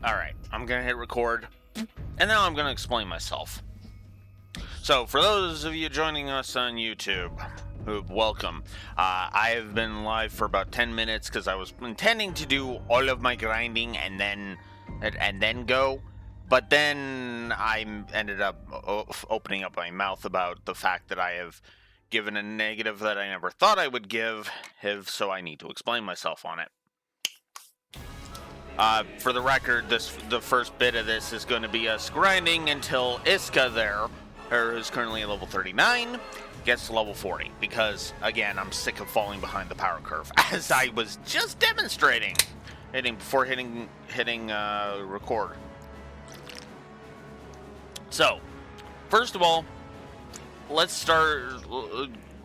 Alright, I'm gonna hit record, and now I'm gonna explain myself. So, for those of you joining us on YouTube, welcome. I have been live for about 10 minutes because I was intending to do all of my grinding and then go, but then I ended up opening up my mouth about the fact that I have given a negative that I never thought I would give, so I need to explain myself on it. For the record, the first bit of this is going to be us grinding until Iska who's currently at level 39, gets to level 40. Because, again, I'm sick of falling behind the power curve, as I was just demonstrating before hitting record. So, first of all, let's start.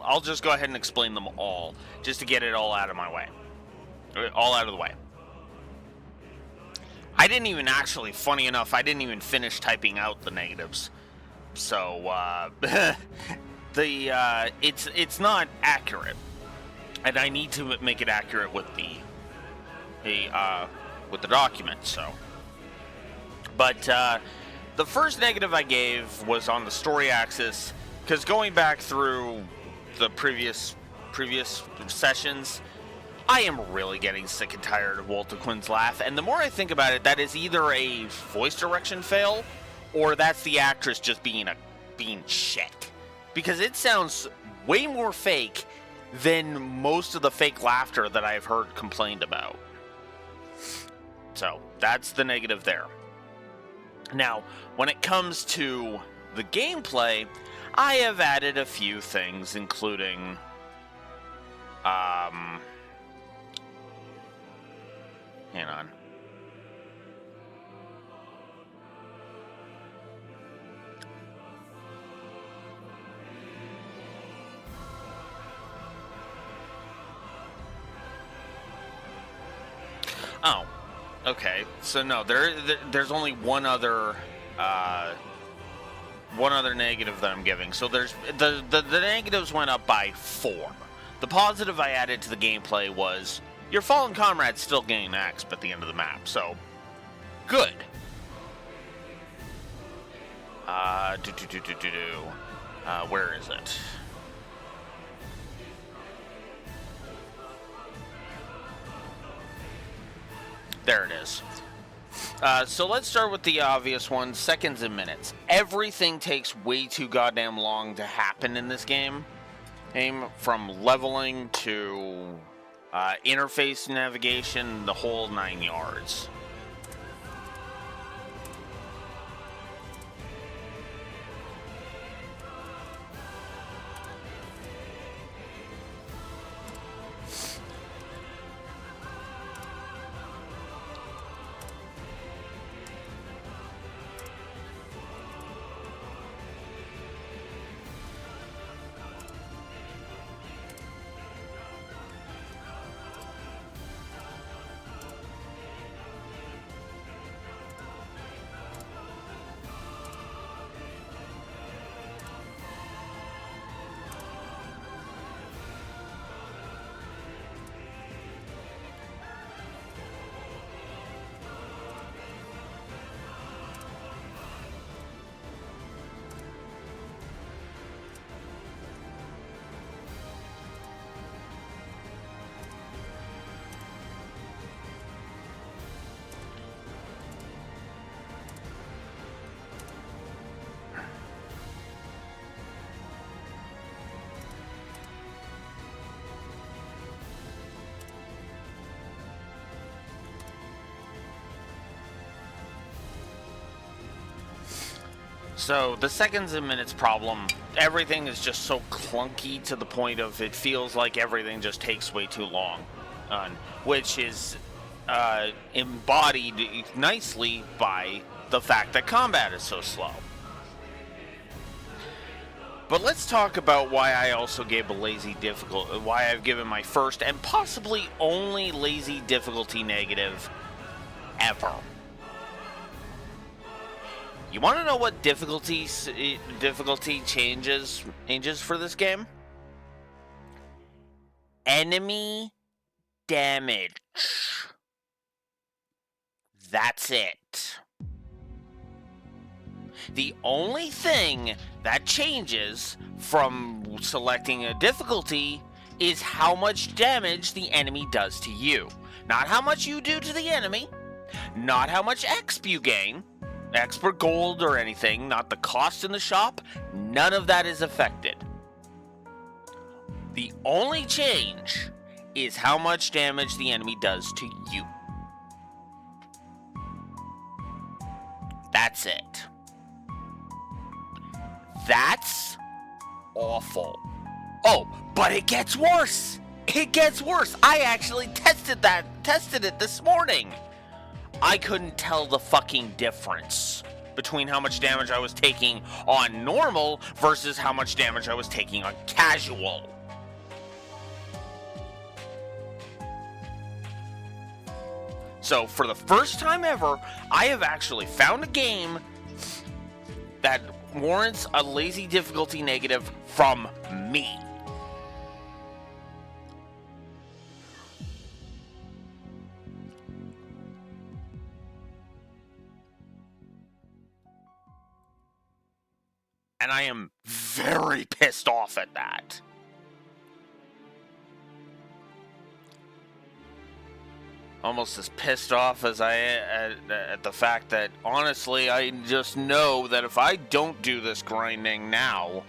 I'll just go ahead and explain them all, just to get it all out of my way. All out of the way. I didn't even actually, funny enough, I didn't even finish typing out the negatives. So, it's not accurate. And I need to make it accurate with the document, so. But, the first negative I gave was on the story axis, because going back through the previous sessions, I am really getting sick and tired of Walter Quinn's laugh, and the more I think about it, that is either a voice direction fail, or that's the actress just being shit. Because it sounds way more fake than most of the fake laughter that I've heard complained about. So, that's the negative there. Now, when it comes to the gameplay, I have added a few things, including, hang on. Oh, okay. So no, there's only one other negative that I'm giving. So there's the negatives went up by 4. The positive I added to the gameplay was your fallen comrade's still getting axed at the end of the map, so good. Where is it? There it is. So let's start with the obvious one, seconds and minutes. Everything takes way too goddamn long to happen in this game. From leveling to interface navigation, the whole 9 yards. So, the seconds and minutes problem, everything is just so clunky to the point of it feels like everything just takes way too long. Which is embodied nicely by the fact that combat is so slow. But let's talk about why I also gave a lazy difficulty, why I've given my first and possibly only lazy difficulty negative ever. You want to know what difficulty changes for this game? Enemy damage. That's it. The only thing that changes from selecting a difficulty is how much damage the enemy does to you. Not how much you do to the enemy, not how much XP you gain, expert gold or anything, not the cost in the shop, none of that is affected. The only change is how much damage the enemy does to you. That's it. That's awful. Oh, but it gets worse. It gets worse. I actually tested it this morning. I couldn't tell the fucking difference between how much damage I was taking on normal versus how much damage I was taking on casual. So, for the first time ever, I have actually found a game that warrants a lazy difficulty negative from me. And I am very pissed off at that. Almost as pissed off as I am at the fact that, honestly, I just know that if I don't do this grinding now,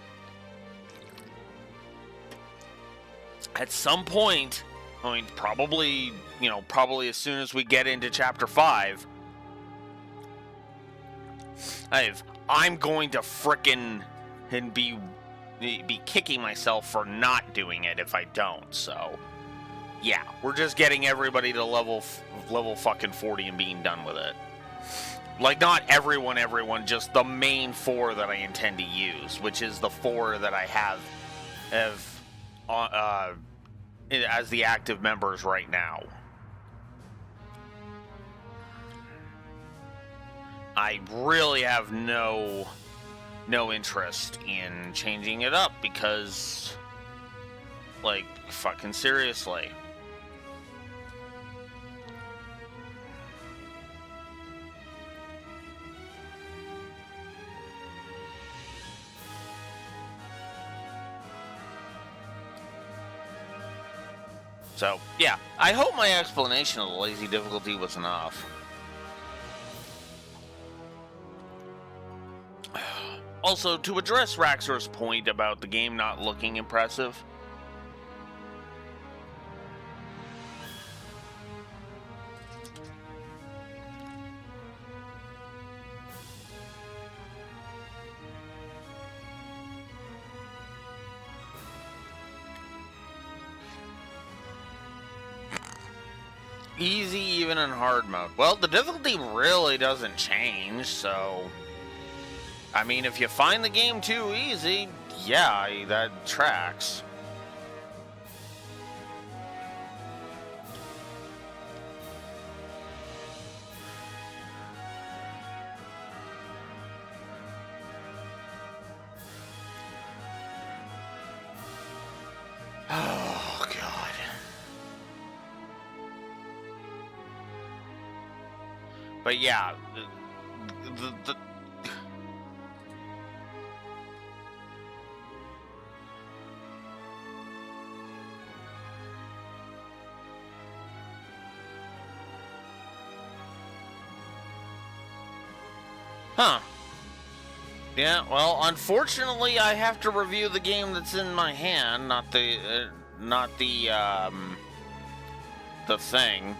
at some point, I mean, probably as soon as we get into Chapter 5, I'm going to frickin' and be kicking myself for not doing it if I don't, so... Yeah, we're just getting everybody to level fucking 40 and being done with it. Like, not everyone, just the main 4 that I intend to use, which is the 4 that I have as the active members right now. I really have no interest in changing it up because, like, fucking seriously. So, yeah, I hope my explanation of the lazy difficulty was enough. Also, to address Raxor's point about the game not looking impressive, easy even in hard mode. Well, the difficulty really doesn't change, so... I mean, if you find the game too easy, yeah, that tracks. Oh, God. But yeah, the Huh. Yeah, well, unfortunately, I have to review the game that's in my hand, not the thing.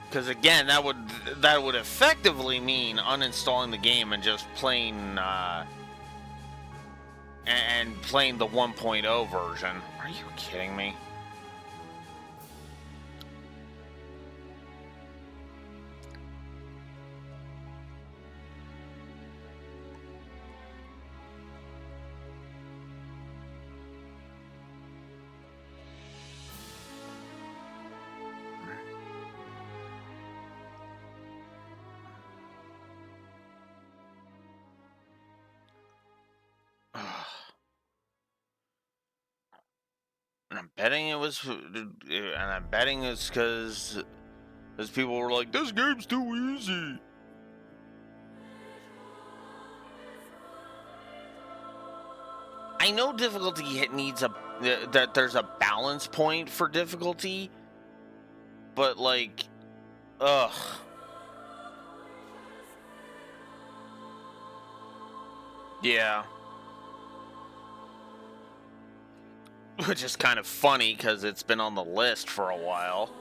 Because again, that would effectively mean uninstalling the game and just playing and playing the 1.0 version. Are you kidding me? And I'm betting it was, and I'm betting it's because people were like, "This game's too easy." I know difficulty needs that there's a balance point for difficulty, but like, ugh. Yeah. Which is kind of funny because it's been on the list for a while.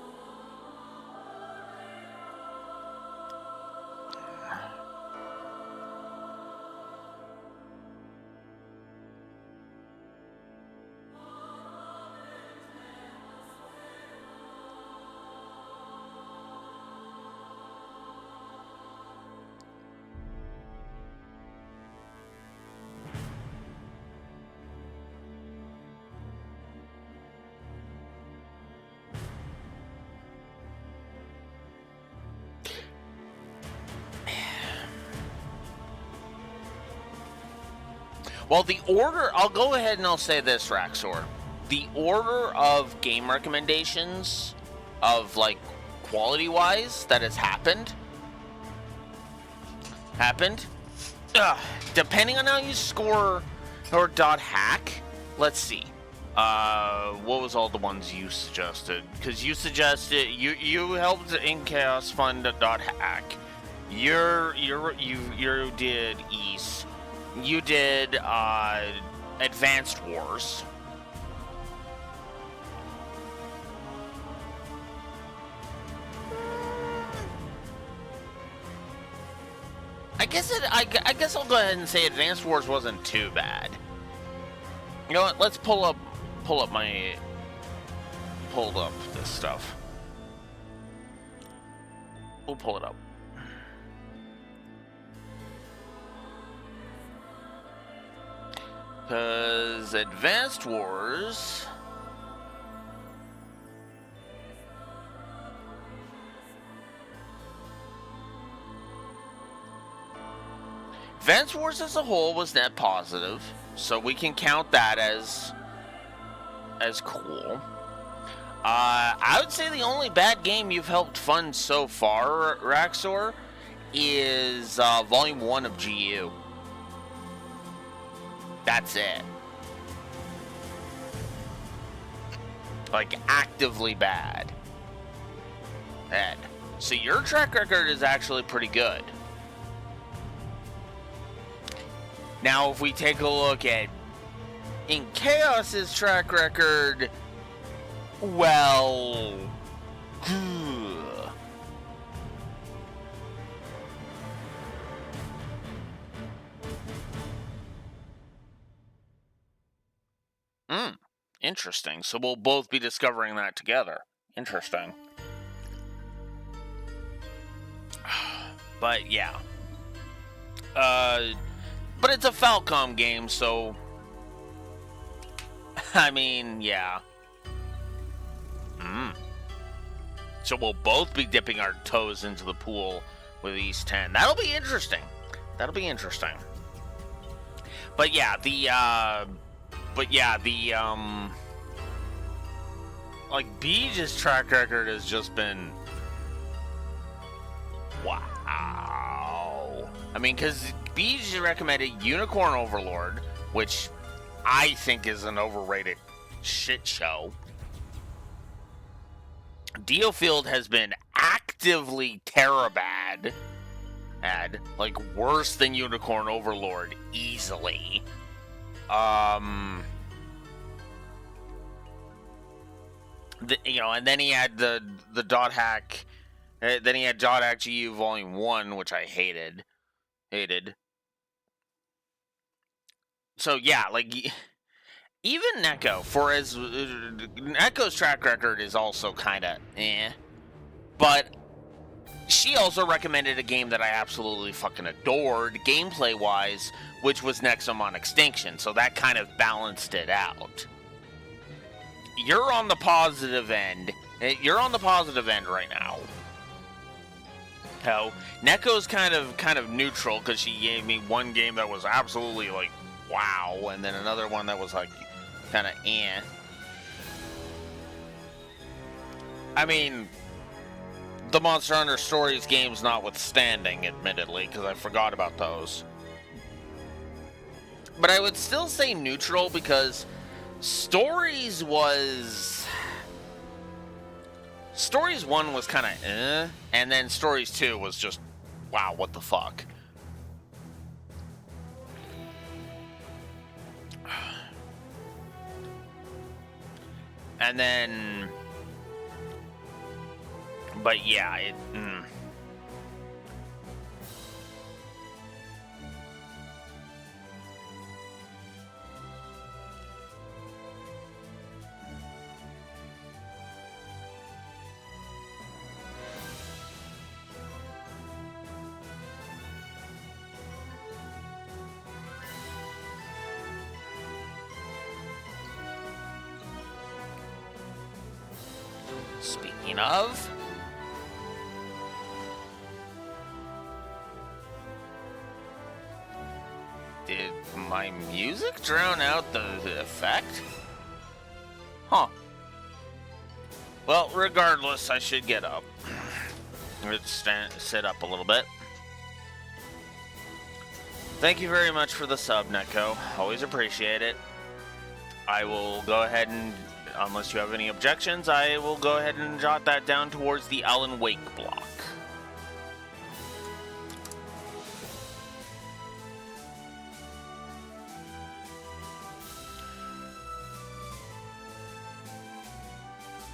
Well, the order, I'll go ahead and I'll say this, Raxor. The order of game recommendations, of like quality-wise, that has happened, depending on how you score or .hack, let's see. What was all the ones you suggested? Because you suggested, you helped in Chaos Fund .hack. You did East. You did Advanced Wars. I guess I'll go ahead and say Advanced Wars wasn't too bad. You know what? Let's pull up this stuff. We'll pull it up. Because Advanced Wars... Advanced Wars as a whole was net positive, so we can count that as cool. I would say the only bad game you've helped fund so far, Raxor, is Volume 1 of GU. That's it. Like, actively bad. Ed. So your track record is actually pretty good. Now, if we take a look at In Chaos's track record, well... Interesting. So we'll both be discovering that together. Interesting. But yeah. But it's a Falcom game, so... I mean, yeah. So we'll both be dipping our toes into the pool with East 10. That'll be interesting. That'll be interesting. But yeah, like, Beej's track record has just been... Wow. I mean, because Beej recommended Unicorn Overlord, which I think is an overrated shit show. Diofield has been actively terabad. Like, worse than Unicorn Overlord, easily. And then he had the dot hack. Then he had dot hack GU Volume 1, which I hated. So yeah, like, even Neko, for as Neko's track record is also kind of but she also recommended a game that I absolutely fucking adored gameplay wise, which was Nexomon Extinction. So that kind of balanced it out. You're on the positive end. You're on the positive end right now. So Neko's kind of neutral because she gave me one game that was absolutely like wow, and then another one that was like kind of I mean, the Monster Hunter Stories games notwithstanding, admittedly, because I forgot about those. but I would still say neutral because Stories 1 was kind of and then Stories 2 was just, wow, what the fuck. And then, but yeah, speaking of, did my music drown out the effect? Huh. Well, regardless, I should get up. Let's sit up a little bit. Thank you very much for the sub, Neko. Always appreciate it. I will go ahead and, unless you have any objections, I will go ahead and jot that down towards the Alan Wake block.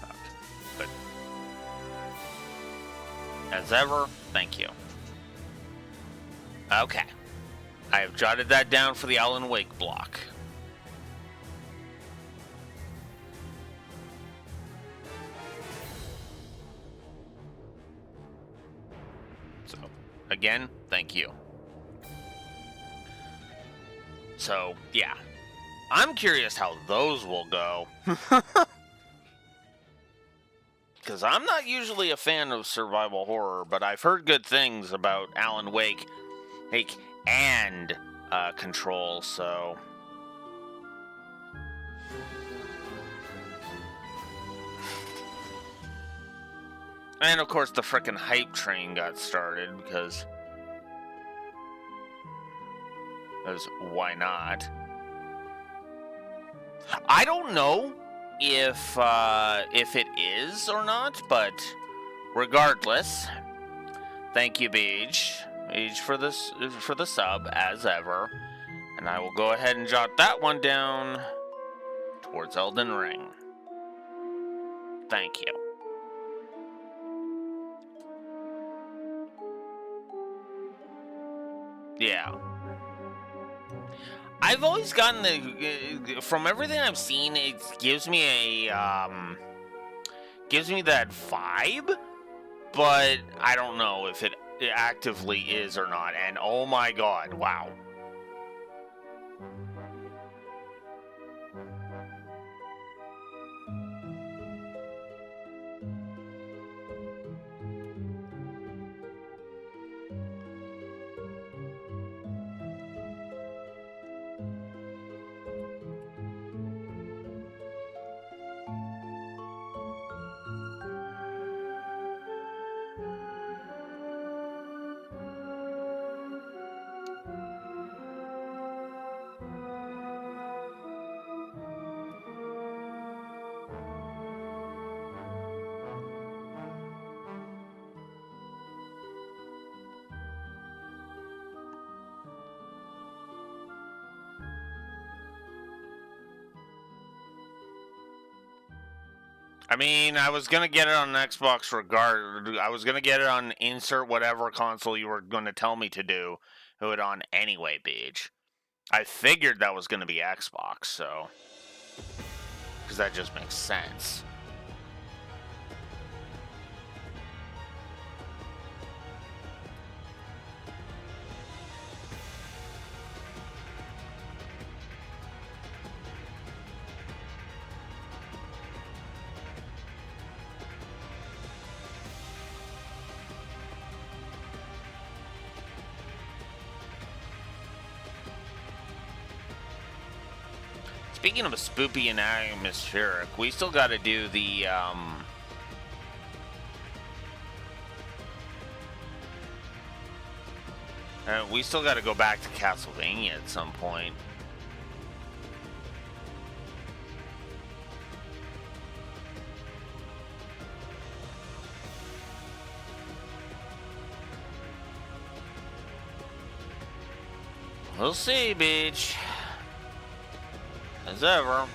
Okay, good. As ever, thank you. Okay. I have jotted that down for the Alan Wake block. So, again, thank you. So, yeah. I'm curious how those will go. Because I'm not usually a fan of survival horror, but I've heard good things about Alan Wake and Control, so... And of course the frickin' hype train got started, because why not? I don't know if it is or not, but regardless, thank you, Beej, for the sub as ever, and I will go ahead and jot that one down towards Elden Ring. Thank you. Yeah. I've always gotten from everything I've seen, it gives me that vibe, but I don't know if it actively is or not, and oh my god, wow. I mean, I was gonna get it on Xbox I was gonna get it on insert whatever console you were gonna tell me to do it on anyway, Beej. I figured that was gonna be Xbox, so... because that just makes sense. Speaking of a spoopy and atmospheric, we still got to do the we still got to go back to Castlevania at some point. We'll see, Beach. As ever.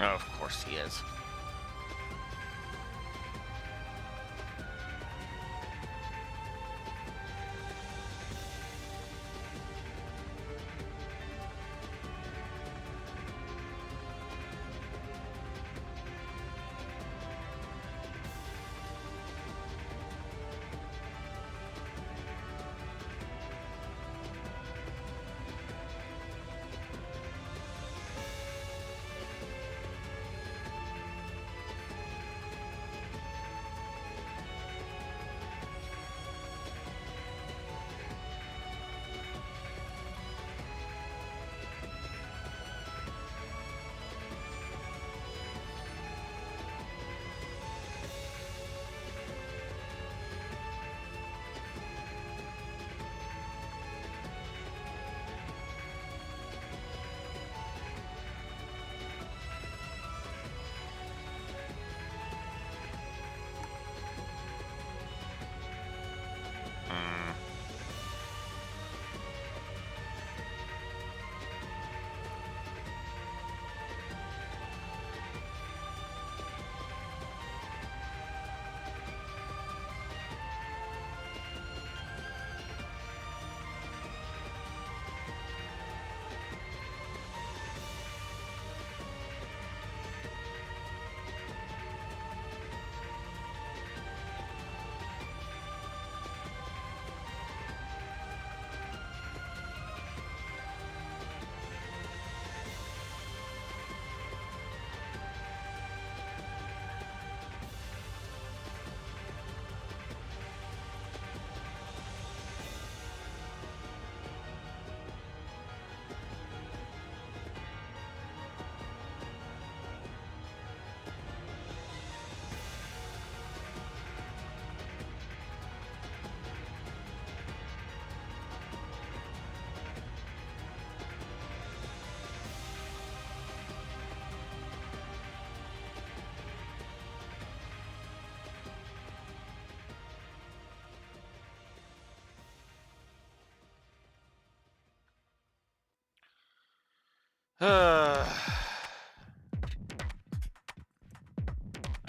Oh, of course he is.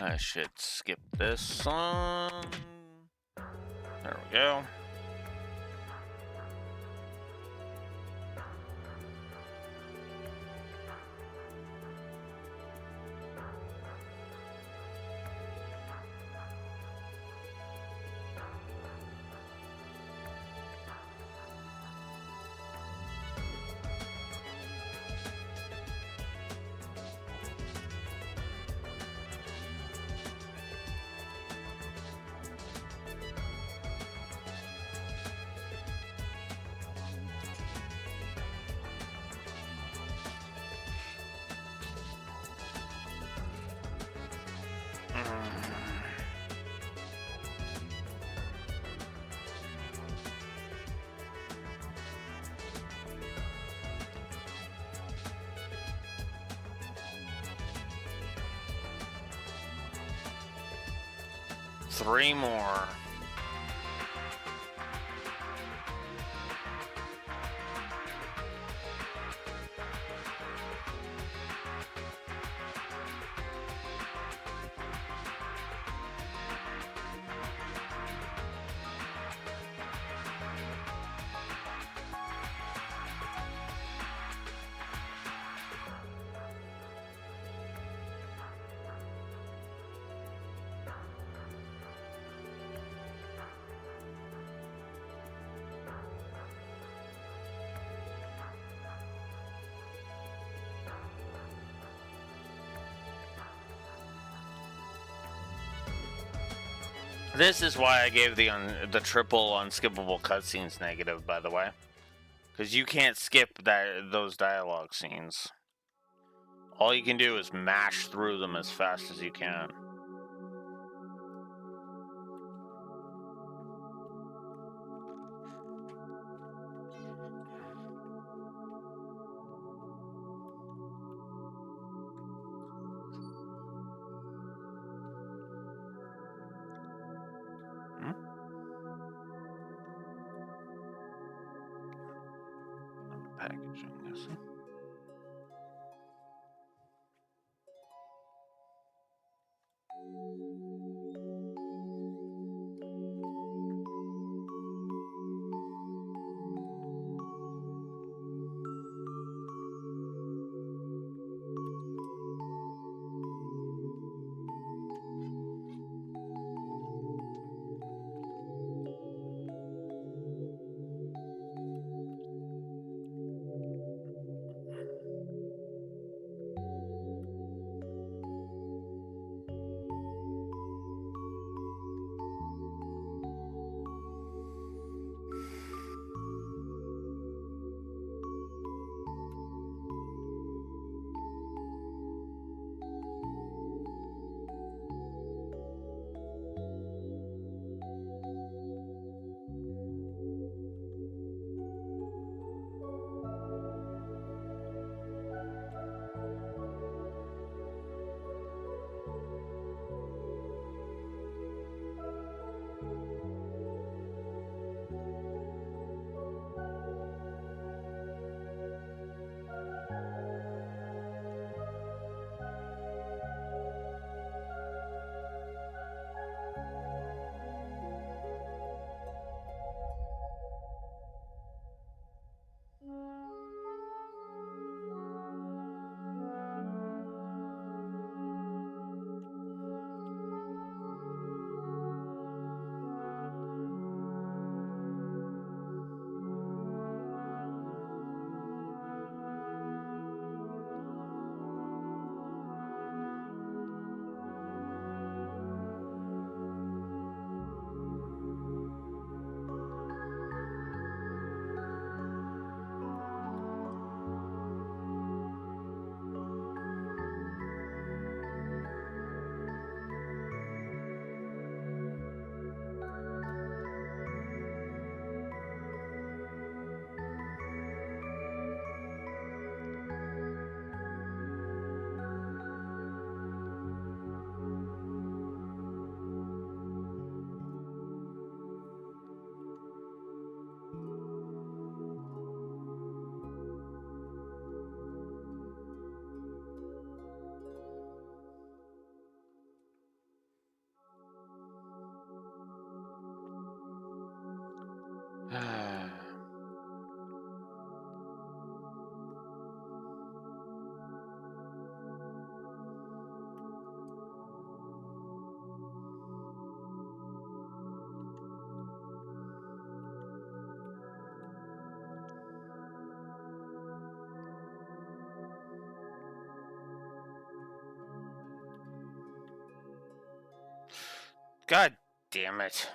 I should skip this one. There we go. Three more. This is why I gave the triple unskippable cutscenes negative, by the way. Because you can't skip those dialogue scenes. All you can do is mash through them as fast as you can. Packaging this. God damn it.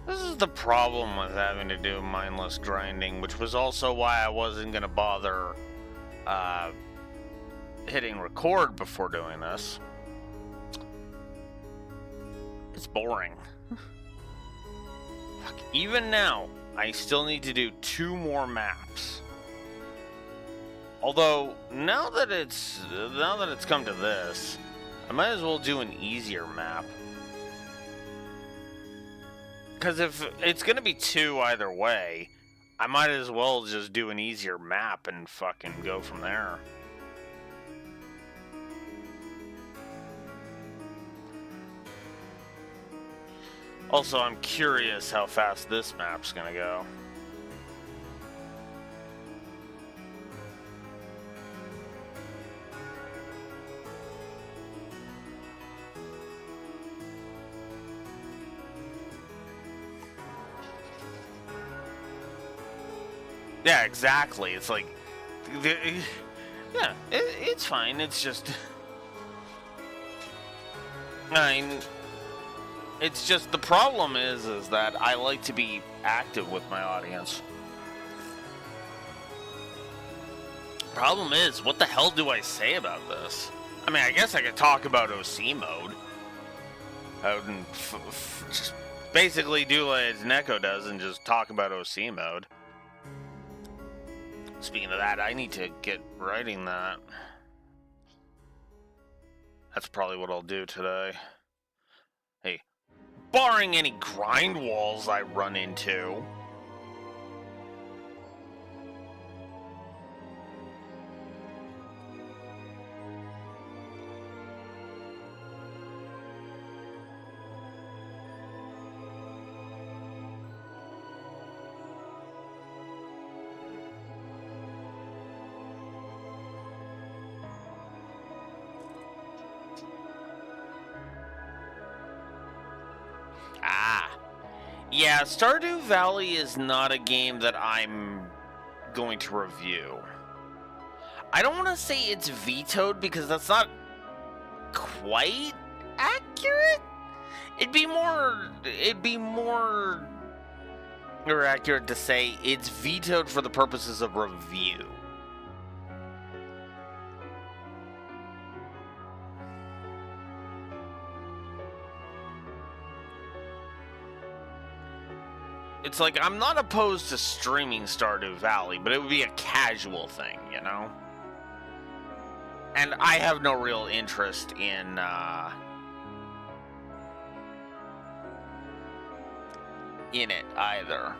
This is the problem with having to do mindless grinding, which was also why I wasn't going to bother hitting record before doing this. It's boring. Fuck, even now, I still need to do 2 more maps. Although, now that it's come to this, I might as well do an easier map. Because if it's going to be 2 either way, I might as well just do an easier map and fucking go from there. Also, I'm curious how fast this map's going to go. Yeah, exactly. It's like, yeah, it's fine. It's just, I mean, it's just the problem is that I like to be active with my audience. Problem is, what the hell do I say about this? I mean, I guess I could talk about OC mode. I would just basically do what Neko does and just talk about OC mode. Speaking of that, I need to get writing that. That's probably what I'll do today. Hey, barring any grind walls I run into. Yeah, Stardew Valley is not a game that I'm going to review. I don't want to say it's vetoed because that's not quite accurate. It'd be more accurate to say it's vetoed for the purposes of review. It's like, I'm not opposed to streaming Stardew Valley, but it would be a casual thing, you know? And I have no real interest in, in it either.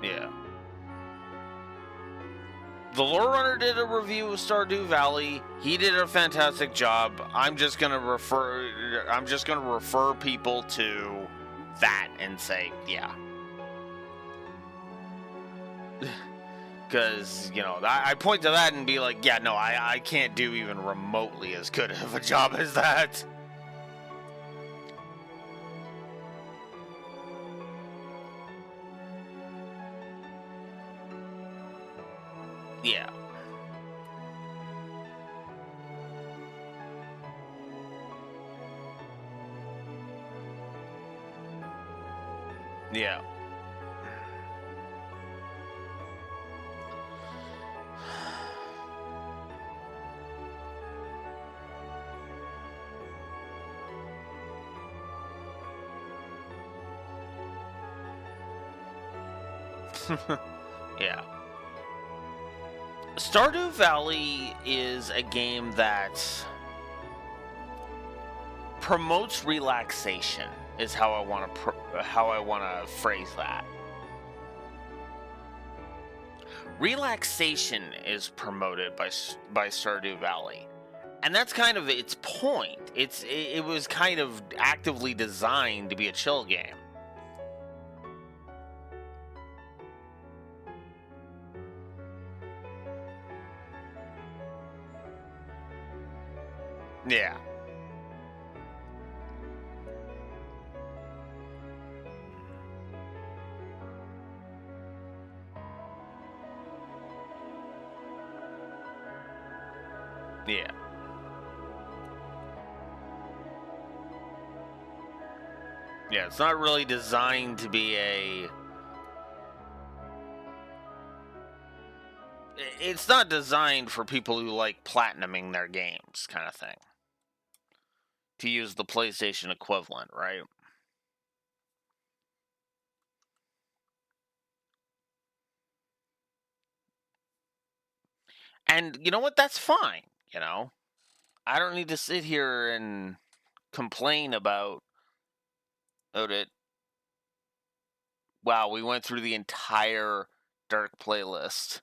Yeah. The Lore Runner did a review of Stardew Valley. He did a fantastic job. I'm just gonna refer people to that and say, yeah. Because, you know, I point to that and be like, yeah, no, I can't do even remotely as good of a job as that. Yeah. Yeah. Yeah. Stardew Valley is a game that promotes relaxation, is how I want to phrase that. Relaxation is promoted by Stardew Valley, and that's kind of its point. It was kind of actively designed to be a chill game. Yeah. Yeah. Yeah, it's not really designed to be it's not designed for people who like platinuming their games, kind of thing. To use the PlayStation equivalent, right? And you know what? That's fine, you know? I don't need to sit here and complain about it. Wow, we went through the entire Dark playlist.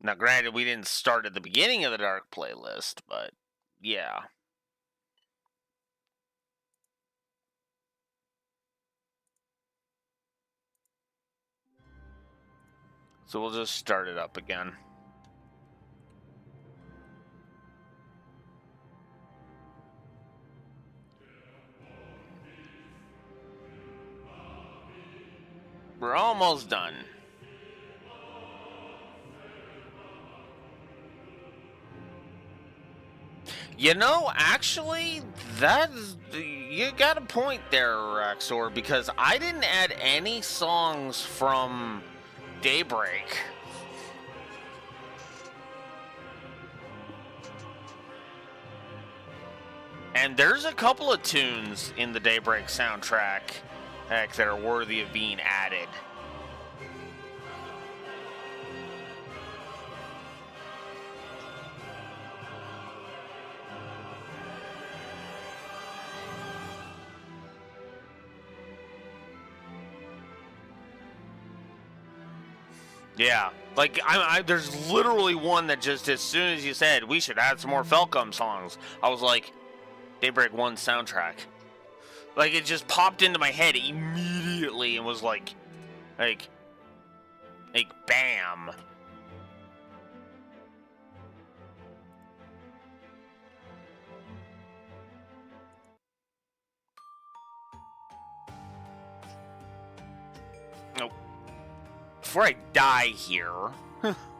Now, granted, we didn't start at the beginning of the Dark playlist, but yeah. So we'll just start it up again. We're almost done. You know, actually, you got a point there, Raxor, because I didn't add any songs from Daybreak. And there's a couple of tunes in the Daybreak soundtrack that are worthy of being added. Yeah, like there's literally one that just as soon as you said we should add some more Falcom songs, I was like, Daybreak 1 soundtrack. Like it just popped into my head immediately and was like bam. Nope. Before I die here,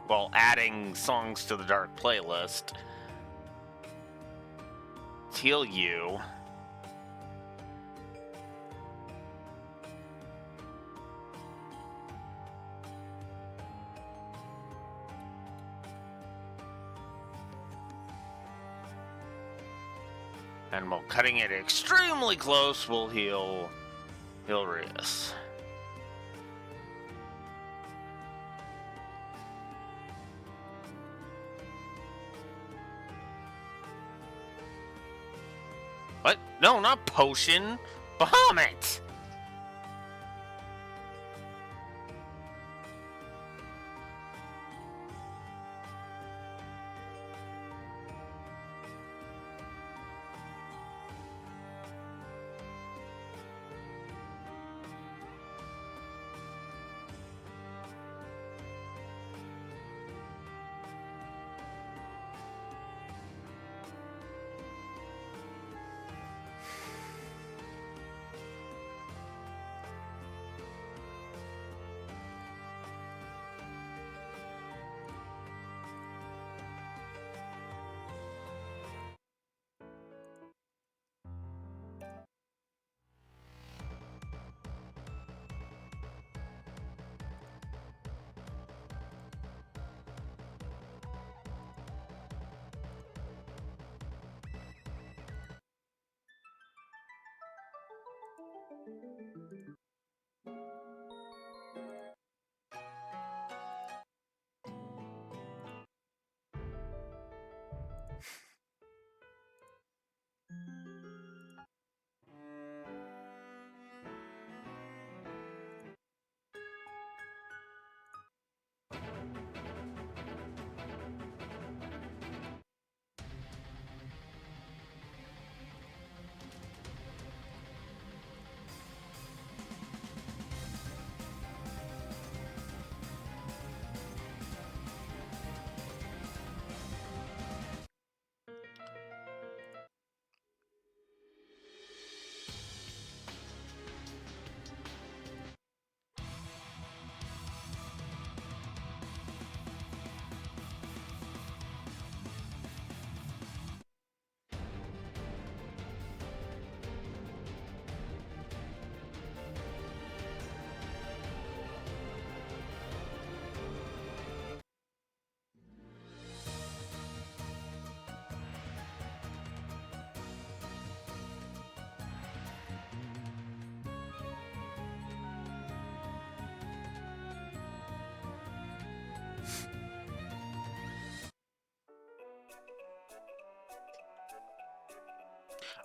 while adding songs to the Dark playlist, heal you. And while cutting it extremely close, we'll heal Rias. What? No, not potion. Bahamut!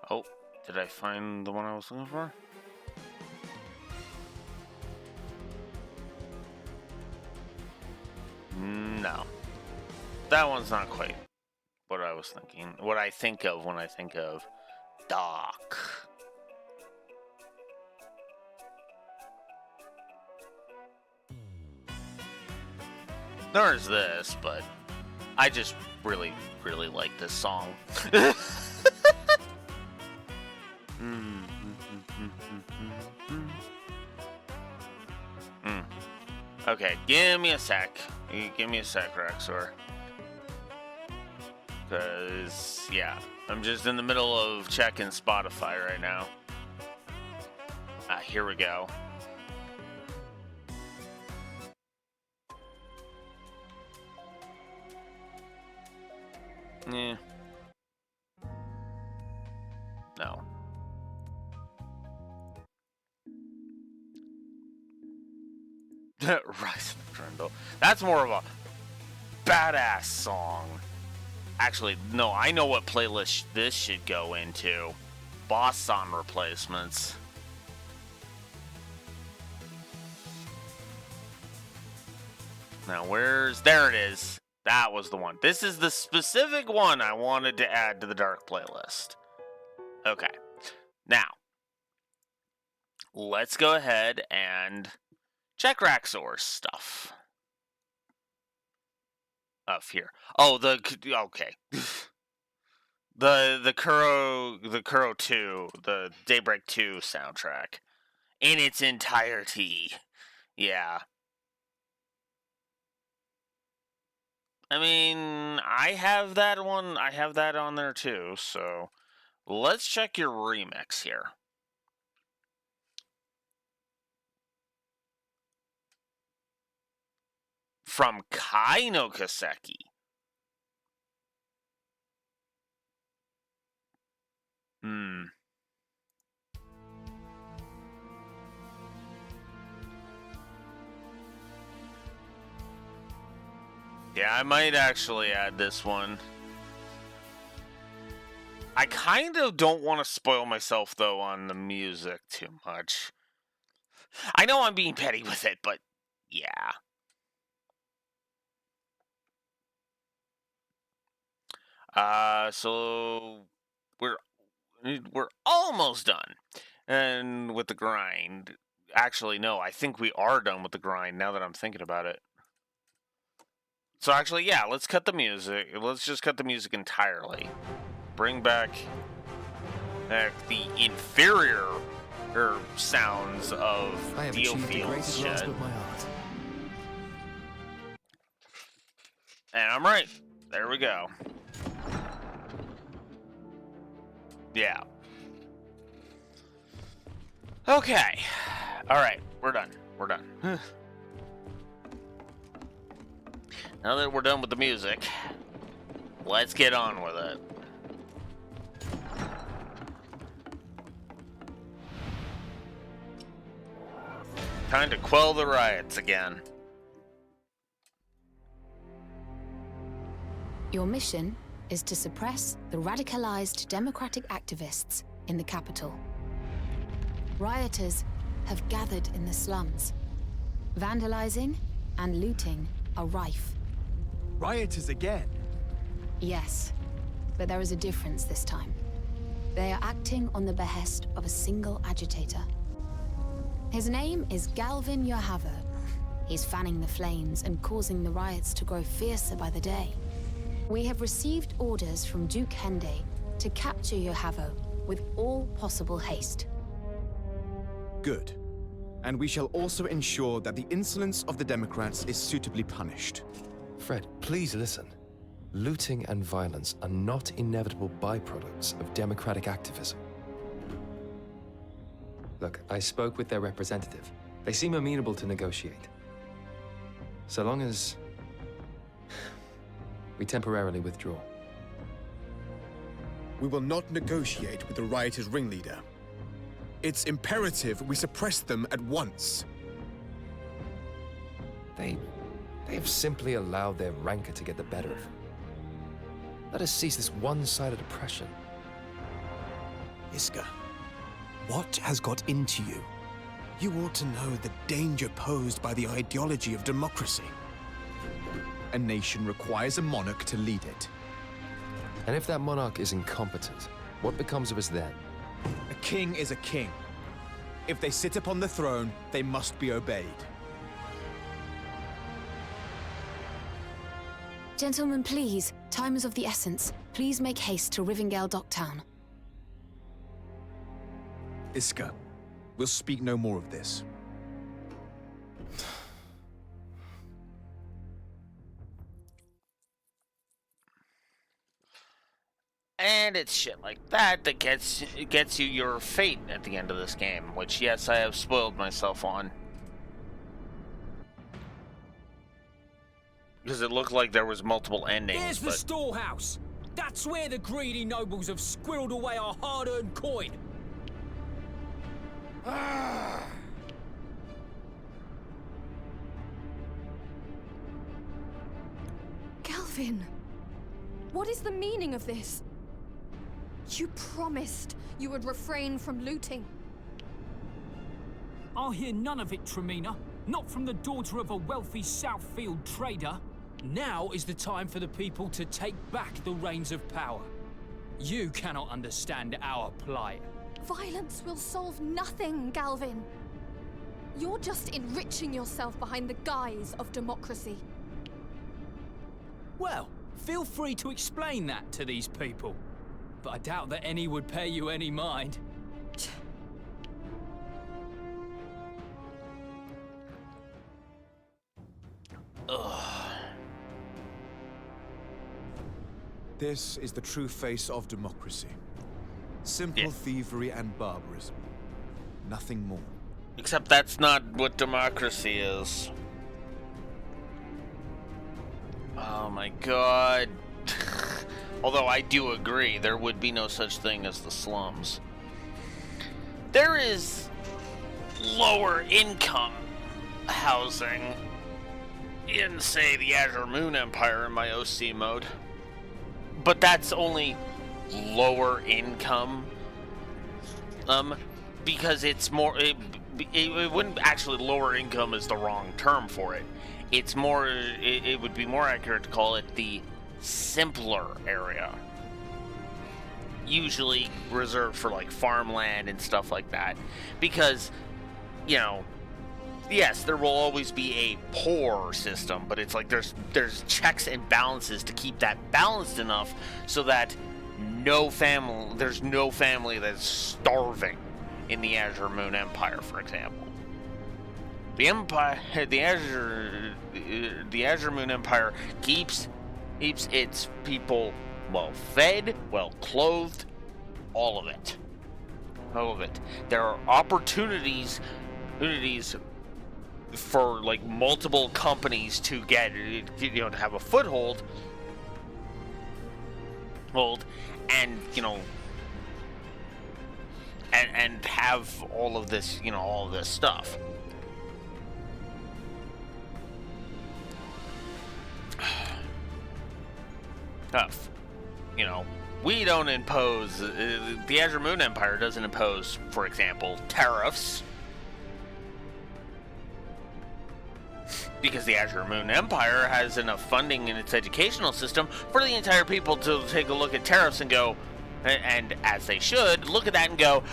Oh, did I find the one I was looking for? No. That one's not quite what I was thinking. What I think of when I think of Doc. Nor is this, but I just really, really like this song. Okay, give me a sec. Give me a sec, Rexor. Because, yeah, I'm just in the middle of checking Spotify right now. Here we go. Yeah. No. Rise of Trendle. That's more of a badass song. Actually, no, I know what playlist this should go into. Boss song replacements. Now, there it is. That was the one. This is the specific one I wanted to add to the Dark playlist. Okay. Now, let's go ahead and check Raxor's stuff. Up here. Oh, okay. the Kuro 2, the Daybreak 2 soundtrack in its entirety. Yeah. I mean, I have that one. I have that on there too. So let's check your remix here. From Kai no Kaseki. Yeah, I might actually add this one. I kind of don't want to spoil myself, though, on the music too much. I know I'm being petty with it, but yeah. So we're almost done, and with the grind. Actually, no, I think we are done with the grind now that I'm thinking about it. So actually, yeah, let's cut the music. Let's just cut the music entirely. Bring back the inferior sounds of Diofield's shit. And I'm right. There we go. Yeah. Okay. Alright, we're done. We're done. Now that we're done with the music, let's get on with it. Time to quell the riots again. Your mission is to suppress the radicalized democratic activists in the capital. Rioters have gathered in the slums. Vandalizing and looting are rife. Rioters again? Yes, but there is a difference this time. They are acting on the behest of a single agitator. His name is Galvin Yohavo. He's fanning the flames and causing the riots to grow fiercer by the day. We have received orders from Duke Hende to capture Yohavo with all possible haste. Good. And we shall also ensure that the insolence of the Democrats is suitably punished. Fred, please listen. Looting and violence are not inevitable byproducts of democratic activism. Look, I spoke with their representative. They seem amenable to negotiate. So long as we temporarily withdraw. We will not negotiate with the rioters' ringleader. It's imperative we suppress them at once. They have simply allowed their rancor to get the better of them. Let us cease this one-sided oppression. Iska, what has got into you? You ought to know the danger posed by the ideology of democracy. A nation requires a monarch to lead it. And if that monarch is incompetent, what becomes of us then? A king is a king. If they sit upon the throne, they must be obeyed. Gentlemen, please. Time is of the essence. Please make haste to Rivendell Docktown. Iska, we'll speak no more of this. And it's shit like that that gets you your fate at the end of this game, which, yes, I have spoiled myself on. Because it looked like there was multiple endings. There's the storehouse. That's where the greedy nobles have squirreled away our hard-earned coin. Galvin, what is the meaning of this? You promised you would refrain from looting. I'll hear none of it, Tremina. Not from the daughter of a wealthy Southfield trader. Now is the time for the people to take back the reins of power. You cannot understand our plight. Violence will solve nothing, Galvin. You're just enriching yourself behind the guise of democracy. Well, feel free to explain that to these people. But I doubt that any would pay you any mind. This is the true face of democracy. Simple thievery and barbarism. Nothing more. Except that's not what democracy is. Oh my god. Although I do agree, there would be no such thing as the slums. There is lower income housing in, say, the Azure Moon Empire in my OC mode. But that's only lower income, because it's more, it wouldn't actually, lower income is the wrong term for it. It's more, it would be more accurate to call it the simpler area. Usually reserved for like farmland and stuff like that. Because, you know, yes, there will always be a poor system, but it's like there's checks and balances to keep that balanced enough so that there's no family that's starving in the Azure Moon Empire, for example. The Azure Moon Empire keeps its people well fed, well clothed, all of it. All of it. There are opportunities for like multiple companies to get, to have a foothold, and and have all of this, all of this stuff. Tough. We don't impose, the Azure Moon Empire doesn't impose, for example, tariffs. Because the Azure Moon Empire has enough funding in its educational system for the entire people to take a look at tariffs and go, and as they should, look at that and go,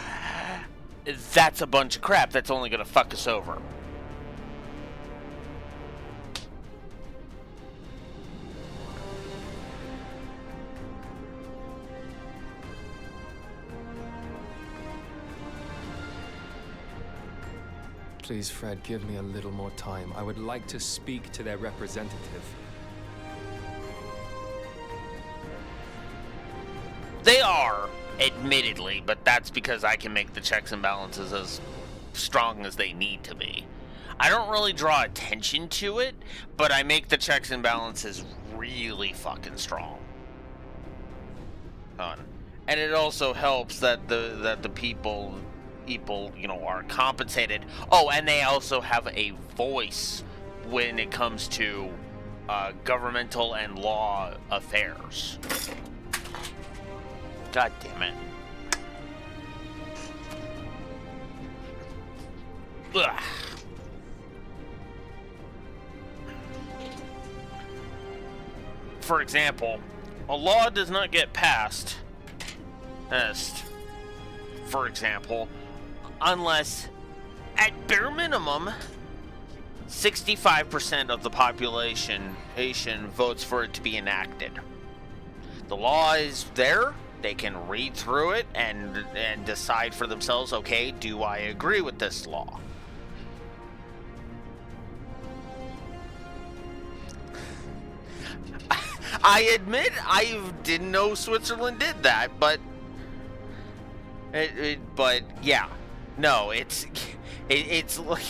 that's a bunch of crap, that's only going to fuck us over. Please, Fred, give me a little more time. I would like to speak to their representative. They are, admittedly, but that's because I can make the checks and balances as strong as they need to be. I don't really draw attention to it, but I make the checks and balances really fucking strong. And it also helps that the people, are compensated. Oh, and they also have a voice when it comes to governmental and law affairs. God damn it. Ugh. For example, a law does not get passed, for example, unless, at bare minimum, 65% of the population votes for it to be enacted. The law is there. They can read through it and decide for themselves, okay, do I agree with this law? I admit I didn't know Switzerland did that, but yeah, no, it's like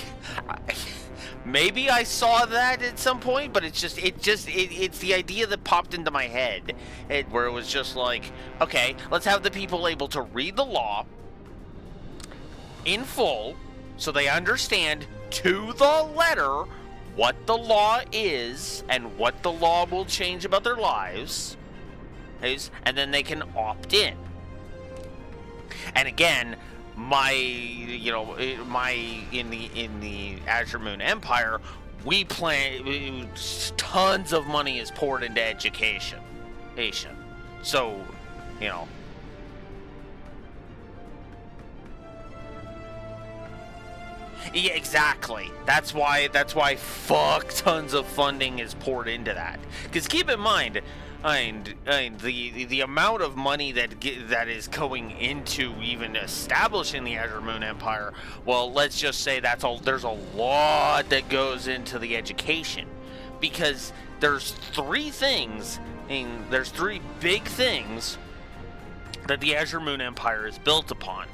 maybe I saw that at some point, but it's the idea that popped into my head, where it was just like, okay, let's have the people able to read the law in full, so they understand to the letter what the law is and what the law will change about their lives, and then they can opt in. And again, in the Azure Moon Empire, we plan tons of money is poured into education. So, yeah, exactly. That's why fuck tons of funding is poured into that. Because keep in mind, the amount of money that is going into even establishing the Azure Moon Empire. Well, let's just say there's a lot that goes into the education, because there's three big things that the Azure Moon Empire is built upon.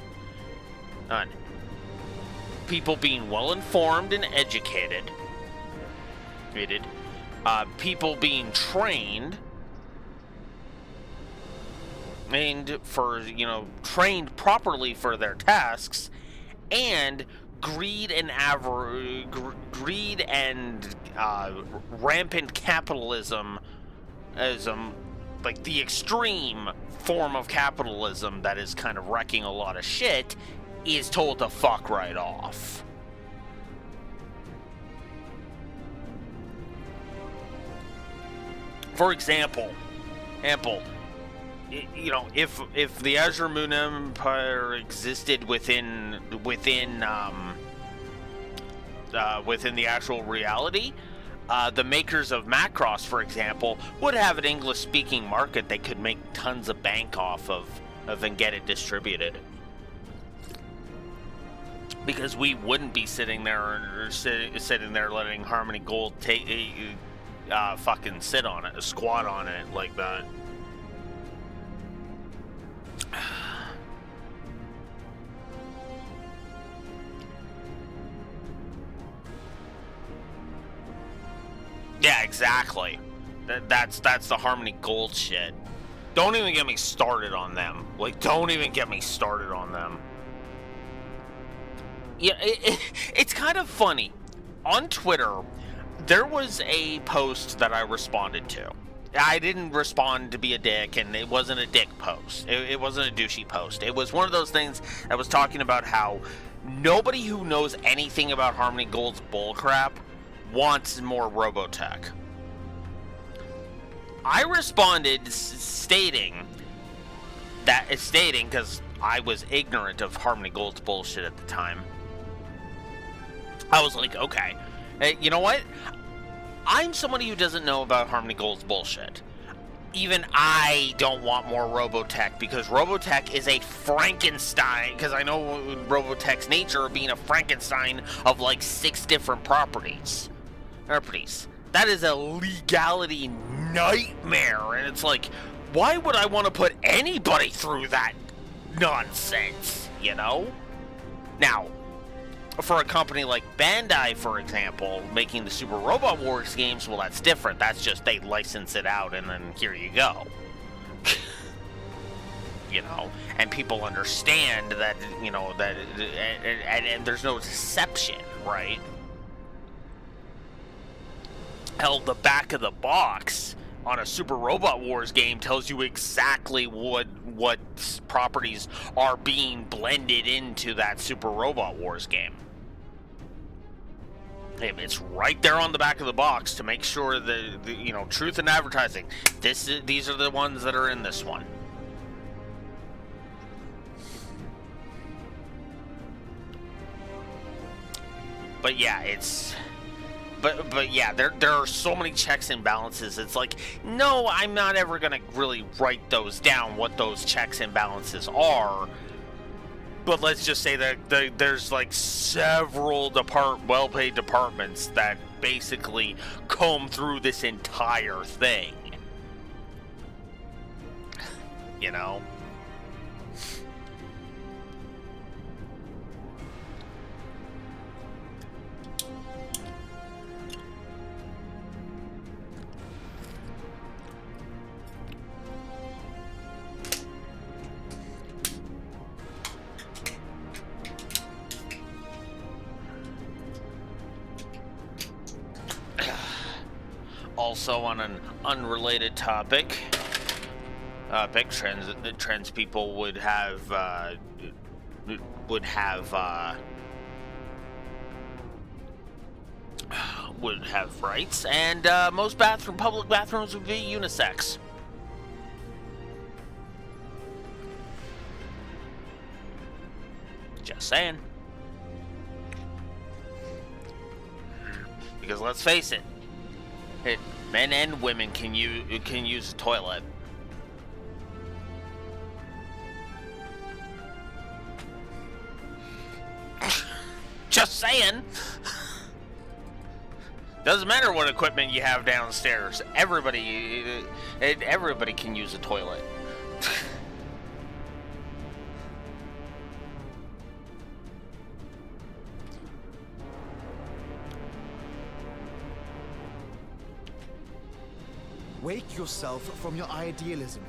People being well informed and educated, people being trained, and trained properly for their tasks, and greed and rampant capitalism, like the extreme form of capitalism that is kind of wrecking a lot of shit, is told to fuck right off. For example, if the Azure Moon Empire existed within the actual reality, the makers of Macross, for example, would have an English-speaking market they could make tons of bank off of and get it distributed. Because we wouldn't be sitting there letting Harmony Gold fucking squat on it like that. Yeah, exactly. That's the Harmony Gold shit. Don't even get me started on them. Don't even get me started on them. Yeah, it's kind of funny. On Twitter, there was a post that I responded to. I didn't respond to be a dick, and it wasn't a dick post. It wasn't a douchey post. It was one of those things that was talking about how nobody who knows anything about Harmony Gold's bullcrap wants more Robotech. I responded stating, because I was ignorant of Harmony Gold's bullshit at the time. I was like, okay, you know what? I'm somebody who doesn't know about Harmony Gold's bullshit. Even I don't want more Robotech, because Robotech is a Frankenstein, because I know Robotech's nature of being a Frankenstein of 6 different properties. That is a legality nightmare, and it's like, why would I want to put anybody through that nonsense, Now, for a company like Bandai, for example, making the Super Robot Wars games, well, that's different. That's just they license it out and then here you go. And people understand that, and there's no deception, right? Hell, the back of the box on a Super Robot Wars game tells you exactly what properties are being blended into that Super Robot Wars game. It's right there on the back of the box to make sure that you know, truth in advertising. These are the ones that are in this one. But yeah, but yeah, there are so many checks and balances. It's like, no, I'm not ever gonna really write those down, what those checks and balances are. But let's just say that there's like several well-paid departments that basically comb through this entire thing. You know? Also, on an unrelated topic, trans people would have rights, and most public bathrooms would be unisex. Just saying. Because let's face it, men and women can use a toilet. Just saying. Doesn't matter what equipment you have downstairs. Everybody can use a toilet. Wake yourself from your idealism.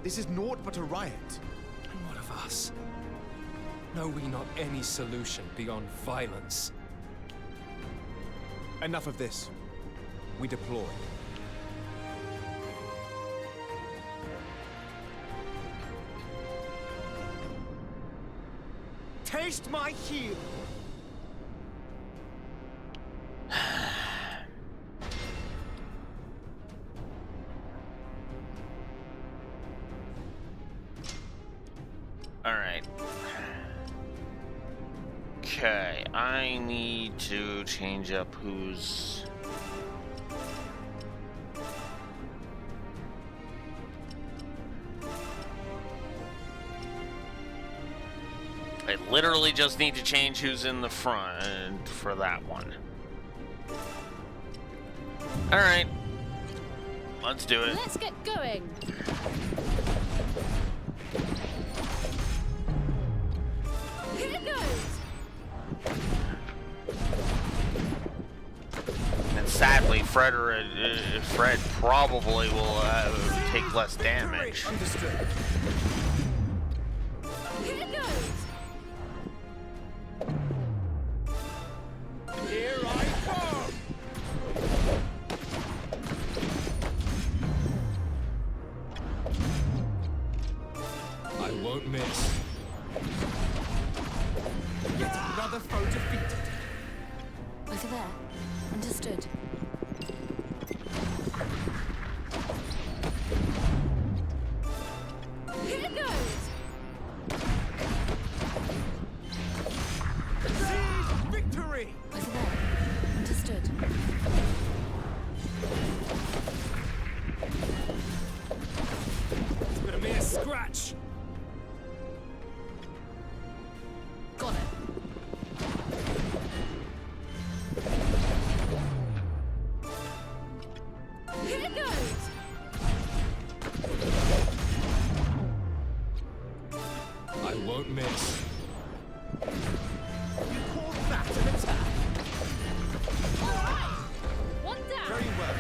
This is naught but a riot. And what of us? Know we not any solution beyond violence? Enough of this. We deploy. Taste my heel! Alright. Okay, I need to change up who's... I literally just need to change who's in the front for that one. Alright. Let's do it. Let's get going. Here goes. And sadly, Fred probably will take less damage. Understood. Here goes. Here I come! I won't miss. Yet another foe defeated. Over there. Understood. Here goes. Seize victory! Over there. Understood. It's been a mere scratch. Got it. Here goes. I won't miss. You call that an attack? All right. One down. Very well.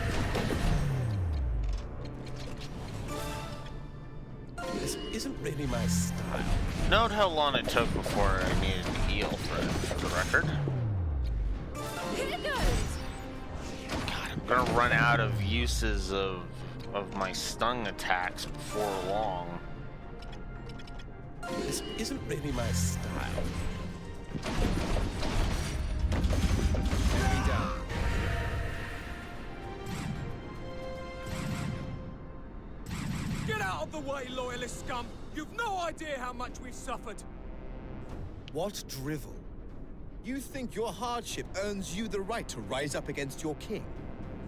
This isn't really my style. Note how long it took before I needed to heal for the record. Here goes. God, I'm gonna run out of uses of my stun attacks before long. This isn't really my style. Enemy down. Get out of the way, loyalist scum! You've no idea how much we've suffered! What drivel? You think your hardship earns you the right to rise up against your king?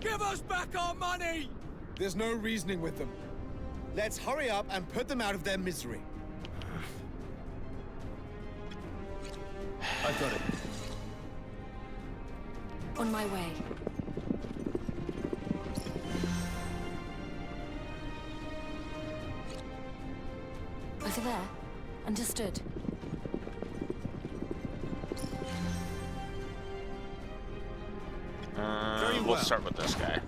Give us back our money! There's no reasoning with them. Let's hurry up and put them out of their misery. I've got it. On my way. Over there. Understood. We'll start with this guy.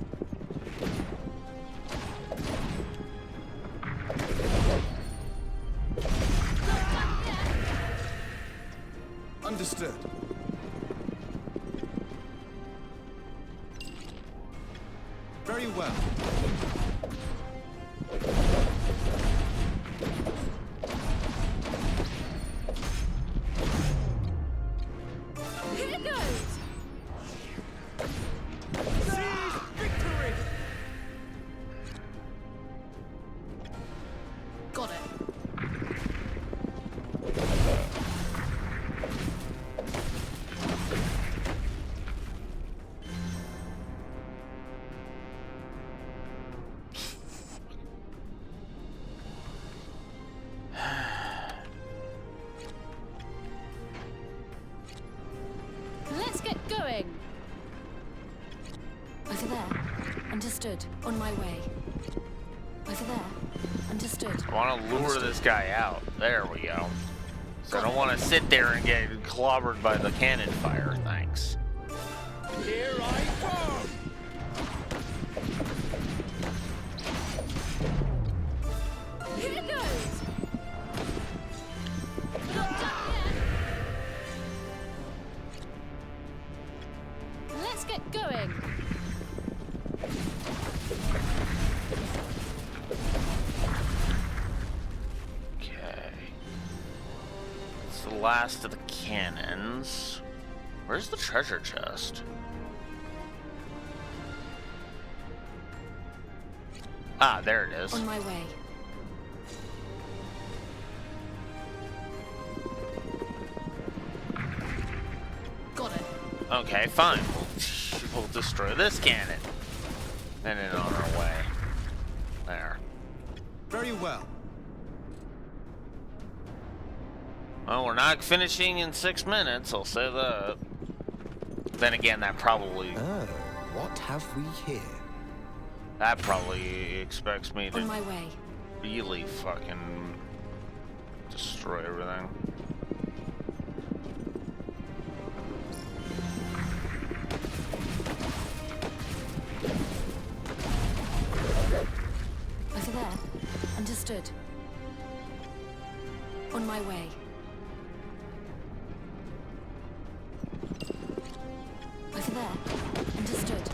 Understood. Very well. Here goes! Seize victory! Got it. Let's get going. Over there. Understood. On my way. Over there. Understood. I want to lure this guy out. There we go. So I don't want to sit there and get clobbered by the cannon fire. Thanks. Here I come! Here goes! Not done yet! Let's get going. Okay. It's the last of the cannons. Where's the treasure chest? Ah, there it is. On my way. Got it. Okay, fine. We'll destroy this cannon. And then on our way. There. Very well. Well, we're not finishing in 6 minutes, I'll say that. Then again, that probably What have we here? expects me On to my way. really fucking destroy everything. Over there. Understood. On my way. Over there. Understood.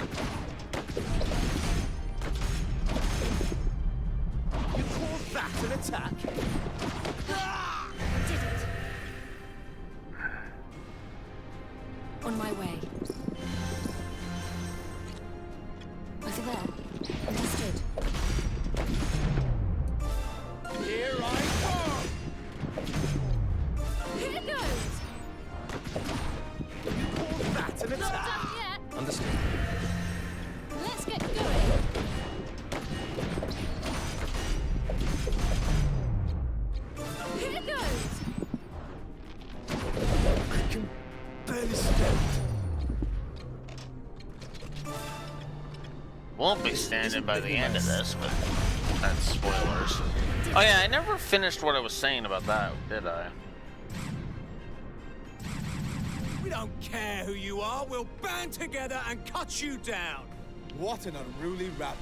You call that an attack? Did it! On my way. Over there. Understood. Here I come! Here goes! You call that an Not attack? done yet! Understood. Let's get going. Here goes! I can barely stand. Won't be standing by the end of this, but that's spoilers. Oh yeah, I never finished what I was saying about that, did I? We don't care who you are, we'll band together and cut you down! What an unruly rabble.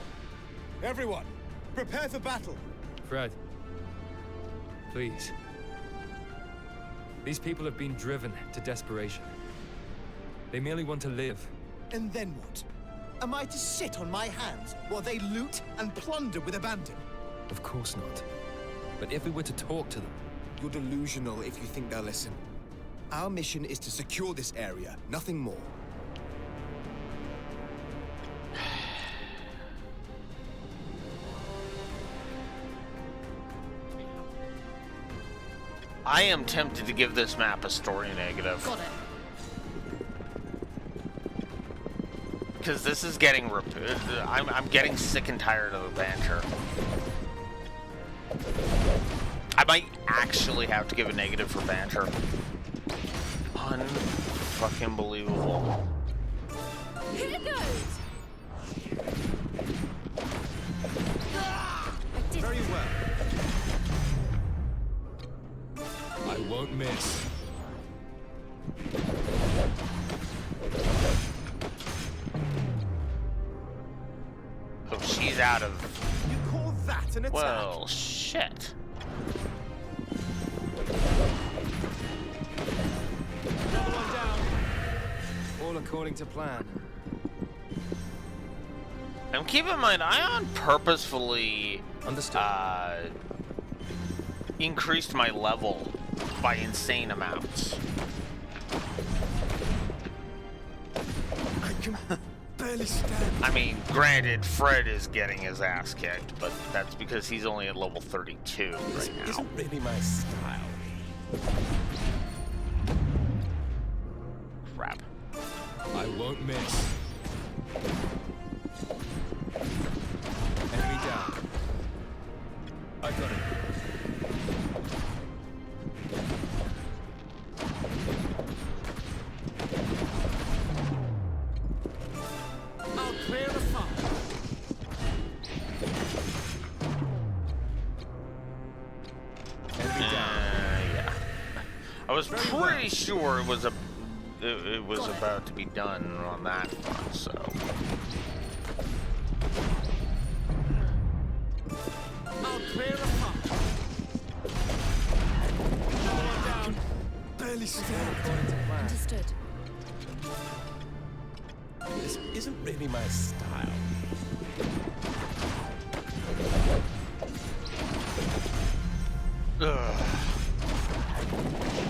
Everyone, prepare for battle. Fred. Please. These people have been driven to desperation. They merely want to live. And then what? Am I to sit on my hands while they loot and plunder with abandon? Of course not. But if we were to talk to them... You're delusional if you think they'll listen. Our mission is to secure this area, nothing more. I am tempted to give this map a story negative. Got it. Because this is getting I'm getting sick and tired of the banter. I might actually have to give a negative for banter. Unfucking believable. Here it goes! Very well. I won't miss. So she's out of... You call that an attack? Well, shit. Another one down. All according to plan. And keep in mind, Ion purposefully Understood. increased my level by insane amounts. I can barely stand. I mean, granted, Fred is getting his ass kicked, but that's because he's only at level 32 right now. Isn't really my style. Crap. I won't miss. Enemy down. I got it. I'll clear the fire. Enemy down. Yeah. I was pretty sure it was it was about to be done on that front, so. I'll clear the fire. Another one down. Barely stand. According to plan. Understood. This isn't really my style. Ugh.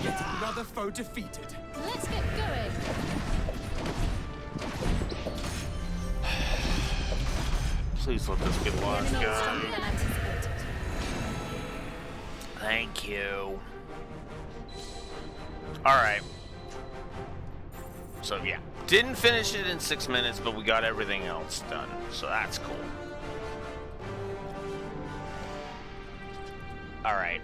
Yet another foe defeated. Let's get going. Please let this get lost, Stronger guys. than anticipated. Thank you. Alright. So yeah, didn't finish it in 6 minutes, but we got everything else done, so that's cool. Alright.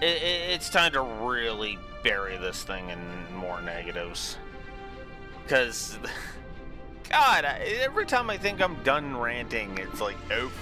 It's time to really bury this thing in more negatives. Because, God, every time I think I'm done ranting, it's like, nope.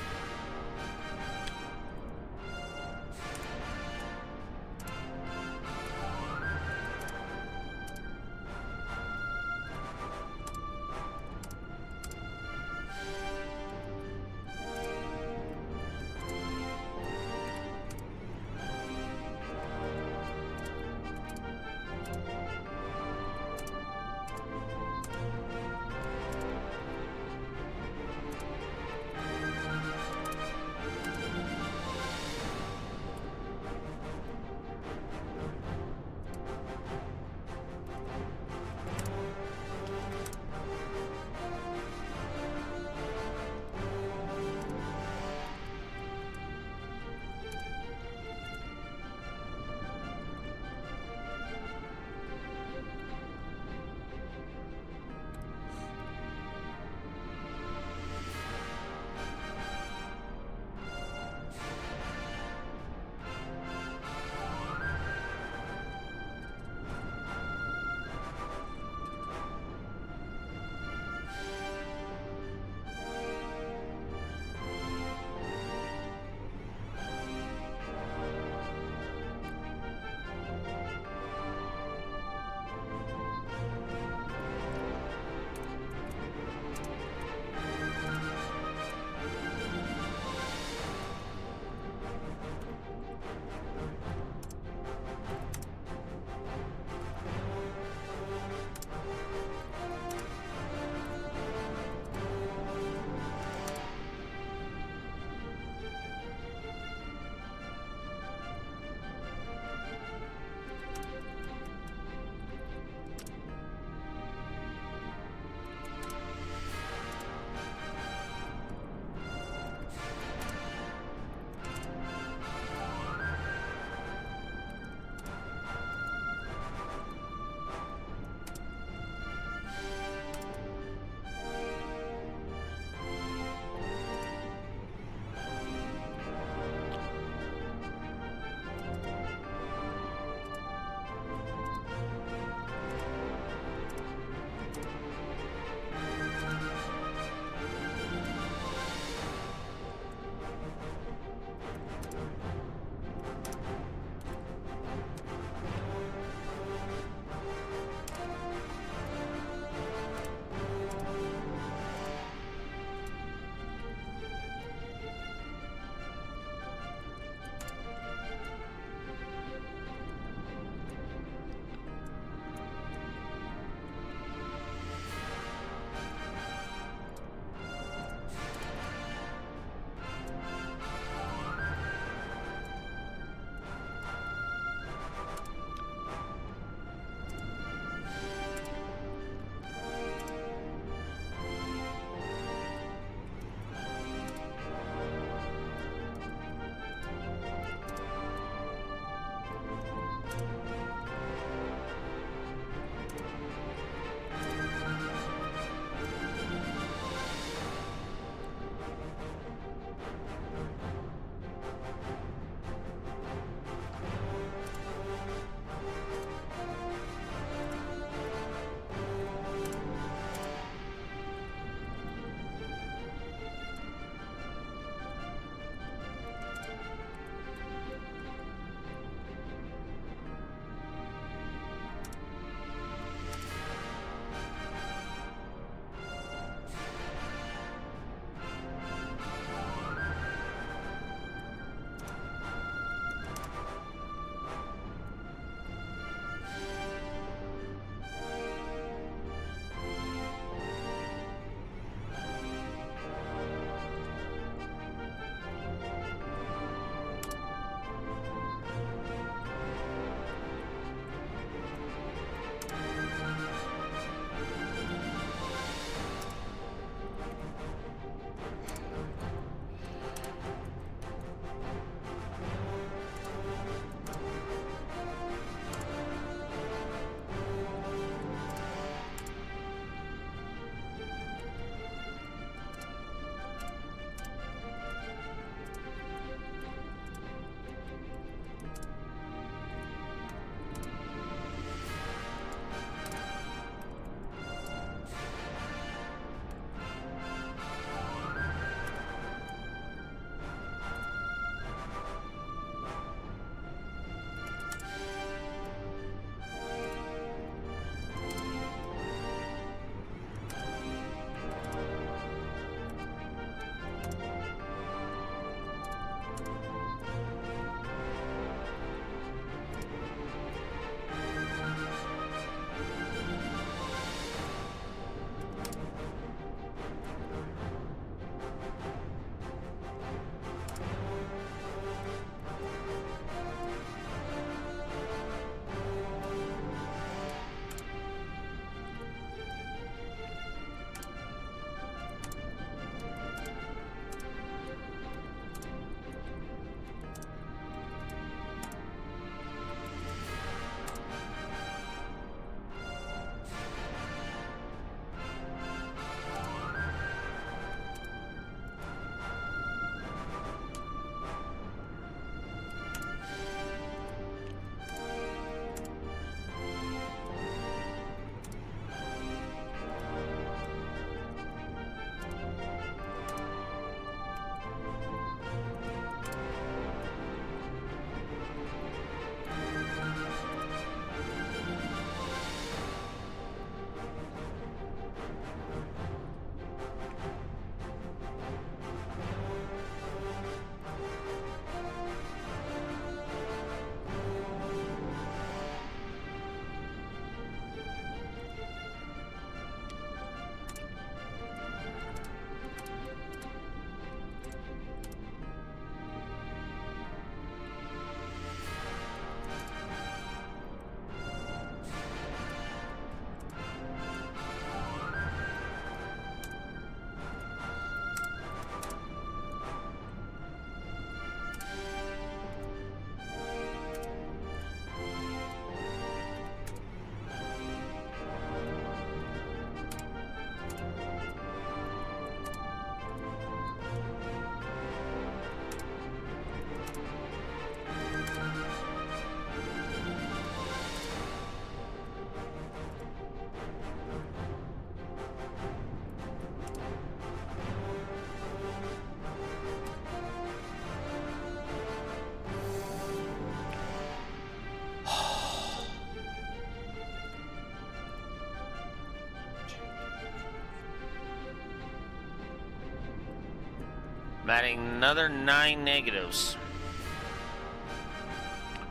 I'm adding another 9 negatives.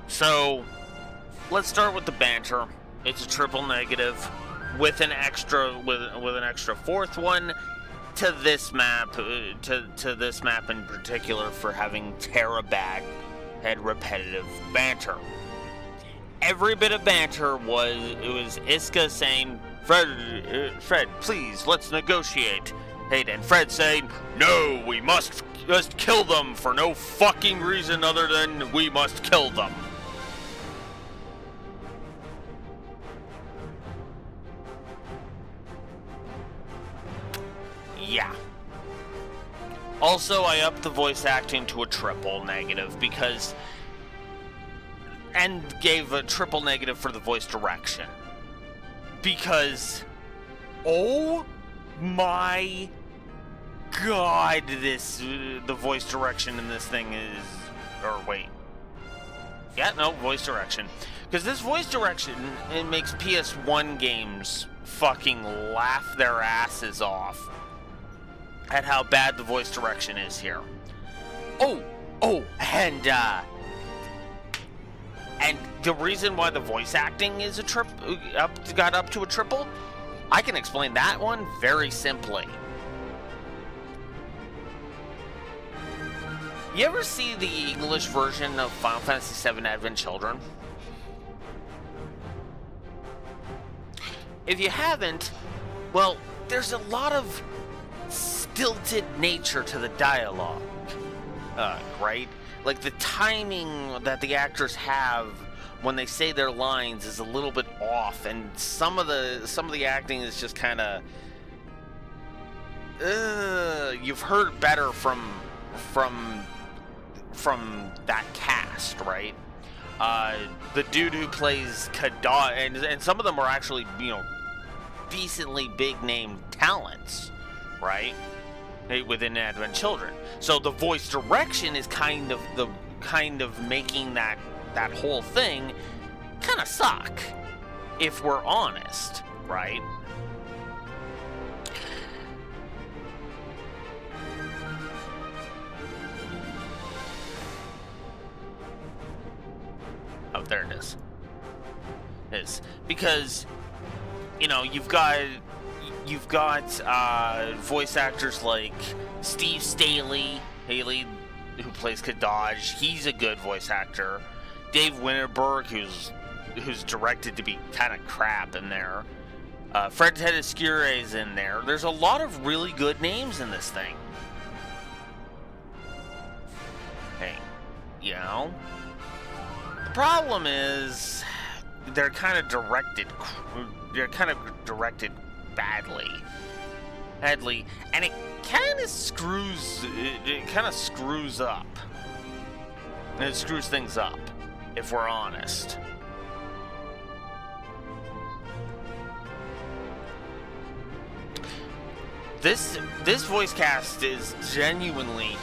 So, let's start with the banter. It's a triple negative with an extra fourth one to this map, to this map in particular, for having Terabag had repetitive banter. Every bit of banter was Iska saying, Fred, please, let's negotiate. And Fred saying, no, we must just kill them for no fucking reason other than we must kill them. Yeah. Also, I upped the voice acting to a triple negative because... And gave a triple negative for the voice direction. Because... Oh my god, the voice direction in this thing is... Or wait. Yeah, no, voice direction. Because this voice direction, it makes PS1 games fucking laugh their asses off at how bad the voice direction is here. And the reason why the voice acting is got up to a triple, I can explain that one very simply. You ever see the English version of Final Fantasy VII Advent Children? If you haven't, well, there's a lot of stilted nature to the dialogue, right? Like the timing that the actors have when they say their lines is a little bit off, and some of the acting is just kind of you've heard better from that cast, right? The dude who plays Kadad, and some of them are actually, you know, decently big name talents, right? Within Advent Children. So the voice direction is kind of making that whole thing kind of suck, if we're honest, right? Oh, there it is. It's because, you know, you've got voice actors like Steve Staley, who plays Kadaj. He's a good voice actor. Dave Winterberg, who's directed to be kind of crap in there. Fred Tedescure is in there. There's a lot of really good names in this thing. Hey, you know? The problem is they're kind of directed badly, and it kind of screws up. And it screws things up, if we're honest. This voice cast is genuinely...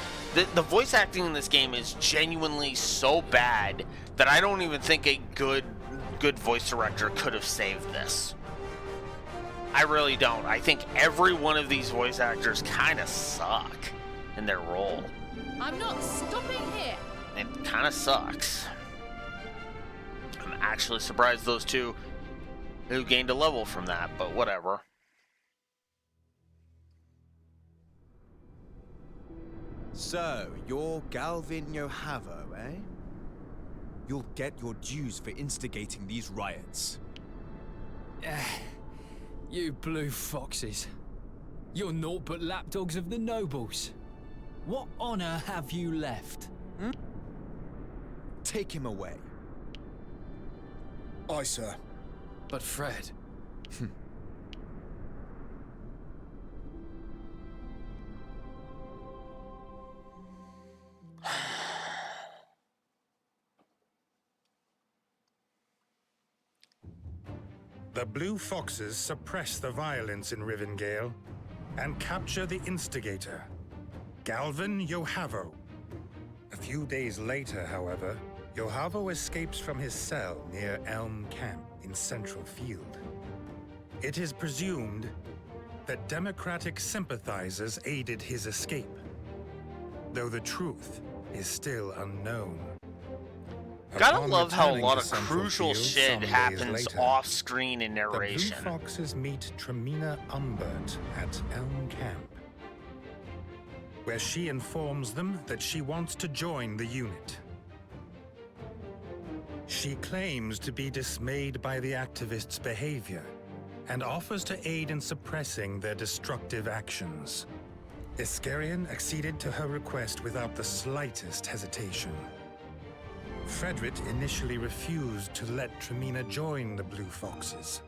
The voice acting in this game is genuinely so bad that I don't even think a good voice director could have saved this. I really don't. I think every one of these voice actors kind of suck in their role. I'm not stopping here. It kind of sucks. I'm actually surprised those two who gained a level from that, but whatever. So, you're Galvin Yohavo, eh? You'll get your dues for instigating these riots. You blue foxes. You're naught but lapdogs of the nobles. What honor have you left? Take him away. Aye, sir. But Fred... The Blue Foxes suppress the violence in Rivendell and capture the instigator, Galvin Yohavo. A few days later, however, Yohavo escapes from his cell near Elm Camp in Central Field. It is presumed that Democratic sympathizers aided his escape. though the truth is still unknown. Gotta Upon love how a returning lot to of Central crucial Field shit some days happens later, off-screen in the Blue narration. Foxes meet Tremina Umbert at Elm Camp, where she informs them that she wants to join the unit. She claims to be dismayed by the activists' behavior and offers to aid in suppressing their destructive actions. Iskarion acceded to her request without the slightest hesitation. Frederick initially refused to let Tremina join the Blue Foxes,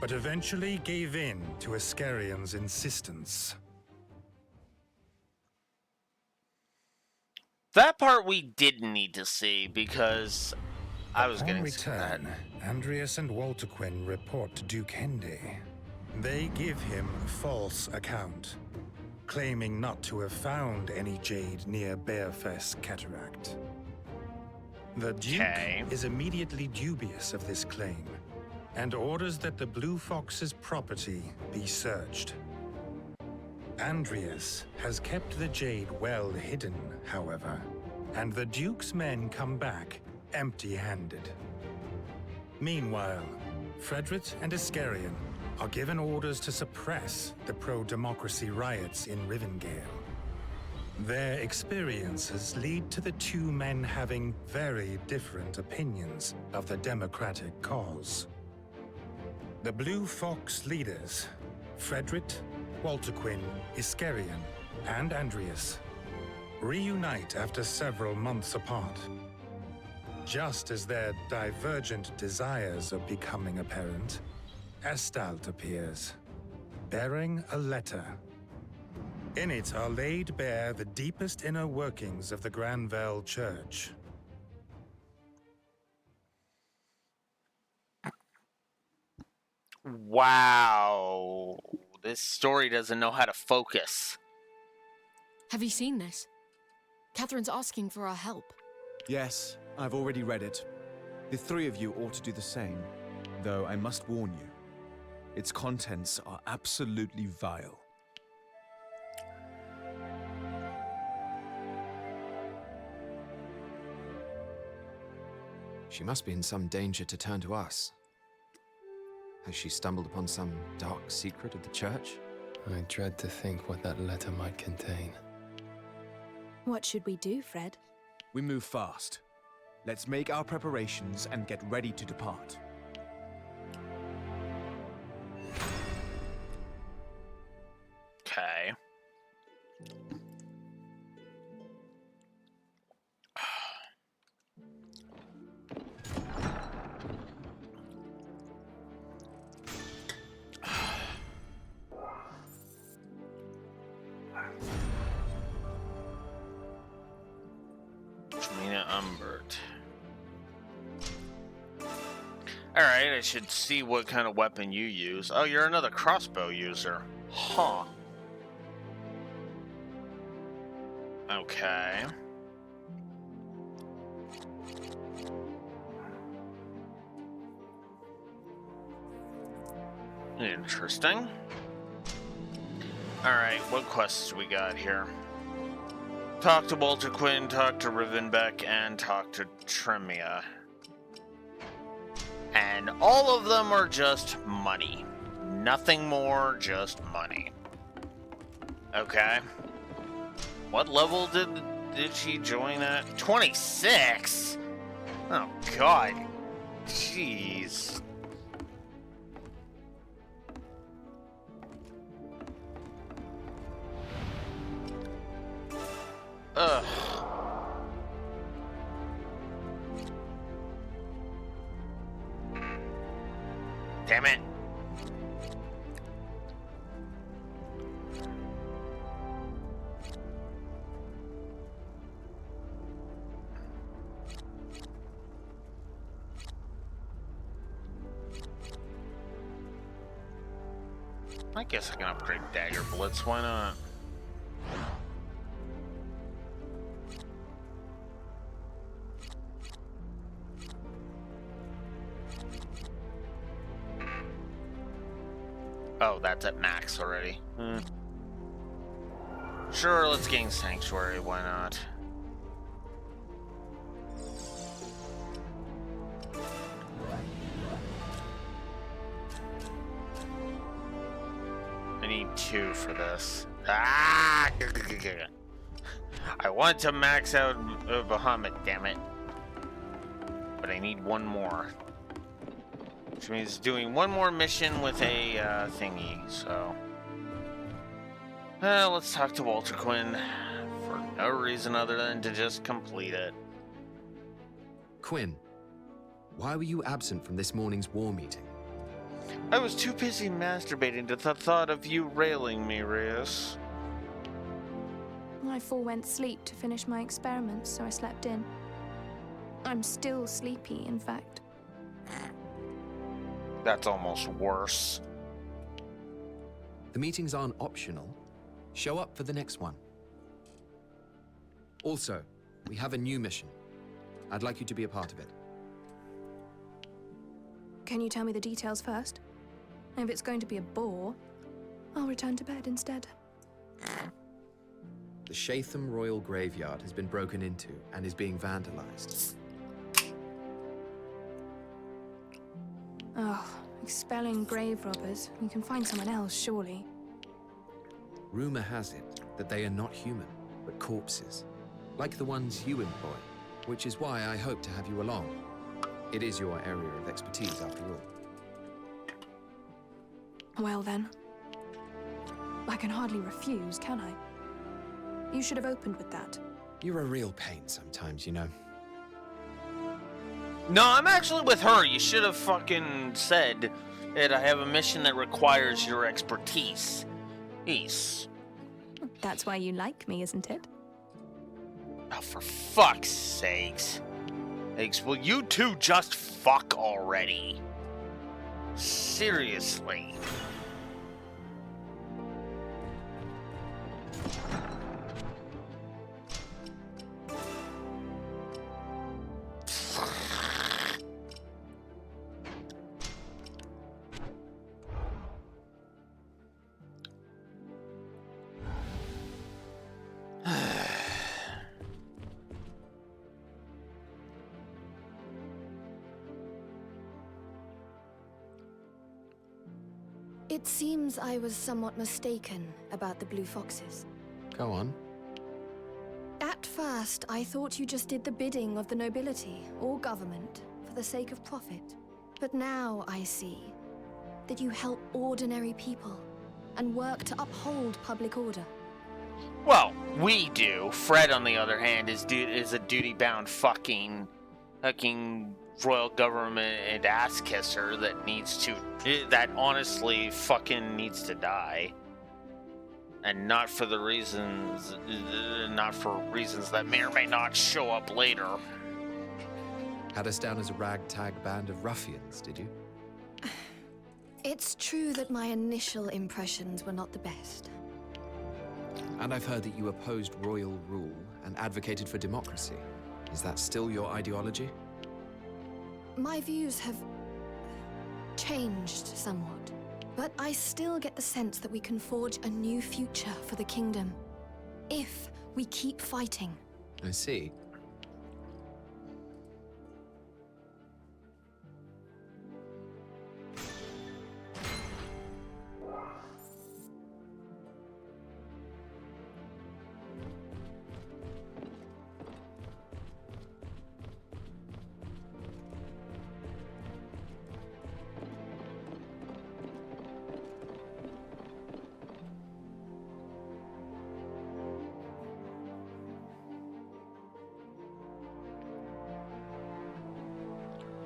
but eventually gave in to Iskarion's insistence. That part we didn't need to see because I was Upon getting return, Andreas and Walter Quinn report to Duke Hende. They give him a false account, claiming not to have found any jade near Bearfest Cataract. The Duke is immediately dubious of this claim and orders that the Blue Fox's property be searched. Andreas has kept the jade well hidden, however, and the Duke's men come back empty-handed. Meanwhile, Frederick and Iskarion are given orders to suppress the pro-democracy riots in Rivendell. Their experiences lead to the two men having very different opinions of the democratic cause. The Blue Fox leaders, Frederick, Walter Quinn, Iskarion, and Andreas, reunite after several months apart. Just as their divergent desires are becoming apparent, Estalt appears, bearing a letter. In it are laid bare the deepest inner workings of the Granville Church. Wow. This story doesn't know how to focus. Have you seen this? Catherine's asking for our help. Yes, I've already read it. The three of you ought to do the same, though I must warn you, its contents are absolutely vile. She must be in some danger to turn to us. Has she stumbled upon some dark secret of the Church? I dread to think what that letter might contain. What should we do, Fred? We move fast. Let's make our preparations and get ready to depart. Okay. Tremina Umbert. Alright, I should see what kind of weapon you use. Oh, you're another crossbow user. Huh. Okay. Interesting. Alright, what quests we got here? Talk to Walter Quinn, talk to Rivenbeck, and talk to Tremia. And all of them are just money. Nothing more, just money. Okay. What level did she join at? 26? Oh, God. Jeez. Ugh. Damn it. I guess I can upgrade Dagger Blitz, why not? Oh, that's at max already. Sure. Sure, let's gain Sanctuary, why not? I need 2 for this. Ah! I want to max out Bahamut, damn it. But I need 1 more. Which means doing 1 more mission with a thingy, so. Let's talk to Walter Quinn for no reason other than to just complete it. Quinn, why were you absent from this morning's war meeting? I was too busy masturbating to the thought of you railing me, Reyes. I forewent sleep to finish my experiments, so I slept in. I'm still sleepy, in fact. That's almost worse. The meetings aren't optional. Show up for the next one. Also, we have a new mission. I'd like you to be a part of it. Can you tell me the details first? If it's going to be a bore, I'll return to bed instead. The Shatham Royal Graveyard has been broken into and is being vandalized. Oh, expelling grave robbers. You can find someone else, surely. Rumor has it that they are not human, but corpses, like the ones you employ, which is why I hope to have you along. It is your area of expertise, after all. Well then. I can hardly refuse, can I? You should have opened with that. You're a real pain sometimes, you know. No, I'm actually with her. You should have fucking said that I have a mission that requires your expertise. That's why you like me, isn't it? Oh, for fuck's sakes. Will you two just fuck already? Seriously. It seems I was somewhat mistaken about the Blue Foxes. Go on. At first, I thought you just did the bidding of the nobility or government for the sake of profit. But now I see that you help ordinary people and work to uphold public order. Well, we do. Fred, on the other hand, is a duty-bound fucking royal government and ass kisser that honestly fucking needs to die. And not for reasons that may or may not show up later. Had us down as a ragtag band of ruffians, did you? It's true that my initial impressions were not the best. And I've heard that you opposed royal rule and advocated for democracy. Is that still your ideology? My views have changed somewhat, but I still get the sense that we can forge a new future for the kingdom, if we keep fighting. I see.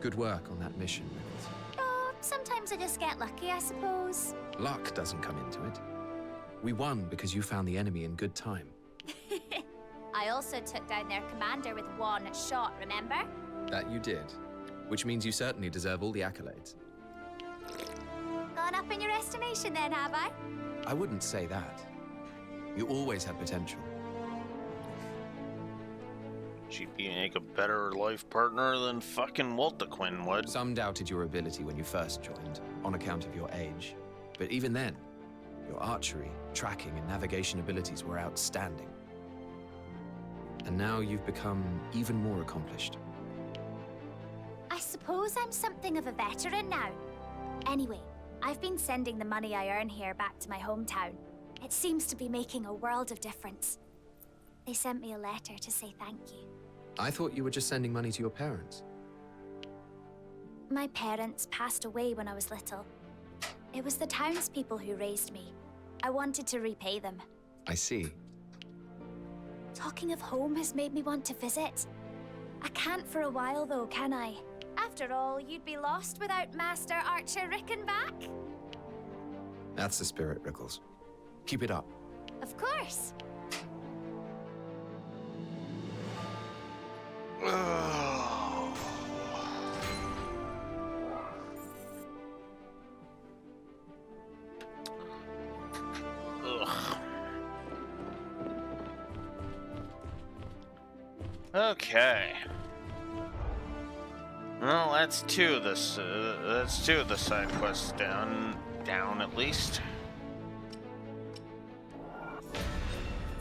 Good work on that mission, Rivet. Oh, sometimes I just get lucky, I suppose. Luck doesn't come into it. We won because you found the enemy in good time. I also took down their commander with one shot, remember? That you did. Which means you certainly deserve all the accolades. Gone up in your estimation then, have I? I wouldn't say that. You always had potential. She'd make a better life partner than fucking Walter Quinn would. Some doubted your ability when you first joined, on account of your age. But even then, Your archery, tracking, and navigation abilities were outstanding. And now you've become even more accomplished. I suppose I'm something of a veteran now. Anyway, I've been sending the money I earn here back to my hometown. It seems to be making a world of difference. They sent me a letter to say thank you. I thought you were just sending money to your parents. My parents passed away when I was little. It was the townspeople who raised me. I wanted to repay them. I see. Talking of home has made me want to visit. I can't for a while though, can I? After all, you'd be lost without Master Archer Rickenback. That's the spirit, Rickles. Keep it up. Of course. Okay. Well, that's two of the side quests down at least.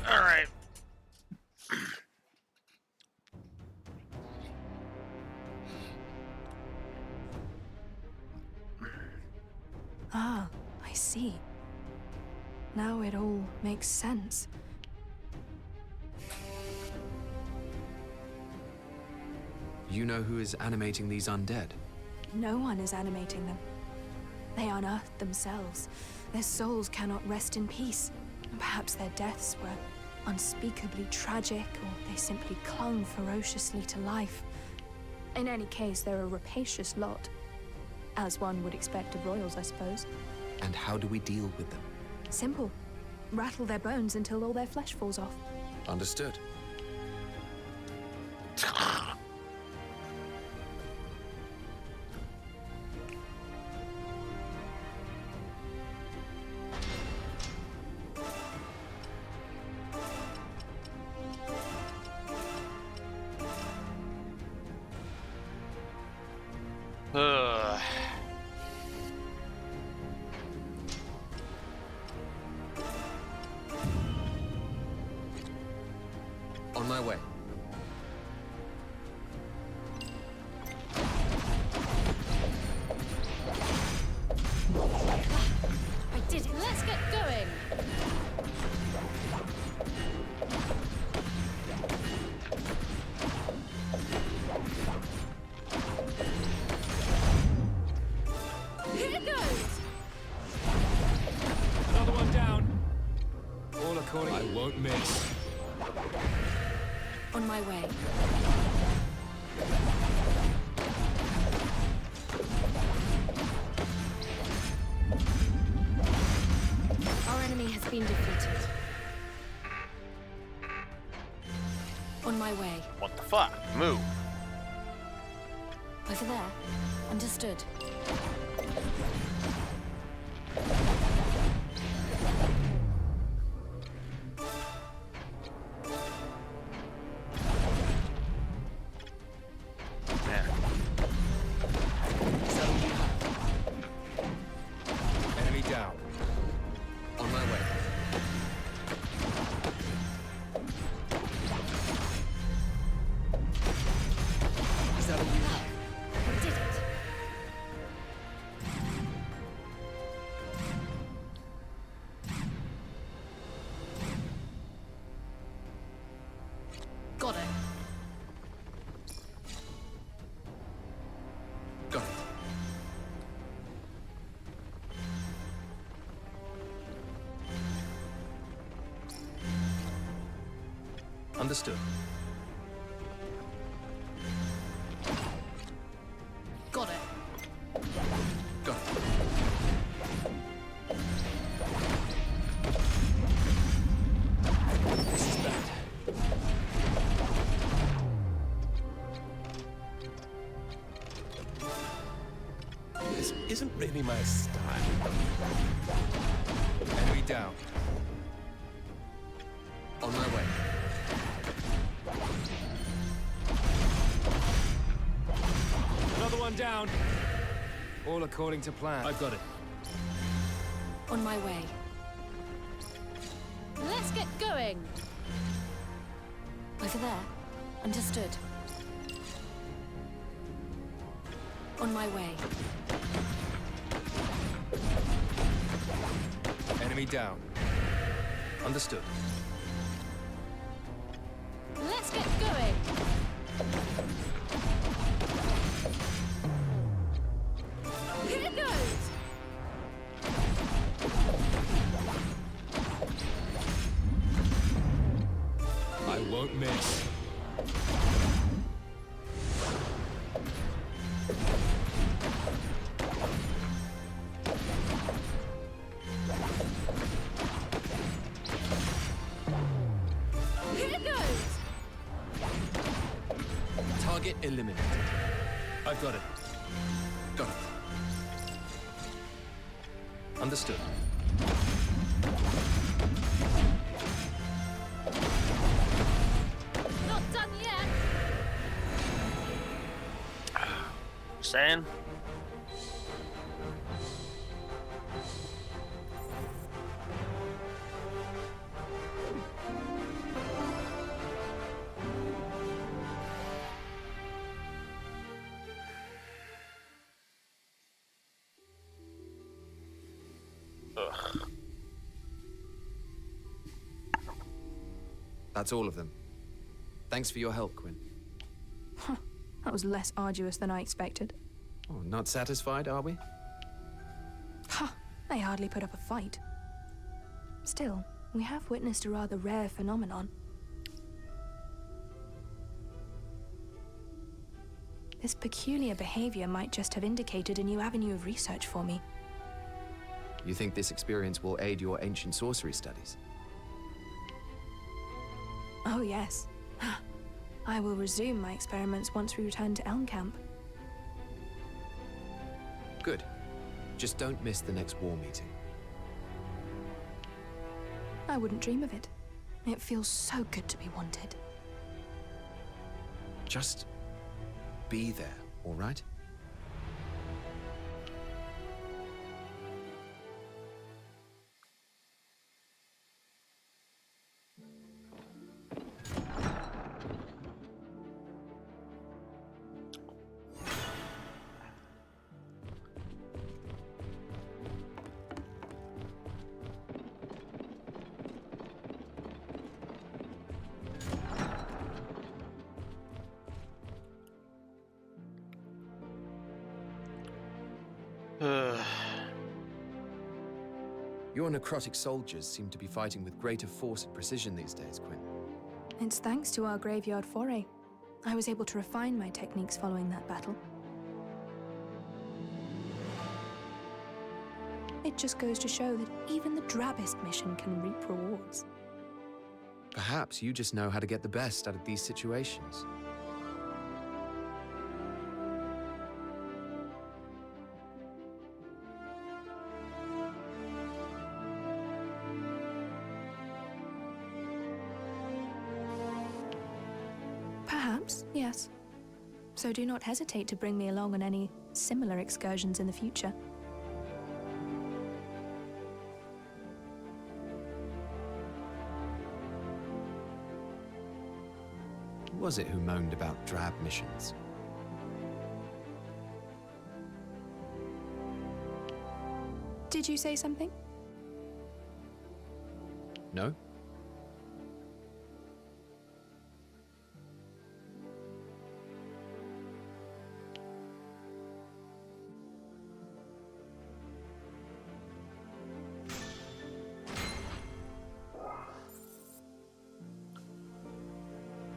All right. Ah, I see. Now it all makes sense. You know who is animating these undead? No one is animating them. They unearthed themselves. Their souls cannot rest in peace. Perhaps their deaths were unspeakably tragic, or they simply clung ferociously to life. In any case, they're a rapacious lot. As one would expect of royals, I suppose. And how do we deal with them? Simple. Rattle their bones until all their flesh falls off. Understood. On my way. I did it. Let's get going. Here goes. Another one down. All according. I won't miss. On my way. Our enemy has been defeated. On my way. What the fuck? Move. Over there. Understood. Enemy down. On my way. Is that all you have? We did it. Got it. Got it. Understood. Got it. Got it. This is bad. This isn't really my style. Enemy down. On my way. Another one down. All according to plan. On my way. Let's get going. Over there. Understood. On my way. Enemy down. Understood. Let's get going. Here goes. I won't miss. Here goes. Target eliminated. I've got it. Got it. Understood. Not done yet. Saying? Ugh. That's all of them. Thanks for your help, Quinn. That was less arduous than I expected. Oh, not satisfied, are we? Ha! They hardly put up a fight. Still, we have witnessed a rather rare phenomenon. This peculiar behavior might just have indicated a new avenue of research for me. You think this experience will aid your ancient sorcery studies? Oh, yes. I will resume my experiments once we return to Elm Camp. Good. Just don't miss the next war meeting. I wouldn't dream of it. It feels so good to be wanted. Just be there, all right? Your necrotic soldiers seem to be fighting with greater force and precision these days, Quinn. It's thanks to our graveyard foray. I was able to refine my techniques following that battle. It just goes to show that even the drabbest mission can reap rewards. Perhaps you just know how to get the best out of these situations. Perhaps, yes. So do not hesitate to bring me along on any similar excursions in the future. Who was it who moaned about drab missions? Did you say something? No?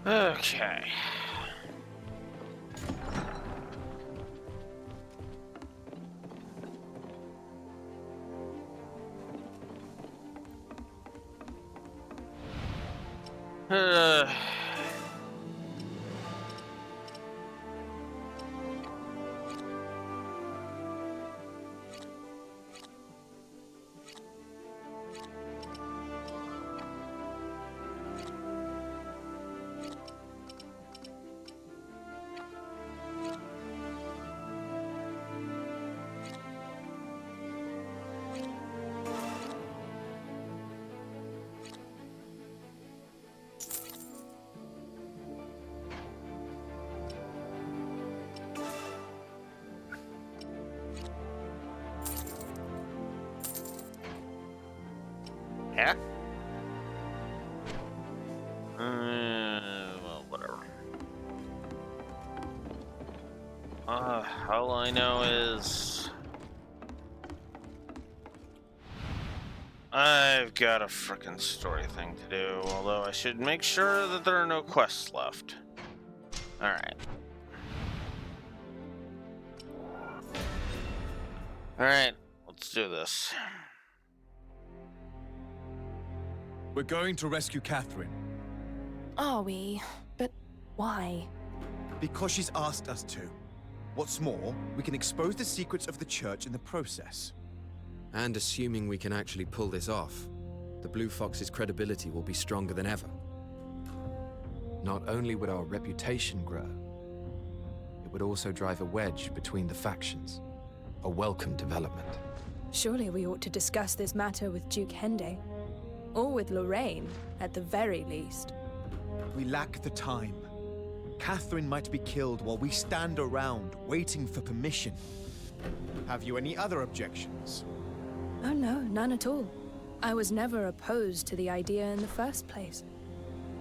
Okay. Uh. Yeah. Well, whatever. All I know is I've got a frickin' story thing to do, although I should make sure that there are no quests left. Alright. Alright, let's do this. We're going to rescue Catherine. Are we? But why? Because she's asked us to. What's more, we can expose the secrets of the church in the process. And assuming we can actually pull this off, the Blue Fox's credibility will be stronger than ever. Not only would our reputation grow, it would also drive a wedge between the factions. A welcome development. Surely we ought to discuss this matter with Duke Hende. Or with Lorraine, at the very least. We lack the time. Catherine might be killed while we stand around, waiting for permission. Have you any other objections? Oh no, none at all. I was never opposed to the idea in the first place.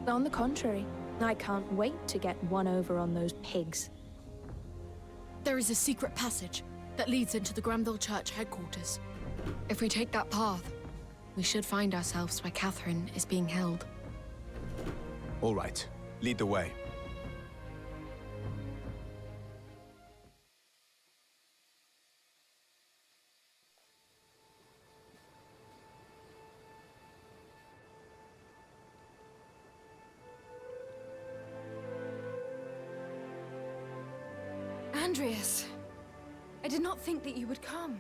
On the contrary, I can't wait to get one over on those pigs. There is a secret passage that leads into the Granville Church headquarters. If we take that path, we should find ourselves where Catherine is being held. All right, lead the way. Andreas, I did not think that you would come.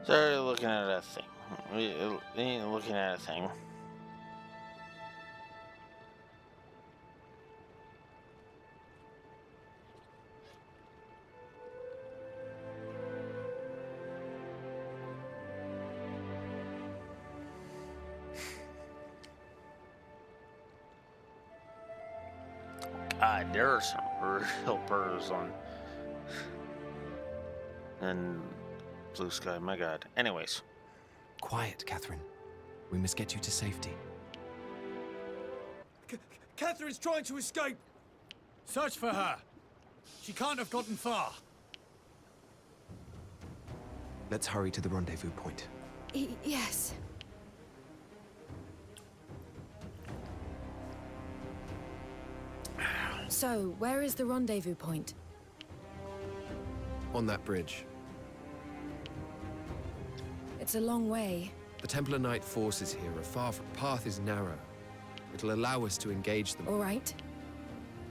Sorry, looking at a thing. Looking at a thing. God, there are some real birds on. And blue sky, my God. Anyways. Quiet, Catherine. We must get you to safety. Catherine's trying to escape! Search for her. She can't have gotten far. Let's hurry to the rendezvous point. Yes. So, where is the rendezvous point? On that bridge. It's a long way. The Templar Knight forces here are far from... path is narrow. It'll allow us to engage them. All right.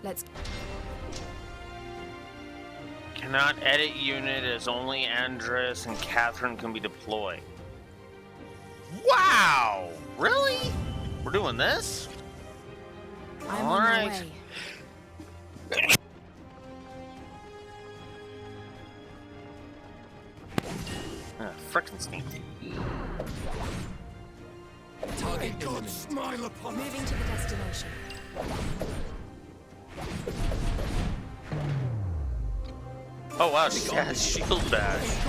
Let's... Cannot edit unit as only Andres and Catherine can be deployed. Wow! Really? We're doing this? I'm All on right. my way. Frickin' sneaky. Target God smile upon us. Moving to the destination. Oh wow, she has shield dash.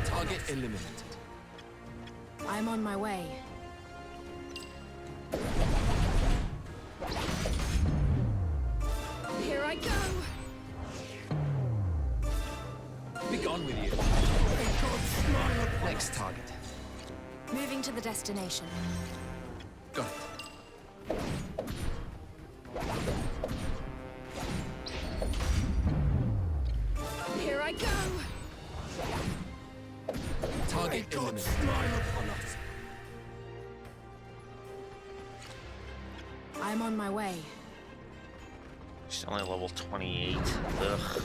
Target eliminated. I'm on my way. Here I go. gone with you. Next target. Moving to the destination. Got it. Here I go! Target eliminated. Smile upon us. I'm on my way. She's only level 28. Ugh.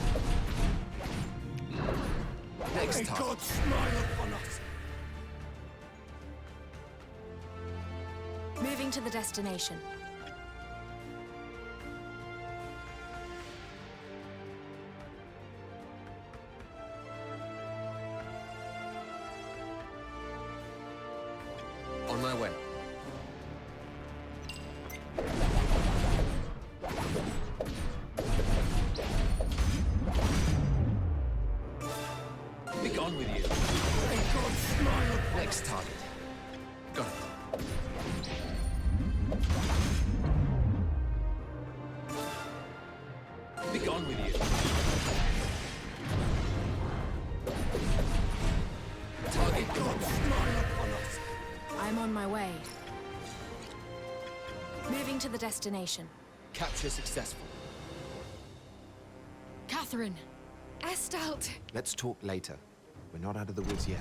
Next target. God smile upon us. Moving to the destination. On my way. Be gone with you. God smile upon Next target. Got it. Be gone with you. Target God smile upon us. I'm on my way. Moving to the destination. capture successful. Catherine! Estalt! Let's talk later. We're not out of the woods yet.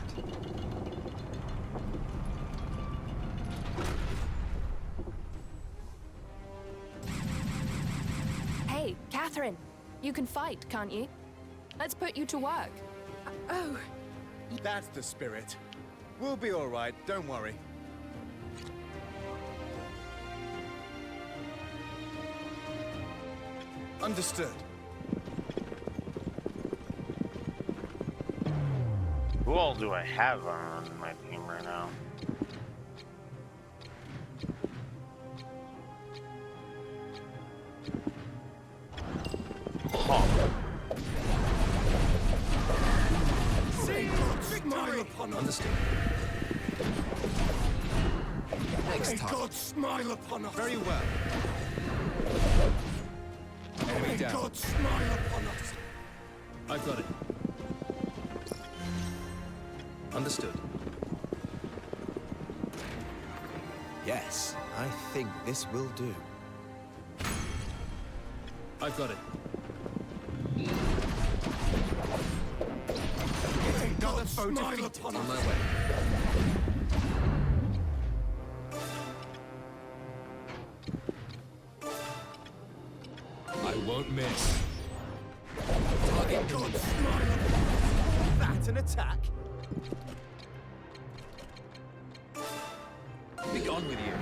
Hey, Catherine! You can fight, can't you? Let's put you to work. Oh, That's the spirit. We'll be all right, don't worry. Understood. Who all do I have on my team right now? Smile upon us. Understood. Next May time. God smile upon us. Very well. May down. God smile upon us. I've got it. Understood. Yes, I think this will do. I've got it. May God smile upon On us. my way. I won't miss. Target God smile upon us. That an attack? Be gone with you.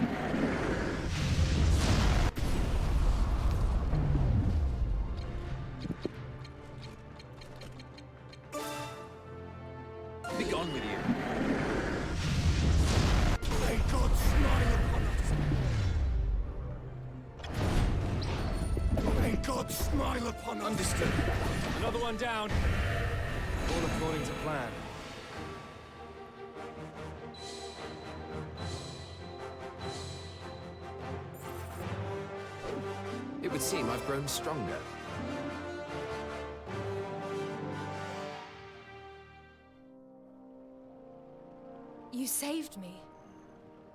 Be gone with you. May God smile upon us. May God smile upon us. Understood. Another one down. All according to plan. It would seem I've grown stronger. you saved me.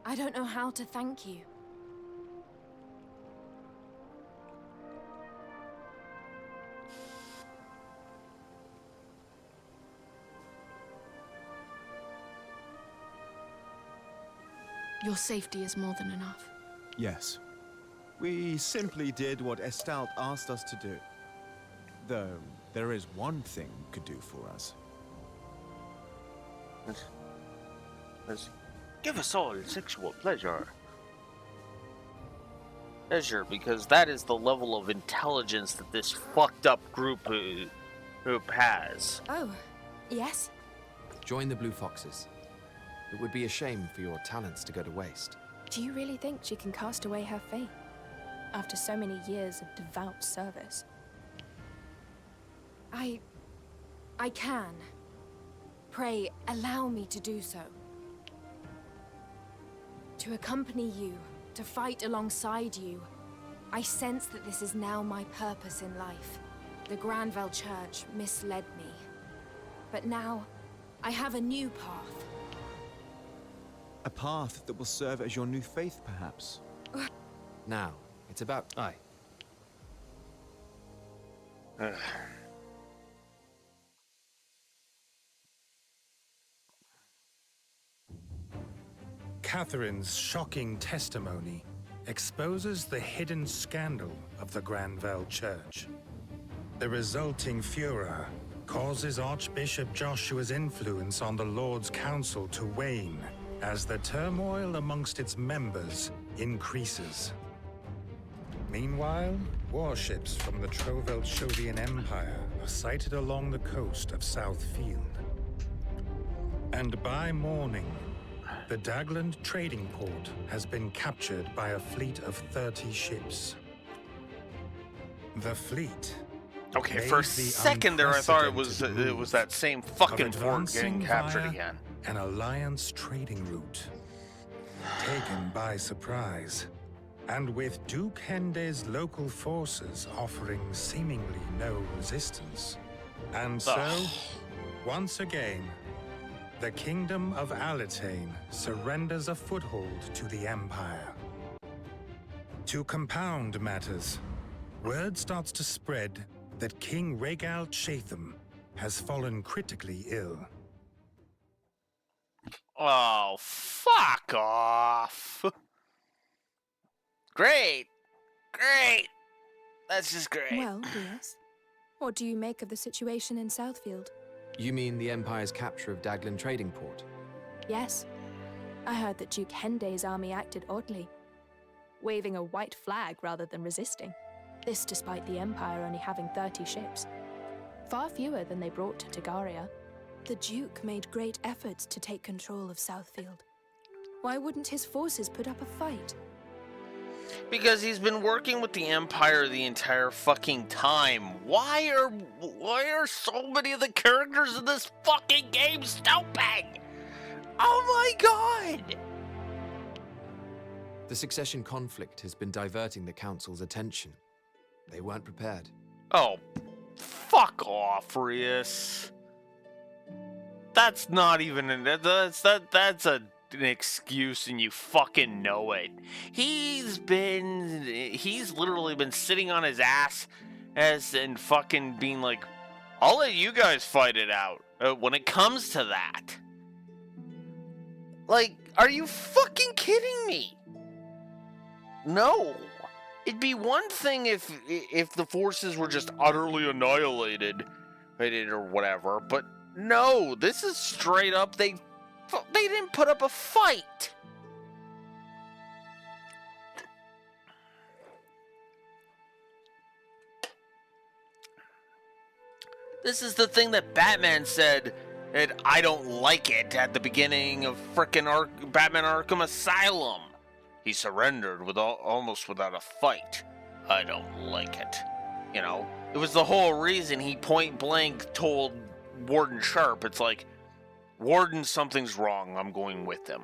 I don't know how to thank you. Your safety is more than enough. Yes. We simply did what Estalt asked us to do. Though, there is one thing you could do for us. Let's give us all sexual pleasure. Pleasure, because that is the level of intelligence that this fucked up group has. Oh, yes? Join the Blue Foxes. It would be a shame for your talents to go to waste. Do you really think she can cast away her fate? After so many years of devout service? I can. Pray, allow me to do so. To accompany you, to fight alongside you. I sense that this is now my purpose in life. The Granville Church misled me. But now, I have a new path. A path that will serve as your new faith, perhaps. Now, it's about... Aye. Catherine's shocking testimony exposes the hidden scandal of the Granville Church. The resulting furor causes Archbishop Joshua's influence on the Lord's Council to wane as the turmoil amongst its members increases. Meanwhile, warships from the Trovelchodian Empire are sighted along the coast of Southfield. And by morning, the Dagland trading port has been captured by a fleet of 30 ships. The fleet. Okay, for a second there I thought it was that same fucking port getting captured again. An alliance trading route. Taken by surprise, and with Duke Hende's local forces offering seemingly no resistance. And so, once again, the Kingdom of Alitane surrenders a foothold to the Empire. To compound matters, word starts to spread that King Rhaegal Chatham has fallen critically ill. Oh, fuck off. Great. Great. That's just great. Well, yes. What do you make of the situation in Southfield? You mean the Empire's capture of Dagland Trading Port? Yes. I heard that Duke Hende's army acted oddly, waving a white flag rather than resisting. This despite the Empire only having 30 ships, far fewer than they brought to Tagaria. The Duke made great efforts to take control of Southfield. Why wouldn't his forces put up a fight? Because he's been working with the Empire the entire fucking time. Why are so many of the characters in this fucking game stupid? Oh my god! The succession conflict has been diverting the Council's attention. They weren't prepared. Oh, fuck off, Rias. That's not even that's an excuse, and you fucking know it. He's literally been sitting on his ass and fucking being like, I'll let you guys fight it out when it comes to that. Like, are you fucking kidding me? No. It'd be one thing if the forces were just utterly annihilated, or whatever, but no, this is straight up, they didn't put up a fight. This is the thing that Batman said, and I don't like it, at the beginning of frickin' Batman Arkham Asylum. He surrendered almost without a fight. I don't like it. You know, it was the whole reason he point blank told Warden Sharp, it's like, Warden, something's wrong, I'm going with him.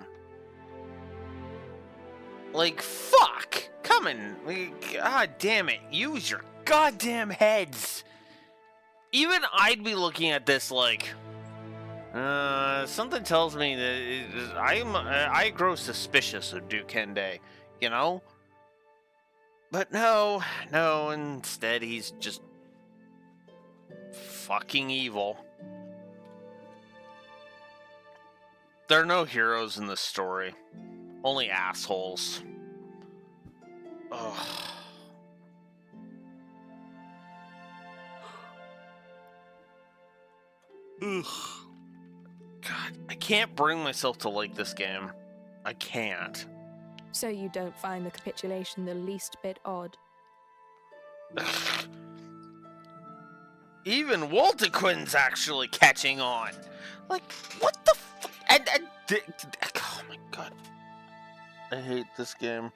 Like, fuck! Come on, god damn it, use your goddamn heads! Even I'd be looking at this like, something tells me that I grow suspicious of Duke Hende, you know? But no, instead he's just fucking evil. There are no heroes in this story, only assholes. Ugh. Ugh. God, I can't bring myself to like this game. I can't. So you don't find the capitulation the least bit odd? Even Walterquin's actually catching on. Like, what the fuck? Oh my god. I hate this game.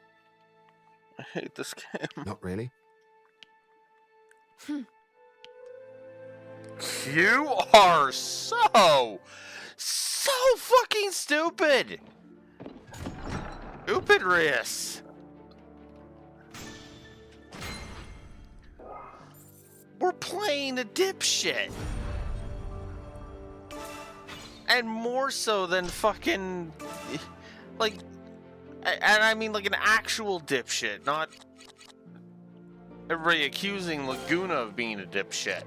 I hate this game. Not really. You are so fucking stupid. Stupid Rias. We're playing the dipshit. And more so than fucking, like, and I mean like an actual dipshit, not everybody accusing Laguna of being a dipshit.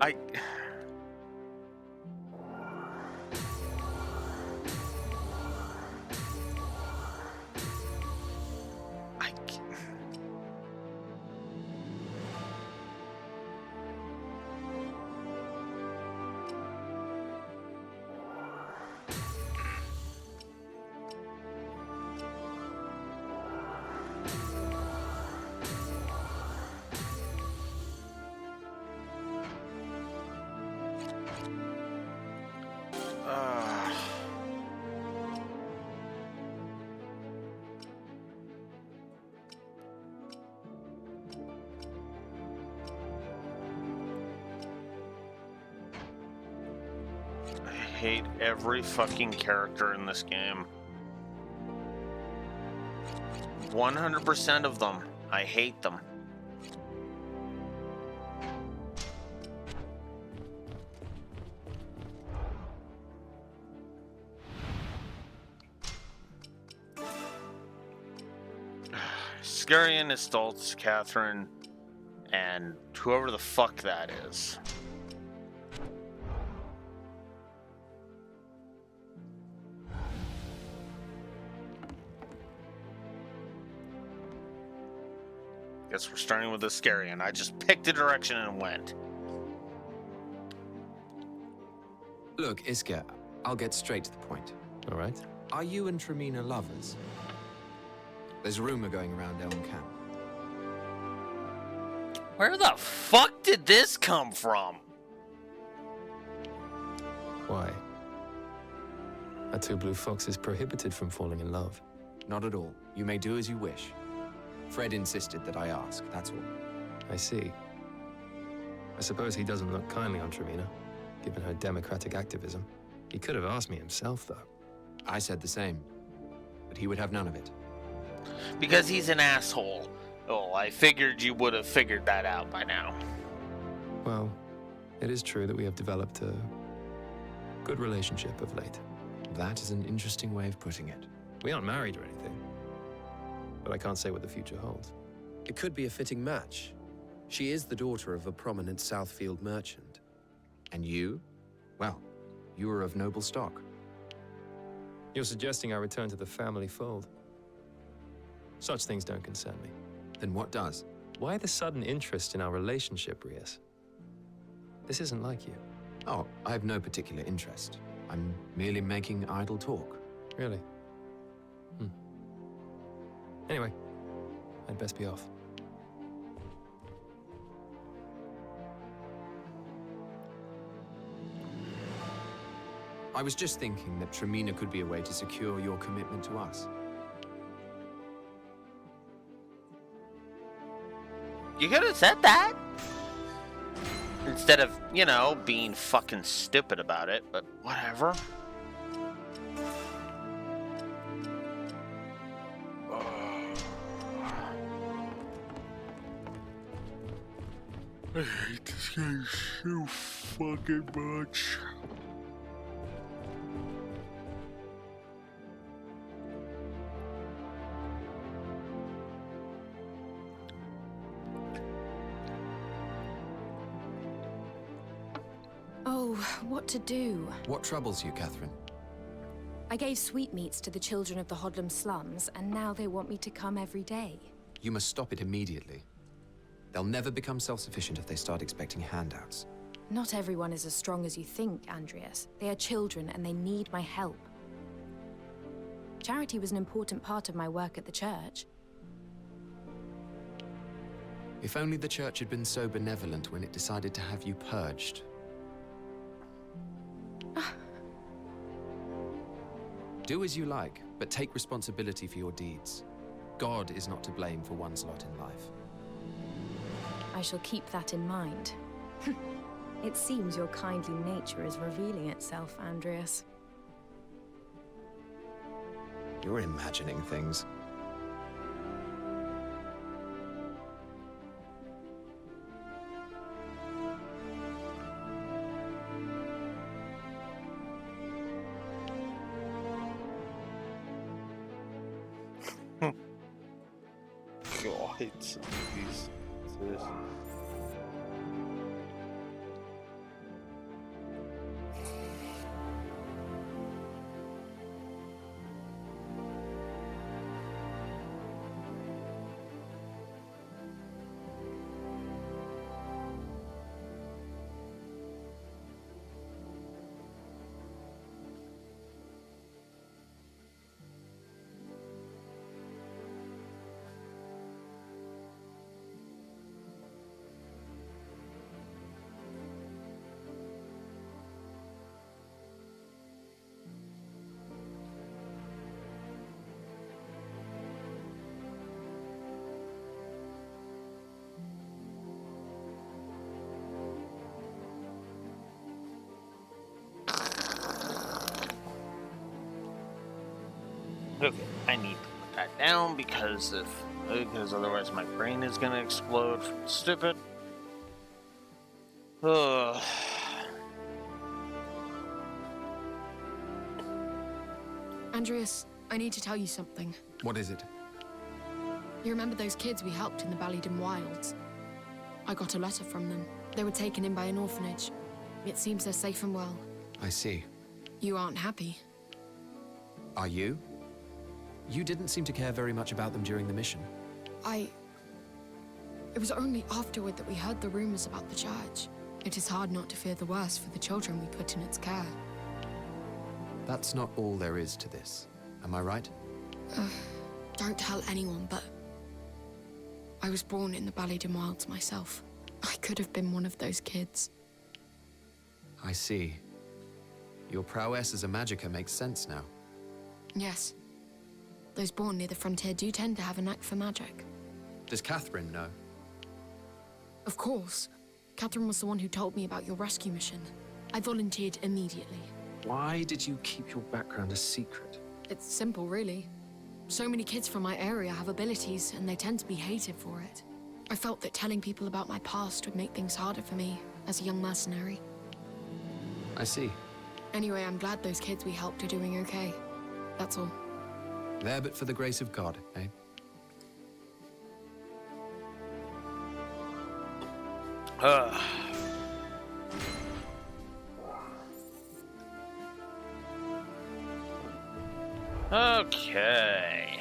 I hate every fucking character in this game. 100% of them. I hate them. Skarian, Estoltz, Catherine, and whoever the fuck that is. Guess we're starting with the Skarian. I just picked a direction and went. Look, Isker, I'll get straight to the point. All right. Are you and Tremina lovers? There's a rumor going around Elm Camp. Where the fuck did this come from? Why? Are two blue foxes prohibited from falling in love? Not at all. You may do as you wish. Fred insisted that I ask, that's all. I see. I suppose he doesn't look kindly on Tremina, given her democratic activism. He could have asked me himself, though. I said the same, but he would have none of it. Because he's an asshole. Oh, I figured you would have figured that out by now. Well, it is true that we have developed a good relationship of late. That is an interesting way of putting it. We aren't married or anything, but I can't say what the future holds. It could be a fitting match. She is the daughter of a prominent Southfield merchant. And you? Well, you are of noble stock. You're suggesting I return to the family fold? Such things don't concern me. Then what does? Why the sudden interest in our relationship, Rias? This isn't like you. Oh, I have no particular interest. I'm merely making idle talk. Really? Anyway, I'd best be off. I was just thinking that Tremina could be a way to secure your commitment to us. You could have said that. Instead of, you know, being fucking stupid about it, but whatever. I hate this game so fucking much. Oh, what to do? What troubles you, Catherine? I gave sweetmeats to the children of the Hodlam slums, and now they want me to come every day. You must stop it immediately. They'll never become self-sufficient if they start expecting handouts. Not everyone is as strong as you think, Andreas. They are children and they need my help. Charity was an important part of my work at the church. If only the church had been so benevolent when it decided to have you purged. Do as you like, but take responsibility for your deeds. God is not to blame for one's lot in life. I shall keep that in mind. It seems your kindly nature is revealing itself, Andreas. You're imagining things. hate some of these. Seriously. Okay, I need to put that down because otherwise my brain is gonna explode. Stupid. Ugh. Andreas, I need to tell you something. What is it? You remember those kids we helped in the Ballydim Wilds? I got a letter from them. They were taken in by an orphanage. It seems they're safe and well. I see. You aren't happy. Are you? You didn't seem to care very much about them during the mission. It was only afterward that we heard the rumors about the church. It is hard not to fear the worst for the children we put in its care. That's not all there is to this. Am I right? Don't tell anyone, but I was born in the Ballydim Wilds myself. I could have been one of those kids. I see. Your prowess as a magicka makes sense now. Yes. Those born near the frontier do tend to have a knack for magic. Does Catherine know? Of course. Catherine was the one who told me about your rescue mission. I volunteered immediately. Why did you keep your background a secret? It's simple, really. So many kids from my area have abilities, and they tend to be hated for it. I felt that telling people about my past would make things harder for me as a young mercenary. I see. Anyway, I'm glad those kids we helped are doing okay. That's all. There but for the grace of God, eh? Okay.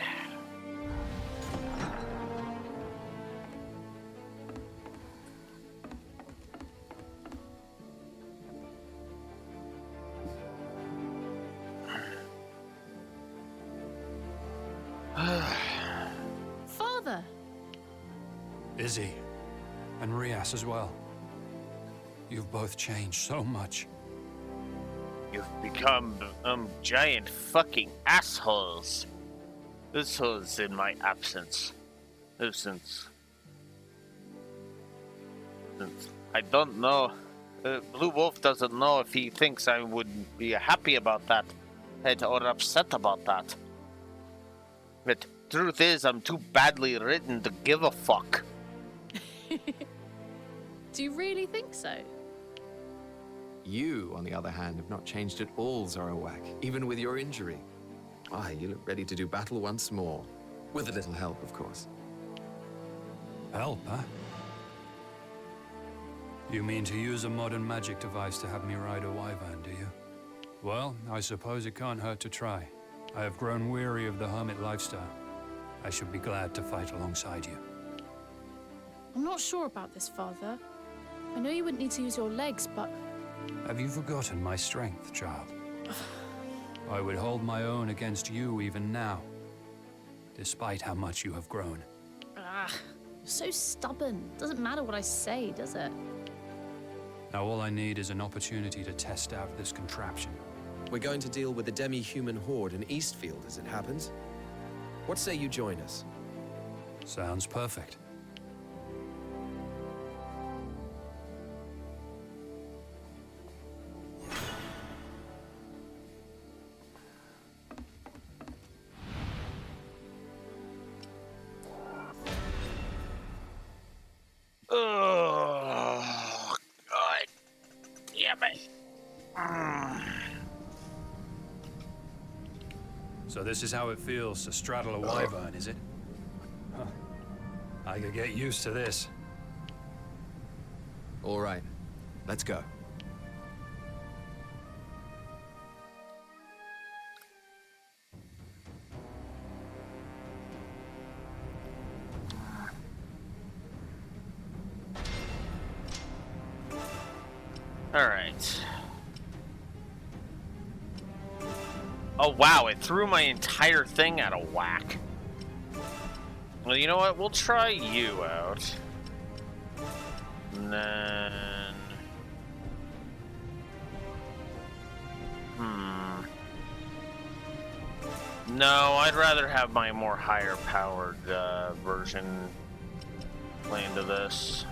Father! Izzy. And Rias as well. You've both changed so much. You've become giant fucking assholes. This was in my absence. Since I don't know. Blue Wolf doesn't know if he thinks I would be happy about that, or upset about that. But truth is, I'm too badly written to give a fuck. Do you really think so? You, on the other hand, have not changed at all, Zorowak, even with your injury. Why, you look ready to do battle once more. With a little help, of course. Help, huh? You mean to use a modern magic device to have me ride a wyvern, do you? Well, I suppose it can't hurt to try. I have grown weary of the hermit lifestyle. I should be glad to fight alongside you. I'm not sure about this, Father. I know you wouldn't need to use your legs, but... Have you forgotten my strength, child? I would hold my own against you even now, despite how much you have grown. Ah, you're so stubborn. Doesn't matter what I say, does it? Now all I need is an opportunity to test out this contraption. We're going to deal with the demi-human horde in Eastfield as it happens. What say you join us? Sounds perfect. Oh, God damn it. So this is how it feels to straddle a wyvern, is it? Huh. I could get used to this. All right, let's go. Alright. Oh wow, it threw my entire thing out of whack. Well, you know what? We'll try you out. And then... No, I'd rather have my more higher powered version play into this.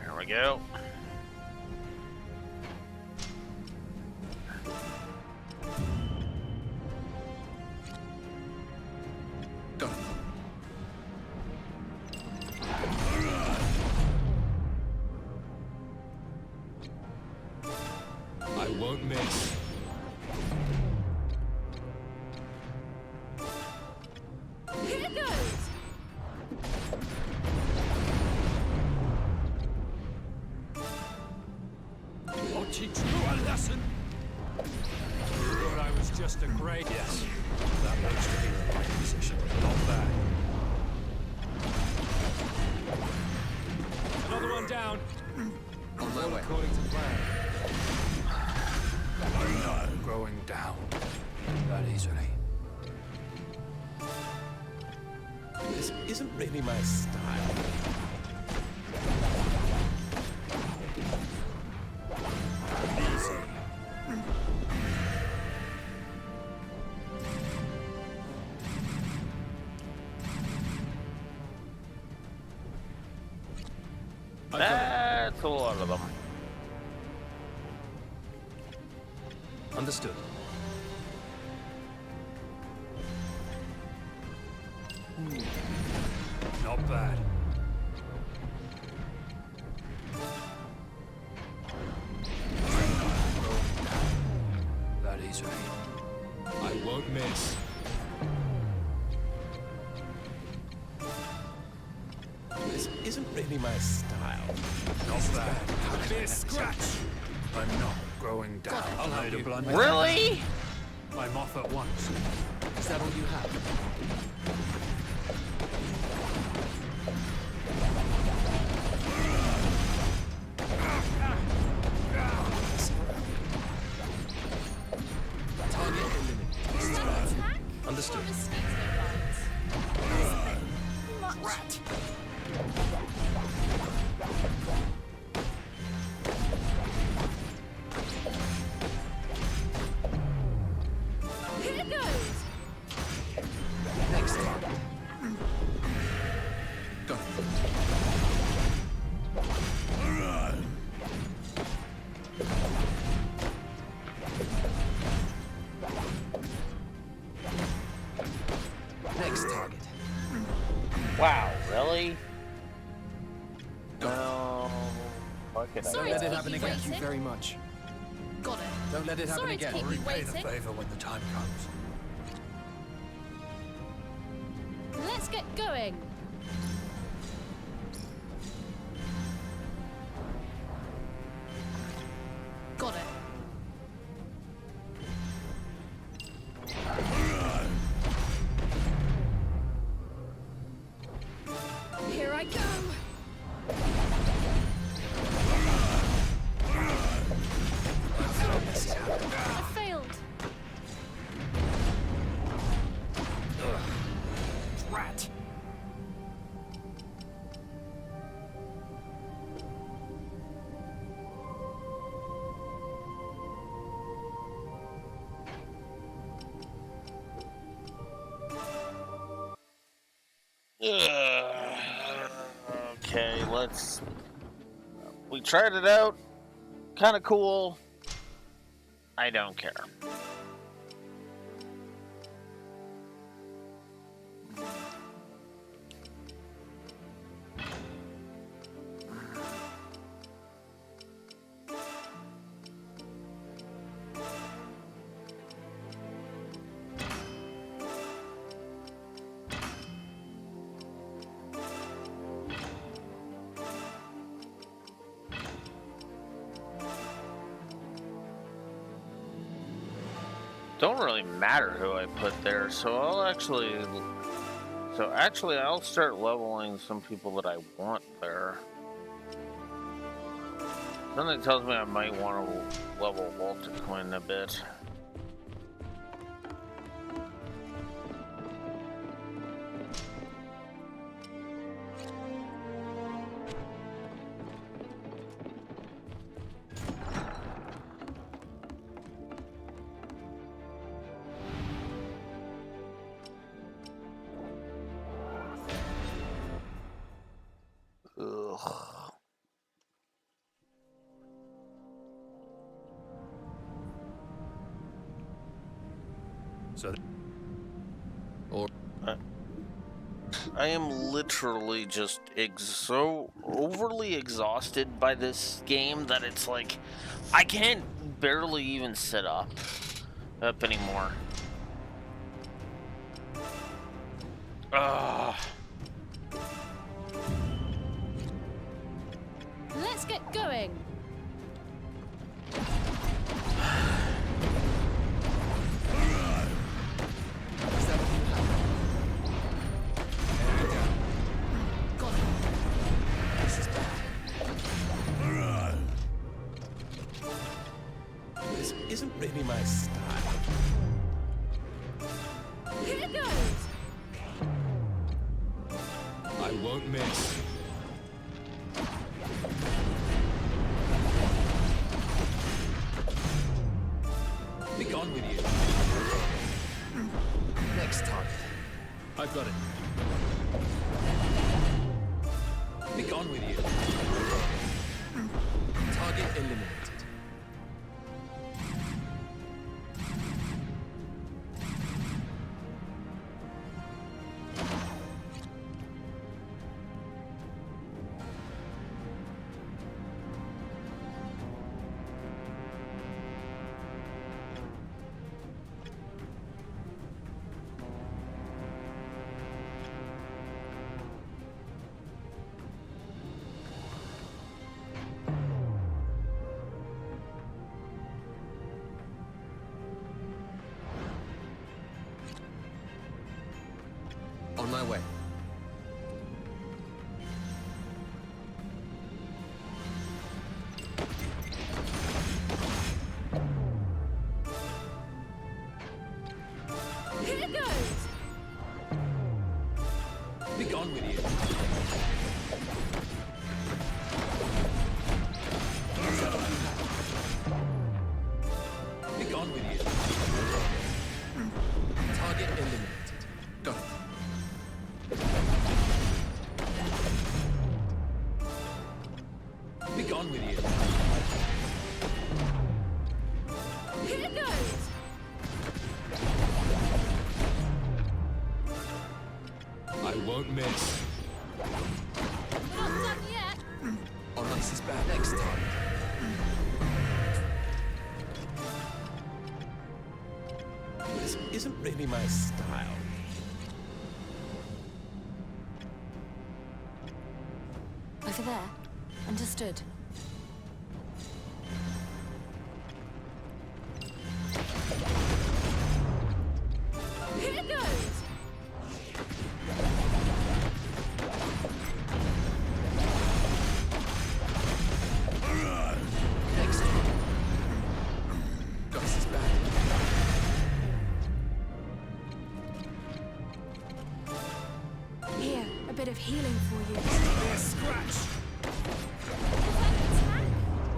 There we go. I won't miss. Here goes! I'll teach you a lesson. Thought I was just a great... Yes, that looks to be the right position. Not bad. Another one down. On my way. According to plan. I'm not going down that easily. This isn't really my style. That's a lot of them. Understood. Not bad. That easily. I won't miss. This isn't really my style. Not bad. Could be a scratch. I'm not going down. I'll help you. Really? I'm off at once. Is that all you have? Target eliminated. Understood. Rat. Here goes! Next target. Got it. Next target. Wow, really? No. Fuck it. Sorry Don't let to it keep happen you again. waiting. Thank you very much. Got it. Don't let it happen Sorry to again. keep you Repay the waiting. favor when the time comes. Let's get going. Got it. Here I go. I failed. Rat. Okay, let's... We tried it out. Kind of cool. I don't care. Don't really matter who I put there, so I'll start leveling some people that I want there. Something tells me I might want to level Walter Quinn a bit. So, I am literally just so overly exhausted by this game that it's like I can't barely even sit up anymore. Let's get going. This isn't really my style. Here goes. I won't miss. Be gone with you. Next target. I've got it. Be gone with you. Target eliminated. On my way. Here goes. Be gone with you. Be gone with you. Target eliminated. Got it. Be gone with you. Here goes. I won't miss. Not done yet. On this is bad. Next time. This isn't really my style. Over there. Understood. Here goes. Next time. Gus is back. Here, a bit of healing for you. Scratch.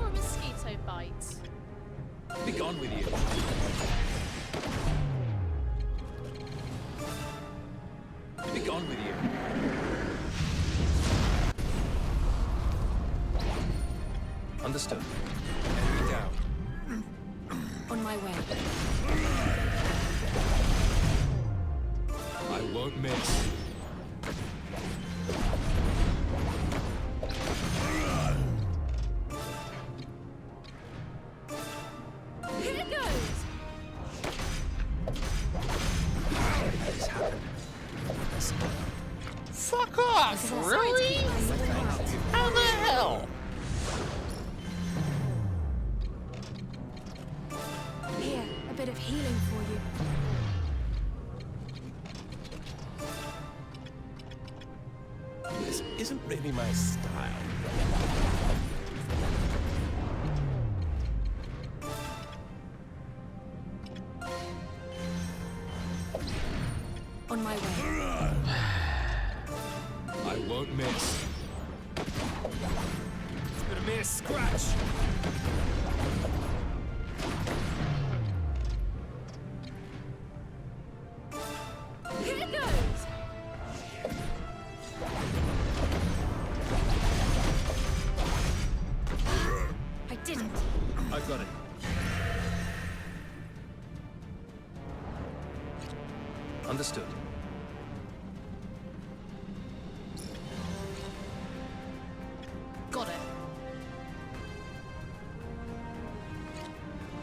Or a mosquito bite. Be gone with you. Be gone with you. Understood. Enemy down. On my way. I won't won't miss. Here it goes! Fuck off! Really? How the hell? Here, a bit of healing for you. This isn't really my style. On my way. I won't miss. It's been a mere scratch. Here it goes! I didn't. I got it. Understood. Got it.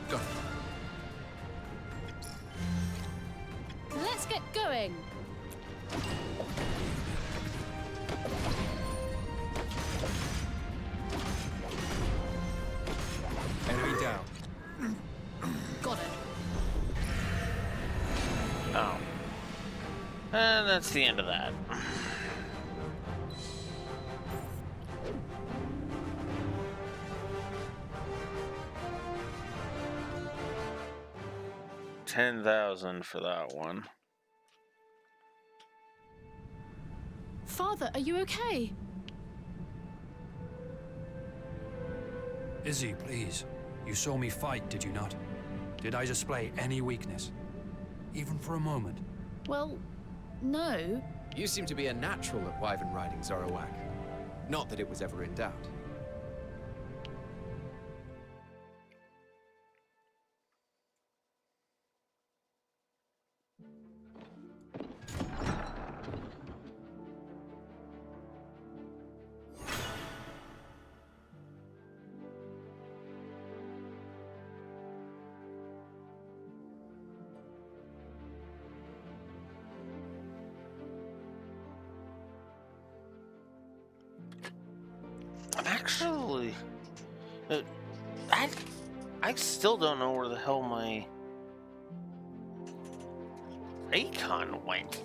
Got it. Let's get going. Enemy down. Got it. Oh. And that's the end of that. $10,000 for that one. Father, are you okay? Izzy, please. You saw me fight, did you not? Did I display any weakness? Even for a moment? Well, no. You seem to be a natural at wyvern riding, Zorowak. Not that it was ever in doubt. I'm actually... I still don't know where the hell my Raycon went.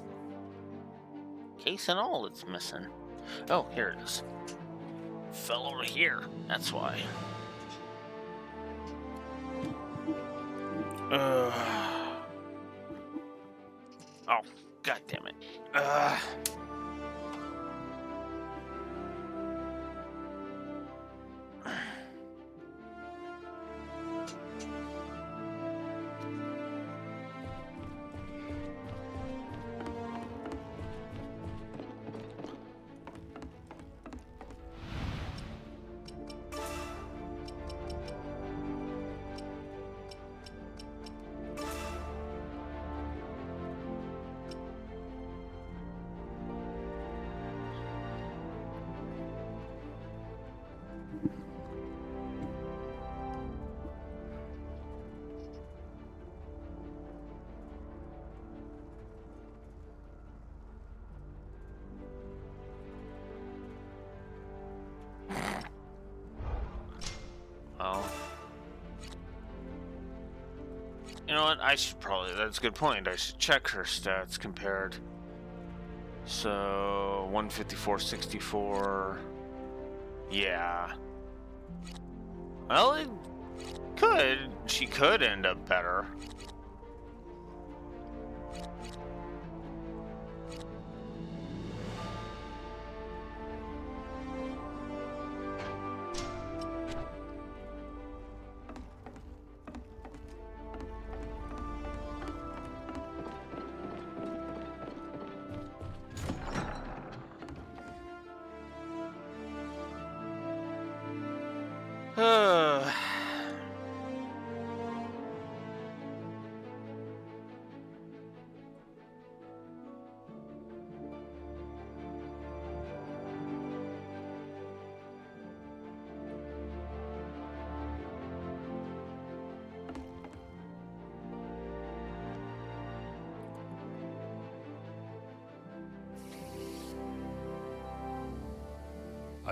Case and all it's missing. Oh, here it is. Fell over here. That's why. Oh, god damn it. Oh. You know what? I should probably... That's a good point. I should check her stats compared. So, 154.64. Yeah. Well, it could. She could end up better.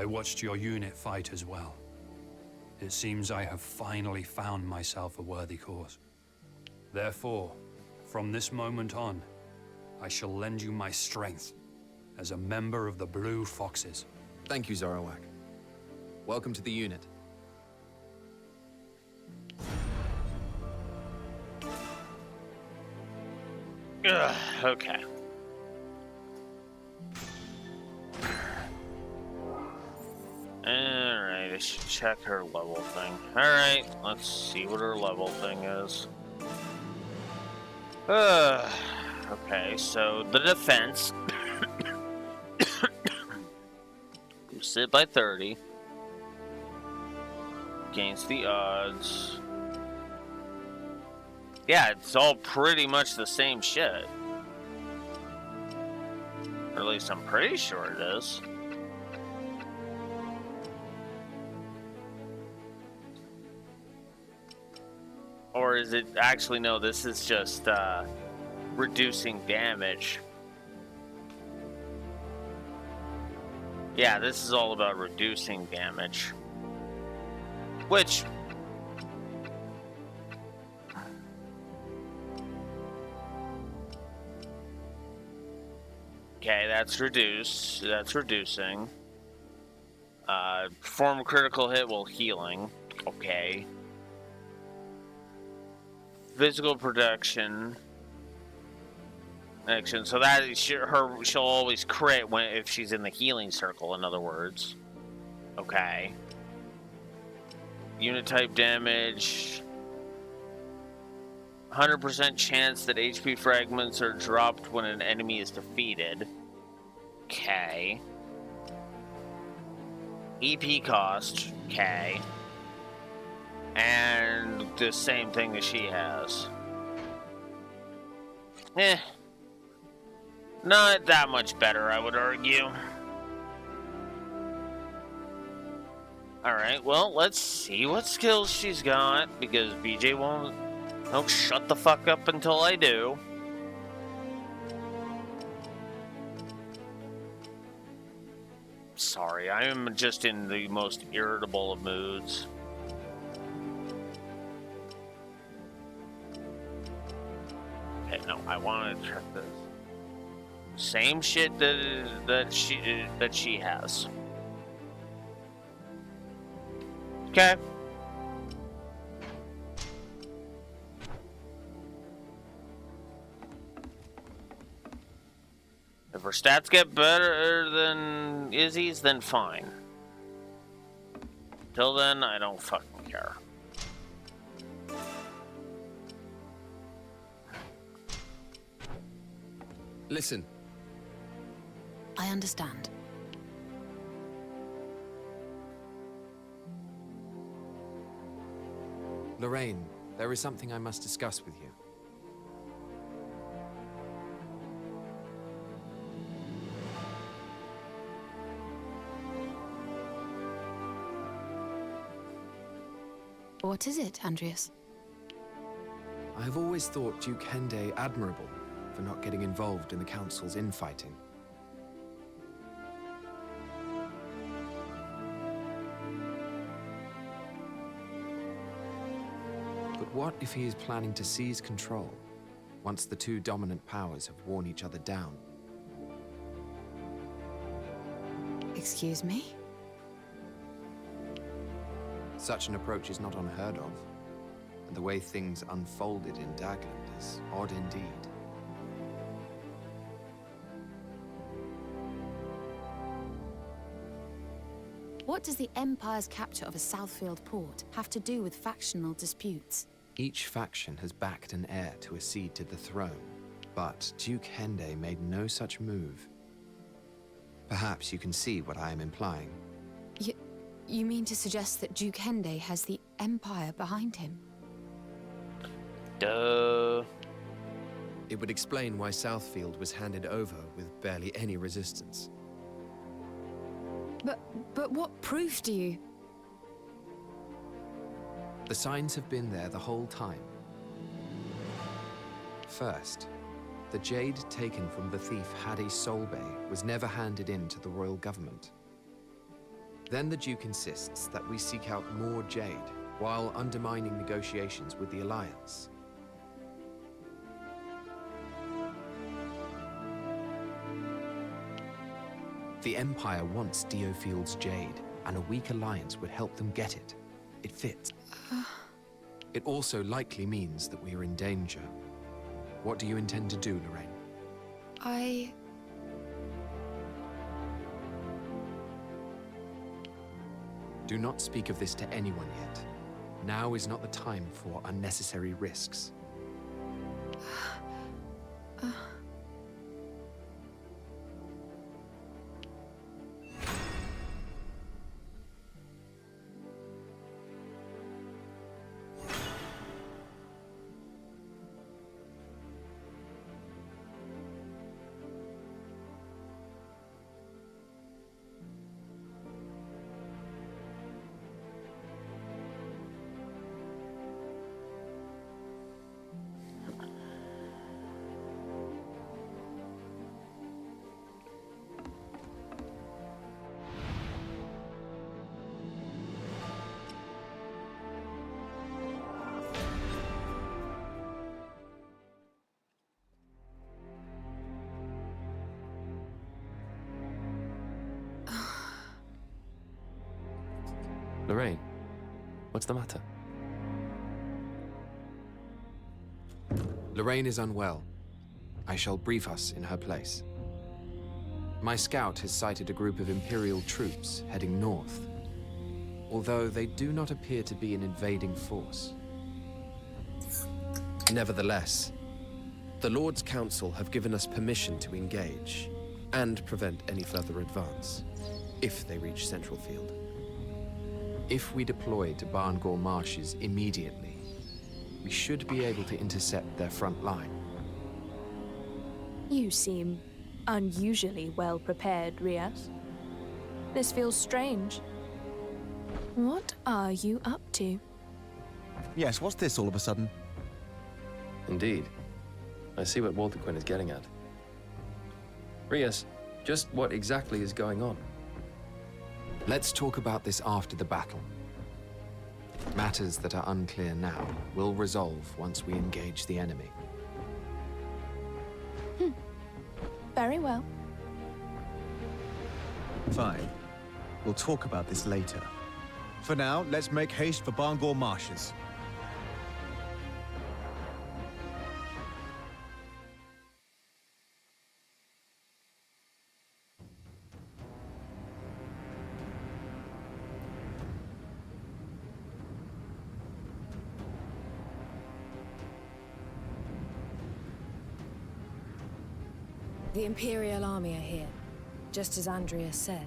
I watched your unit fight as well. It seems I have finally found myself a worthy cause. Therefore, from this moment on, I shall lend you my strength as a member of the Blue Foxes. Thank you, Zorowak. Welcome to the unit. Ugh, okay. Alright, I should check her level thing. Alright, let's see what her level thing is. Okay, so the defense. Boosted it by 30. Against the odds. Yeah, it's all pretty much the same shit. Or at least I'm pretty sure it is. Or is it actually, no, this is just reducing damage. Yeah, this is all about reducing damage. Which... Okay, that's reduced. That's reducing. Perform a critical hit while healing. Okay. Physical protection. Action. So that she'll always crit if she's in the healing circle. In other words. Okay. Unit type damage. 100% chance that HP fragments are dropped when an enemy is defeated. Okay. EP cost. Okay. And the same thing that she has. Not that much better, I would argue. Alright, well, let's see what skills she's got, because BJ won't shut the fuck up until I do. Sorry, I am just in the most irritable of moods. Okay, no, I want to check this. Same shit that she has. Okay. If her stats get better than Izzy's, then fine. Till then, I don't fucking care. Listen. I understand. Lorraine, there is something I must discuss with you. What is it, Andreas? I have always thought Duke Hende admirable for not getting involved in the Council's infighting. But what if he is planning to seize control once the two dominant powers have worn each other down? Excuse me? Such an approach is not unheard of, and the way things unfolded in Dagland is odd indeed. What does the Empire's capture of a Southfield port have to do with factional disputes? Each faction has backed an heir to accede to the throne, but Duke Hende made no such move. Perhaps you can see what I am implying. You mean to suggest that Duke Hende has the Empire behind him? Duh. It would explain why Southfield was handed over with barely any resistance. But what proof do you... The signs have been there the whole time. First, the jade taken from the thief Hadi Solbay was never handed in to the royal government. Then the Duke insists that we seek out more jade, while undermining negotiations with the Alliance. The Empire wants Diofield's jade, and a weak alliance would help them get it. It fits. It also likely means that we are in danger. What do you intend to do, Lorraine? Do not speak of this to anyone yet. Now is not the time for unnecessary risks. Lorraine, what's the matter? Lorraine is unwell. I shall brief us in her place. My scout has sighted a group of Imperial troops heading north, although they do not appear to be an invading force. Nevertheless, the Lord's Council have given us permission to engage and prevent any further advance, if they reach Central Field. If we deploy to Barngor Marshes immediately, we should be able to intercept their front line. You seem unusually well prepared, Rias. This feels strange. What are you up to? Yes, what's this all of a sudden? Indeed. I see what Walter Quinn is getting at. Rias, just what exactly is going on? Let's talk about this after the battle. Matters that are unclear now will resolve once we engage the enemy. Very well. Fine. We'll talk about this later. For now, let's make haste for Barngor Marshes. The Imperial Army are here, just as Andrea said.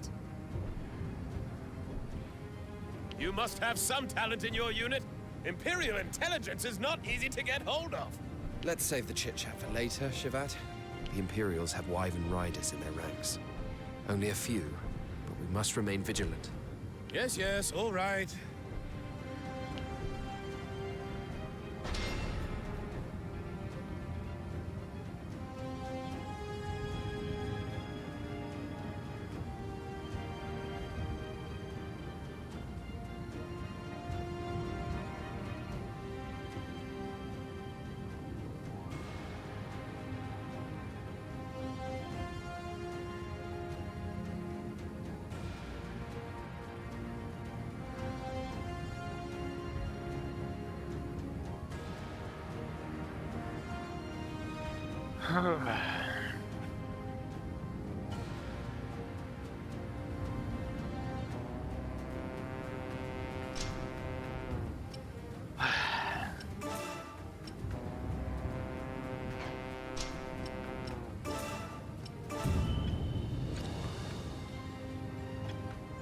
You must have some talent in your unit. Imperial intelligence is not easy to get hold of. Let's save the chit-chat for later, Shivat. The Imperials have Wyvern riders in their ranks. Only a few, but we must remain vigilant. Yes, yes, all right.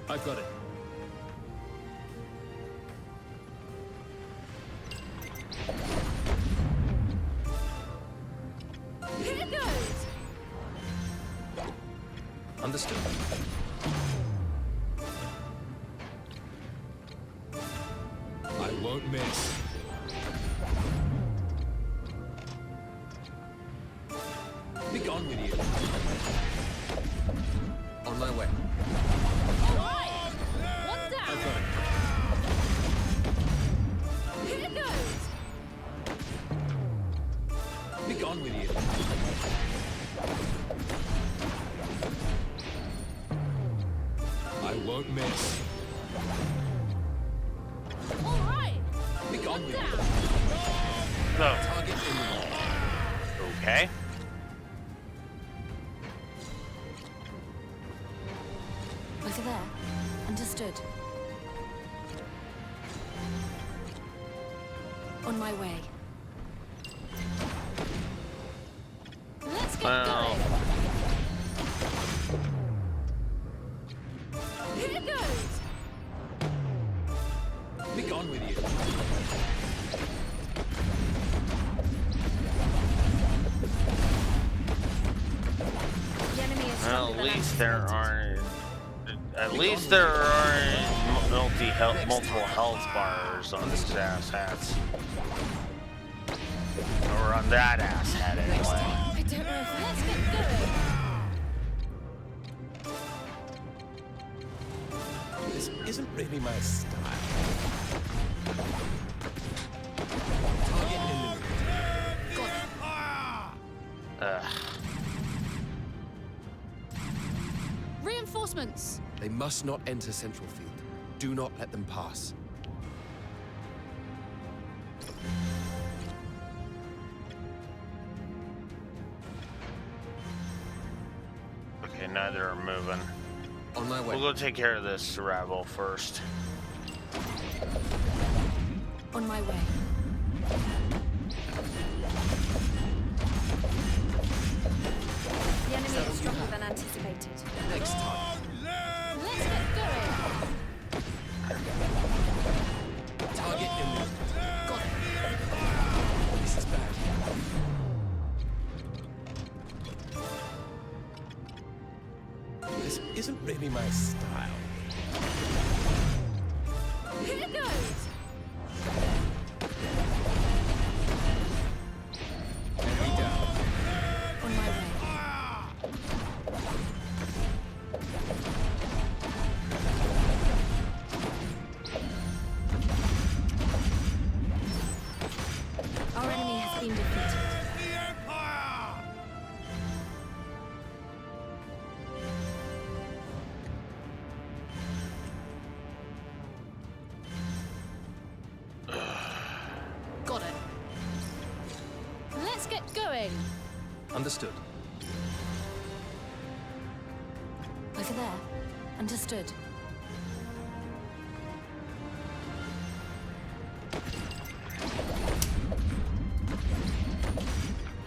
I've got it. Here goes! Understood. I won't miss. Be gone with you. On my way. On gone with you. I won't miss. All right. Be gone with you. No. Target in the Okay. Over there. Understood. On my way. Let's get Well. going. Here goes. Be gone with you. The enemy is Well, stronger at than least there anticipated. aren't. At least there aren't multiple health bars on these ass hats. Or on that ass hat, anyway. I don't know if let's get going. This isn't really my style. Target eliminated. Ugh. Reinforcements. They must not enter Central Field. Do not let them pass. Okay, neither are moving. On my way. We'll go take care of this rabble first. On my way. The enemy is stronger than anticipated. Next time. Let's get going. Target eliminated. Got it. This is bad. This isn't really my style. Here goes. Enemy down. On my way. Our enemy has been defeated. Got it. Let's get going. Understood. Over there. Understood.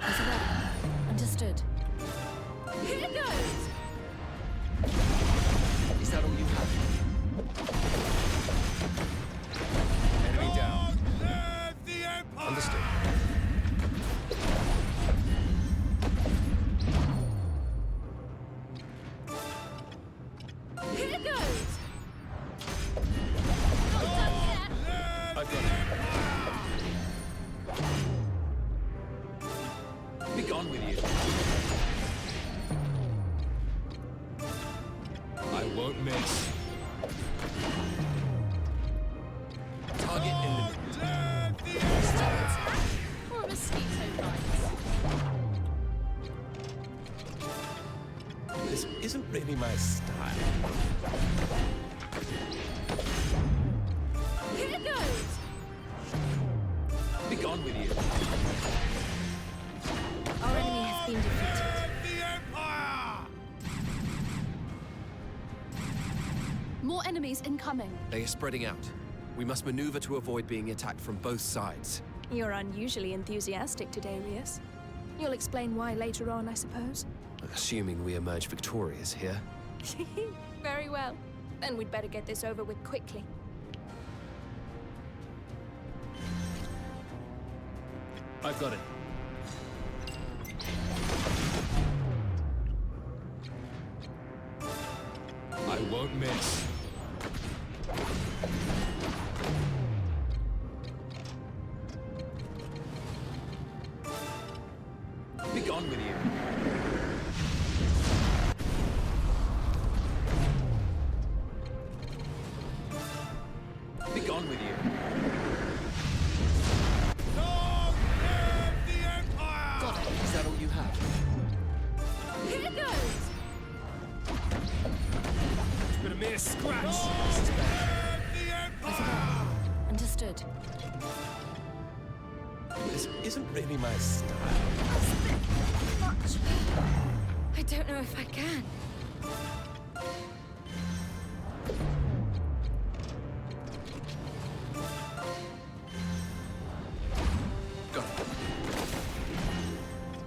Over there. Understood. Here goes. Is that all you have? Enemy down. Understood. Here goes. Not done yet. I've got it. Be gone with you. I won't miss. Target eliminated. Or a mosquito bites. This isn't really my style. Here goes. Be gone with you. Our enemy has been defeated. More enemies incoming. They are spreading out. We must maneuver to avoid being attacked from both sides. You're unusually enthusiastic today, Rias. You'll explain why later on, I suppose. Assuming we emerge victorious here. Very well. Then we'd better get this over with quickly. I've got it. I won't miss. Be gone with you. Be gone with you. Got it. scratch. I forgot. Understood. This isn't really my style. Much. I don't know if I can.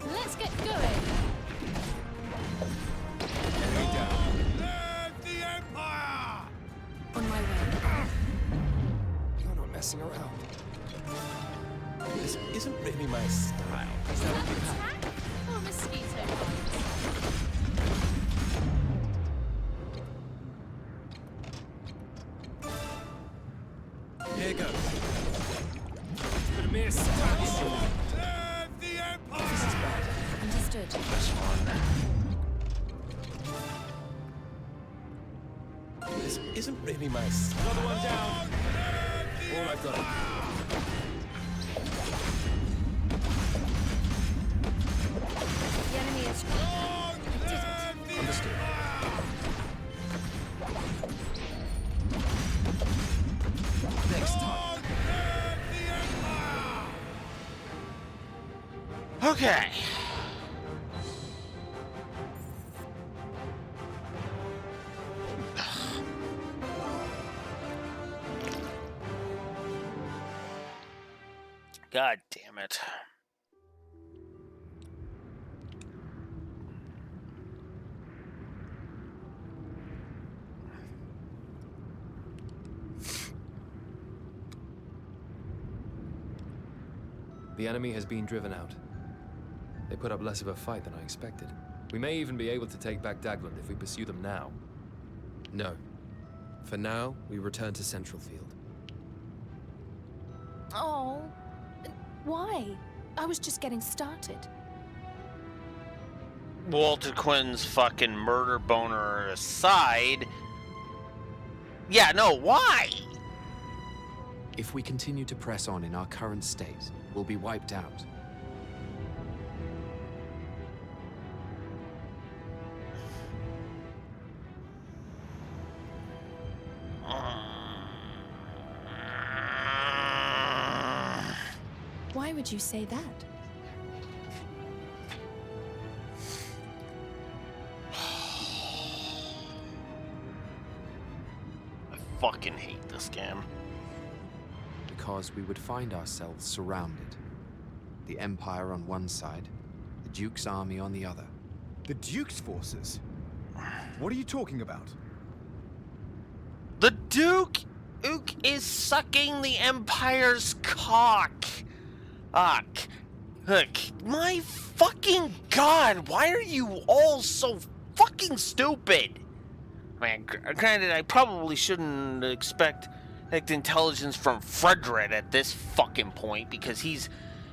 Let's get going. Enemy down. Live the Empire! On my way. You're not messing around. This isn't really my style. Is that an attack or mosquito bites? Here goes. But a mere scratch. Live the Empire! This is bad. Understood. This isn't really my style. Another one down. All I've got. The enemy is. Understood. Next time. Okay. God damn it. The enemy has been driven out. They put up less of a fight than I expected. We may even be able to take back Dagland if we pursue them now. No. For now, we return to Central Field. Oh, why? I was just getting started. Walter Quinn's fucking murder boner aside. Yeah, no, why? If we continue to press on in our current state, we'll be wiped out. Why would you say that? I fucking hate this game. Because we would find ourselves surrounded. The Empire on one side, the Duke's army on the other. The Duke's forces? What are you talking about? The Duke is sucking the Empire's cock. Look, my fucking god, why are you all so fucking stupid? Man, granted, I probably shouldn't expect intelligence from Fredred at this fucking point because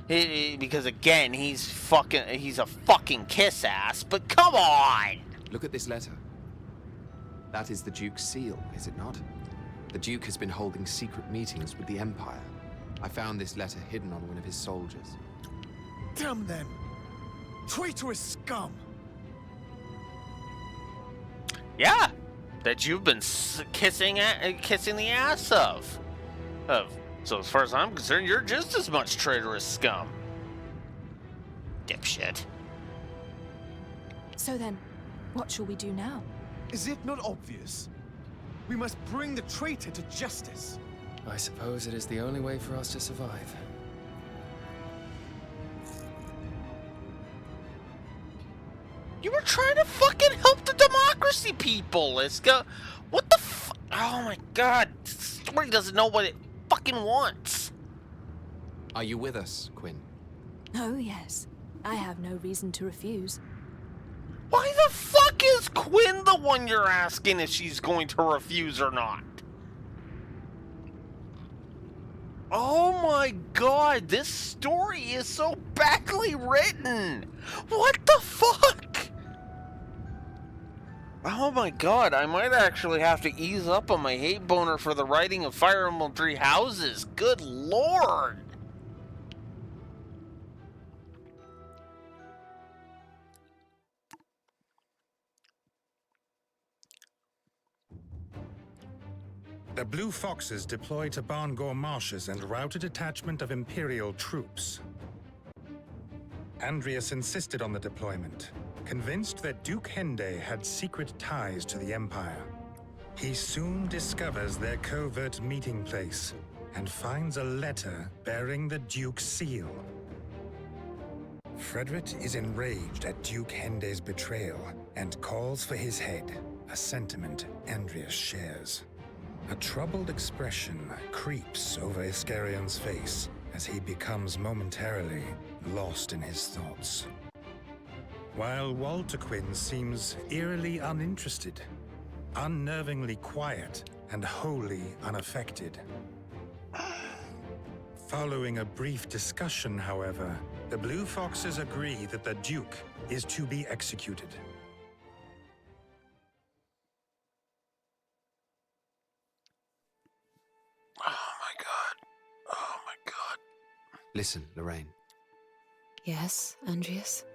because again, he's a fucking kiss ass, but come on! Look at this letter. That is the Duke's seal, is it not? The Duke has been holding secret meetings with the Empire. I found this letter hidden on one of his soldiers. Damn them! Traitorous scum! Yeah, that you've been kissing the ass of. So as far as I'm concerned, you're just as much traitorous scum. Dipshit. So then, what shall we do now? Is it not obvious? We must bring the traitor to justice. I suppose it is the only way for us to survive. You were trying to fucking help the democracy people, Liska. What the oh my god, this story doesn't know what it fucking wants. Are you with us, Quinn? Oh, yes. I have no reason to refuse. Why the fuck is Quinn the one you're asking if she's going to refuse or not? Oh my god, this story is so badly written. What the fuck? Oh my god, I might actually have to ease up on my hate boner for the writing of Fire Emblem Three Houses. Good lord. The Blue Foxes deployed to Barngor Marshes and routed a detachment of Imperial troops. Andreas insisted on the deployment, convinced that Duke Hende had secret ties to the Empire. He soon discovers their covert meeting place and finds a letter bearing the Duke's seal. Frederick is enraged at Duke Hende's betrayal and calls for his head, a sentiment Andreas shares. A troubled expression creeps over Iscarion's face as he becomes momentarily lost in his thoughts. While Walterquin seems eerily uninterested, unnervingly quiet, and wholly unaffected. Following a brief discussion, however, the Blue Foxes agree that the Duke is to be executed. Oh my god. Oh my god. Listen, Lorraine. Yes, Andreas?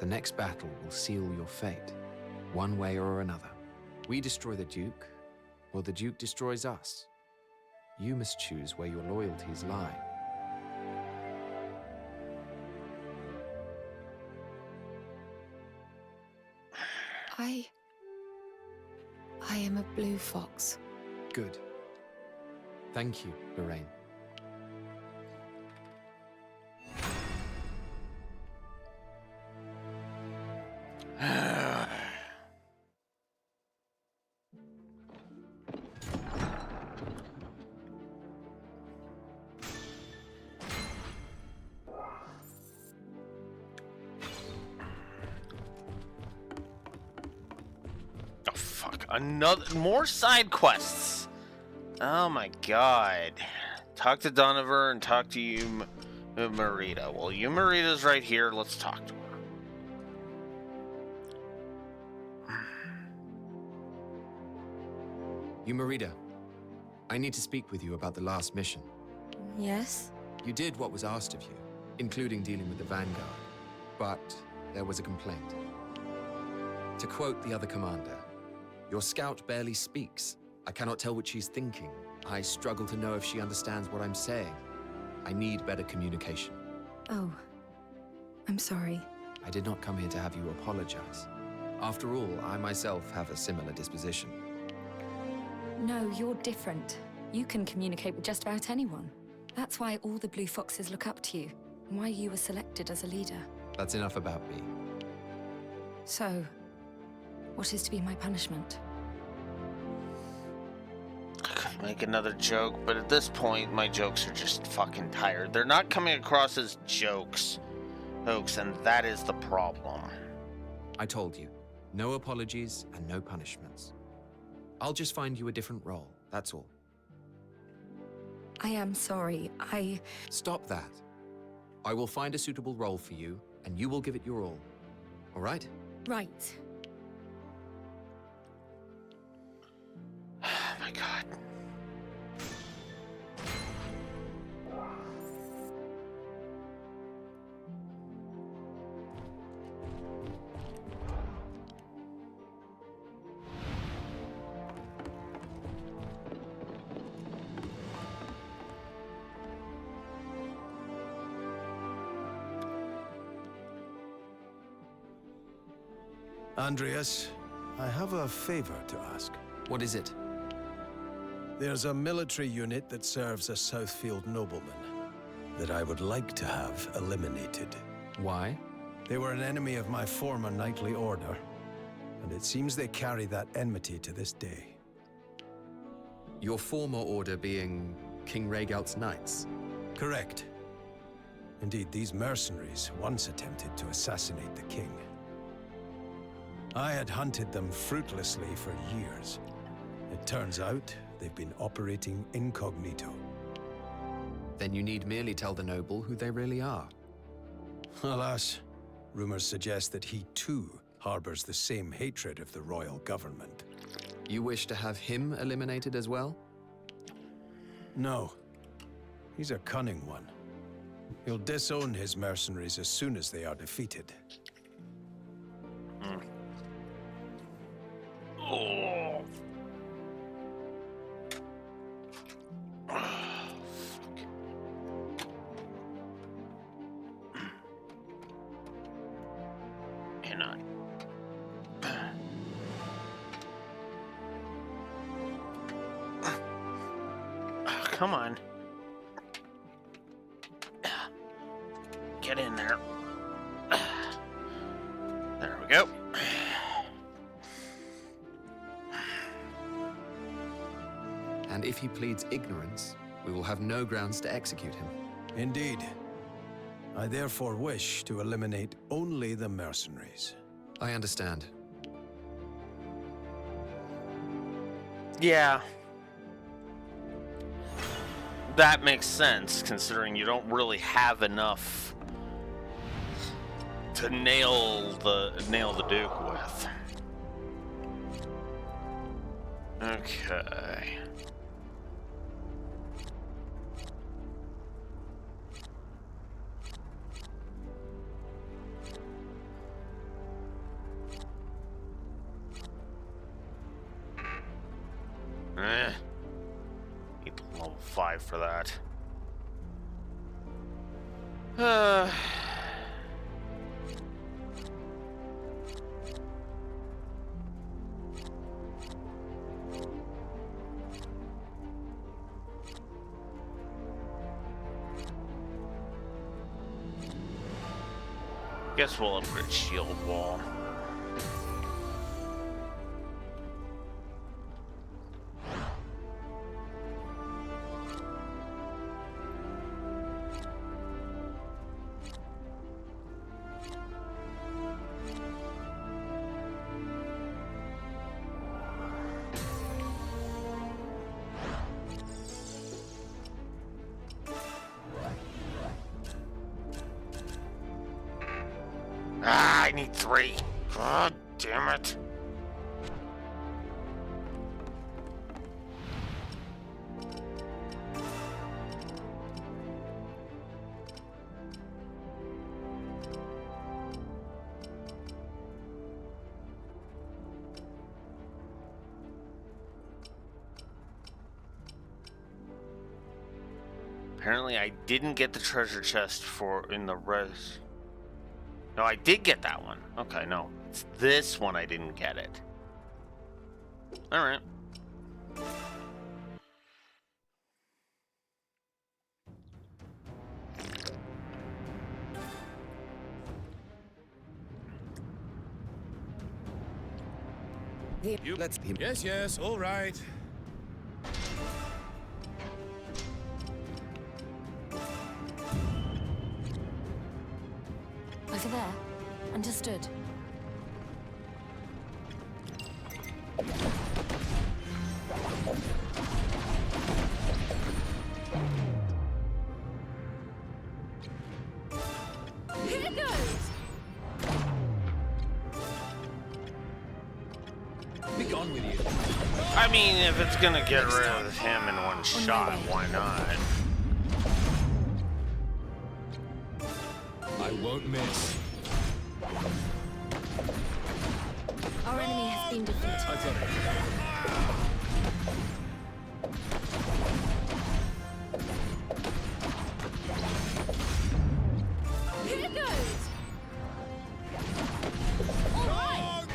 The next battle will seal your fate, one way or another. We destroy the Duke, or the Duke destroys us. You must choose where your loyalties lie. I am a blue fox. Good. Thank you, Lorraine. Another more side quests. Oh my god. Talk to Donover and talk to you, Marita. Well, you Marita's right here. Let's talk to her. Marita, I need to speak with you about the last mission. Yes? You did what was asked of you, including dealing with the Vanguard, but there was a complaint. To quote the other commander, your scout barely speaks. I cannot tell what she's thinking. I struggle to know if she understands what I'm saying. I need better communication. Oh, I'm sorry. I did not come here to have you apologize. After all, I myself have a similar disposition. No, you're different. You can communicate with just about anyone. That's why all the Blue Foxes look up to you, and why you were selected as a leader. That's enough about me. So, what is to be my punishment? I could make another joke, but at this point, my jokes are just fucking tired. They're not coming across as jokes, folks, and that is the problem. I told you, no apologies and no punishments. I'll just find you a different role, that's all. I am sorry, Stop that. I will find a suitable role for you, and you will give it your all. All right? Right. Oh my god. Andreas, I have a favor to ask. What is it? There's a military unit that serves a Southfield nobleman that I would like to have eliminated. Why? They were an enemy of my former knightly order, and it seems they carry that enmity to this day. Your former order being King Rhaegal's knights? Correct. Indeed, these mercenaries once attempted to assassinate the king. I had hunted them fruitlessly for years. It turns out they've been operating incognito. Then you need merely tell the noble who they really are. Alas, rumors suggest that he too harbors the same hatred of the royal government. You wish to have him eliminated as well? No. He's a cunning one. He'll disown his mercenaries as soon as they are defeated. Oh. you're not. Oh, come on. Get in there. There we go. And if he pleads ignorance, we will have no grounds to execute him. Indeed. I therefore wish to eliminate only the mercenaries. I understand. Yeah. That makes sense, considering you don't really have enough to nail the Duke with. Okay. Need level 5 for that. Guess we'll upgrade shield wall. I need 3. God damn it. Apparently I didn't get the treasure chest in the res. No, I did get that one. Okay, no. It's this one I didn't get it. Alright. Let's. Yes, all right. Over there. Understood. Here goes! Be gone with you. I mean, if it's gonna get rid of him in one shot, why not? I won't miss. Our enemy has been defeated. I got it. Here goes! All right!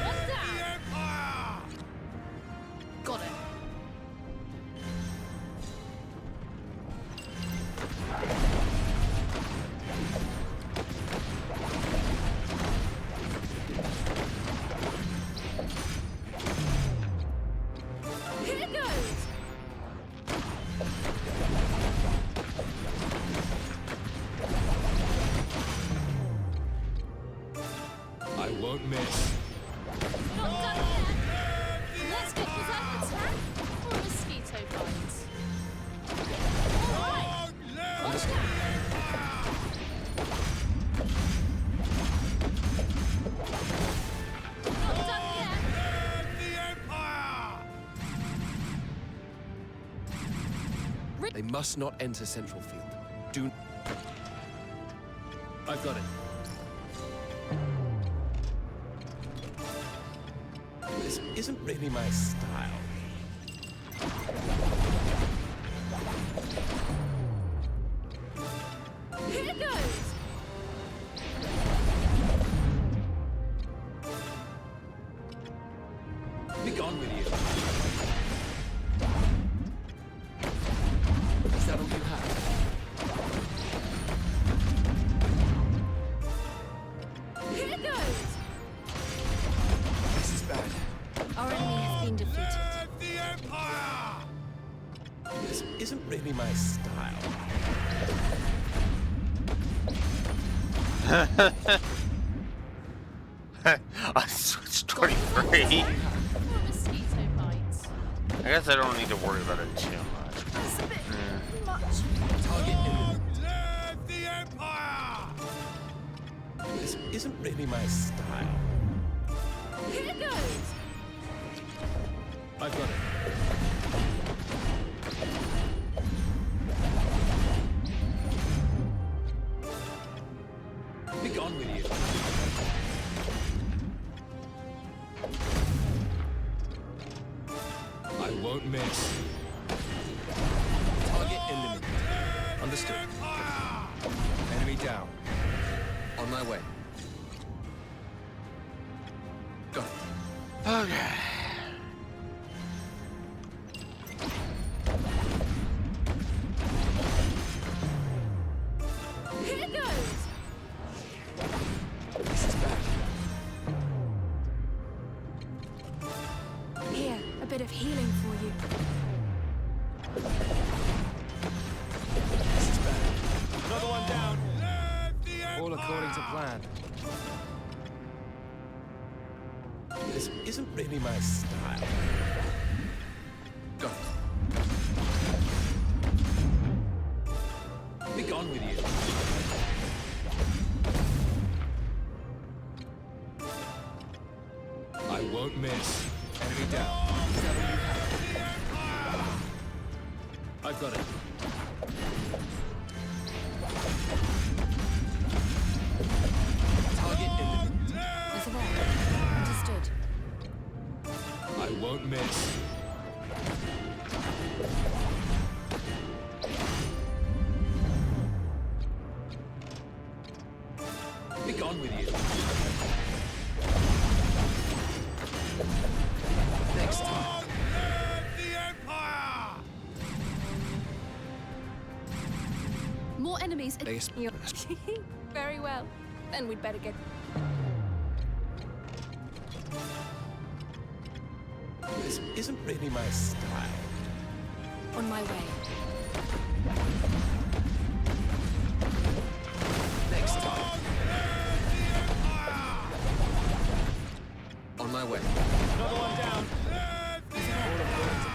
One down! Got it. Here goes! I won't miss. Not done yet. Let's get this up attack or mosquito bites. All right! One down! Not done yet. They must not enter Central Field. Do. I've got it. This isn't really my style. Here goes! gone with you. Is that all you have? Here goes! This is bad. Our enemy has been defeated. The Empire! This isn't really my style. I switched 23. Mosquito bites. I guess I don't need to worry about it too much. That's a bit much. Target imminent. Live the Empire! This isn't really my style. Here goes! I've got it. Be gone with you. I won't miss. Target imminent. Understood. Enemy down. On my way. Got it. Okay. Here goes! This is bad. Here, a bit of healing for you. This is bad. Another one down. All according to plan. This isn't really my style. Got it. Be gone with you. I won't miss. Enemy down. Is that all you have? I've got it. Target imminent. Over there. Understood. I won't miss. Be gone with you. Next time. The Empire! More enemies. They Very well. Then we'd better get. This isn't really my style. On my way. Next time. On my way. Another one down.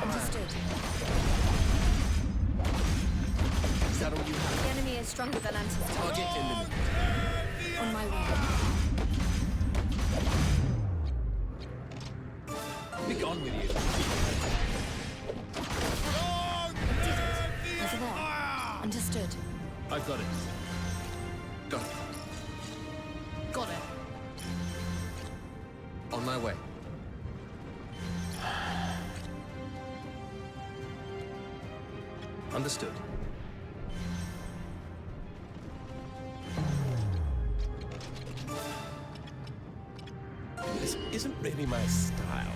Understood. Is that all you have? The enemy is stronger than anticipated. Target imminent. On my way. Be gone with you. Over there. Understood. I've got it. Got it. Got it. On my way. Understood. This isn't really my style.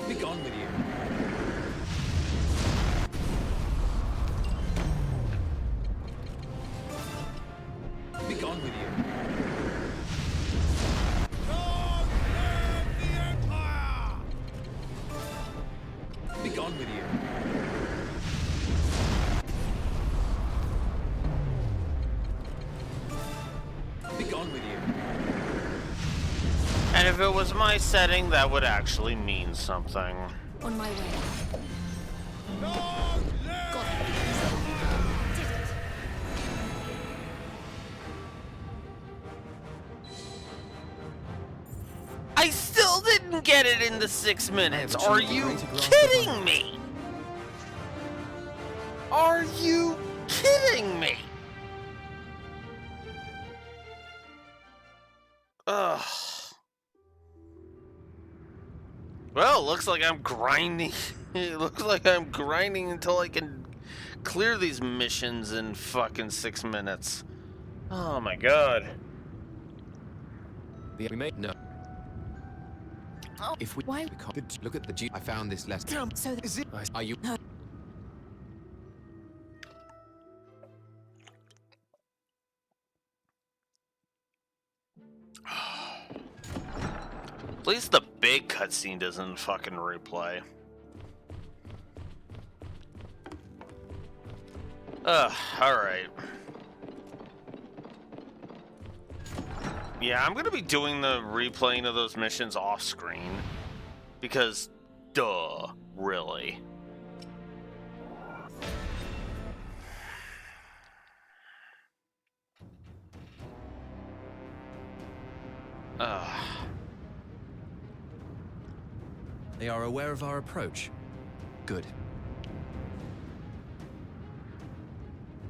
Be gone with you. Be gone with you. Long live the Empire! Be gone with you. Be gone with you. And if it was my setting, that would actually mean something. On my way. Long live I still didn't get it in the 6 minutes. I have Are achieved a you greater grasp of kidding my- me? Are you kidding me? Ugh. Well, looks like I'm grinding. It looks like I'm grinding until I can clear these missions in fucking 6 minutes. Oh my god. We may no. If we Why? can't look at the I found this letter. So Is it? Are you? At least the big cutscene doesn't fucking replay. Alright. Yeah, I'm gonna be doing the replaying of those missions off screen. Because, duh, really. They are aware of our approach. Good.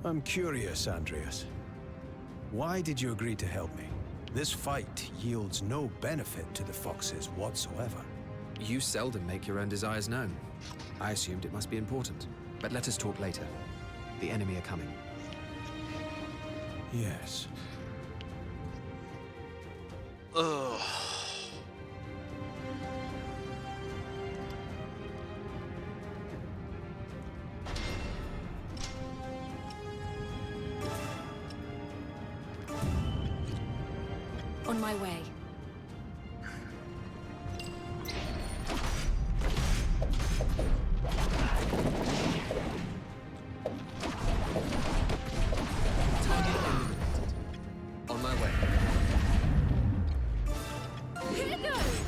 I'm curious, Andreas. Why did you agree to help me? This fight yields no benefit to the Foxes whatsoever. You seldom make your own desires known. I assumed it must be important. But let us talk later. The enemy are coming. Yes. Ugh. On my way. On my way. Here goes.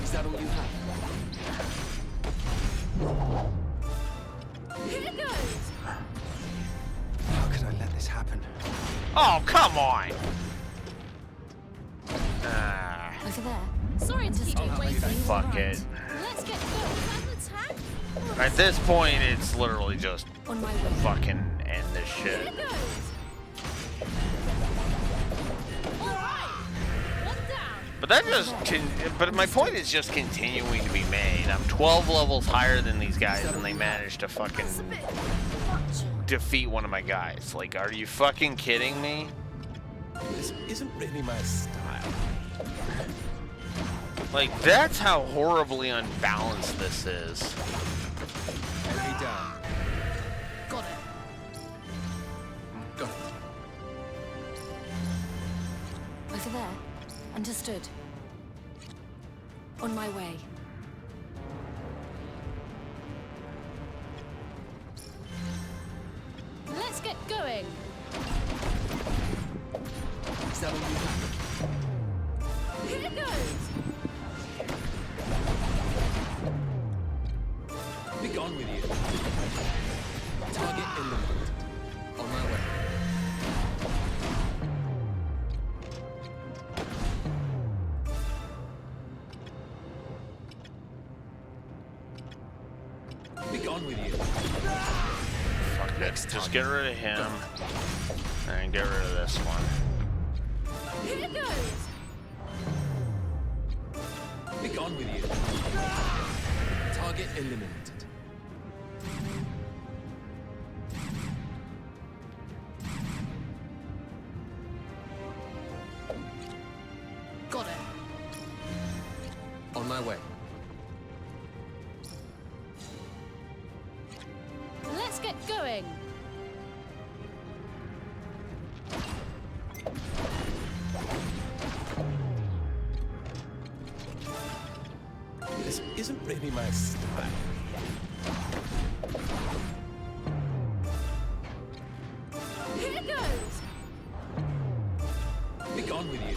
Is that all you have? Here goes. How could I let this happen? Oh, come on! Over there. Sorry to keep you waiting. Fuck it. Let's get going. Have an attack. At this point, it's literally just On my way. fucking end this shit. Here goes. All right. One down. But that just, but my point is just continuing to be made. I'm 12 levels higher than these guys, and they managed to fucking defeat one of my guys. Like, are you fucking kidding me? This isn't really my style. Like, that's how horribly unbalanced this is. Enemy down. Got it. Got it. Over there. Understood. On my way. Let's get going. Is that all you have? Here goes. Be gone with you. Target eliminated. On my way. Be gone with you. Fuck it. Just get rid of him. And get rid of this one. Here goes. Be gone with you. Target eliminated. Got it. On my way. Let's get going. This isn't really my style. Here goes. Be gone with you.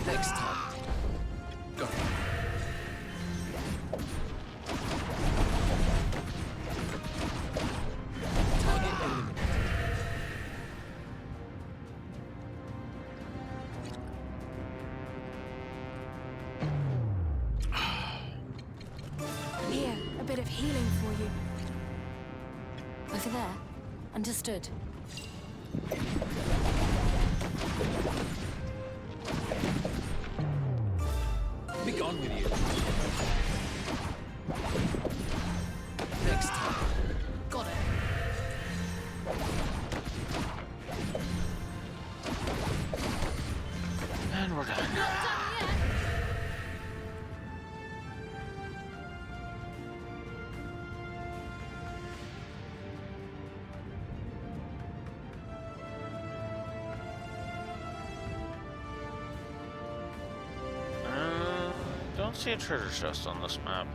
Next time. Go. Target eliminated. Here, a bit of healing for you. Over there. Understood. Be gone with you. Next time. Got it. And we're done. Don't see a treasure chest on this map.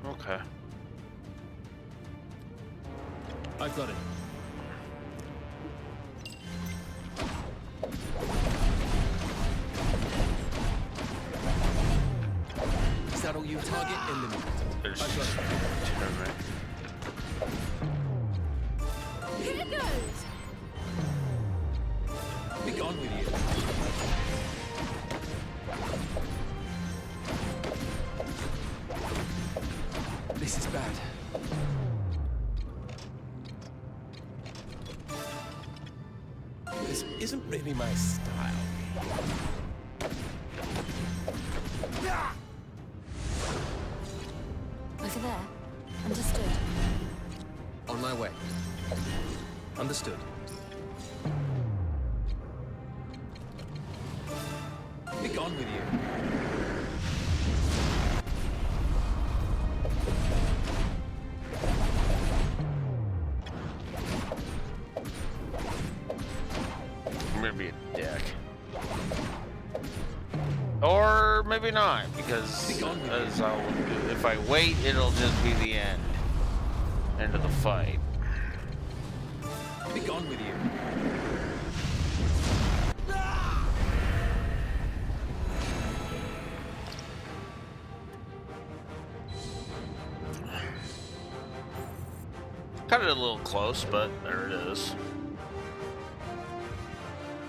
Okay. I've got it. Is that all you target? Eliminated. There's I've got it. Here goes! Be gone with you. This is bad. This isn't really my style. Over there. Understood. On my way. Understood. Be gone with you. Maybe a dick. Or maybe not, because if I wait, it'll just be the end. End of the fight. Be gone with you. Cut it a little close, but there it is.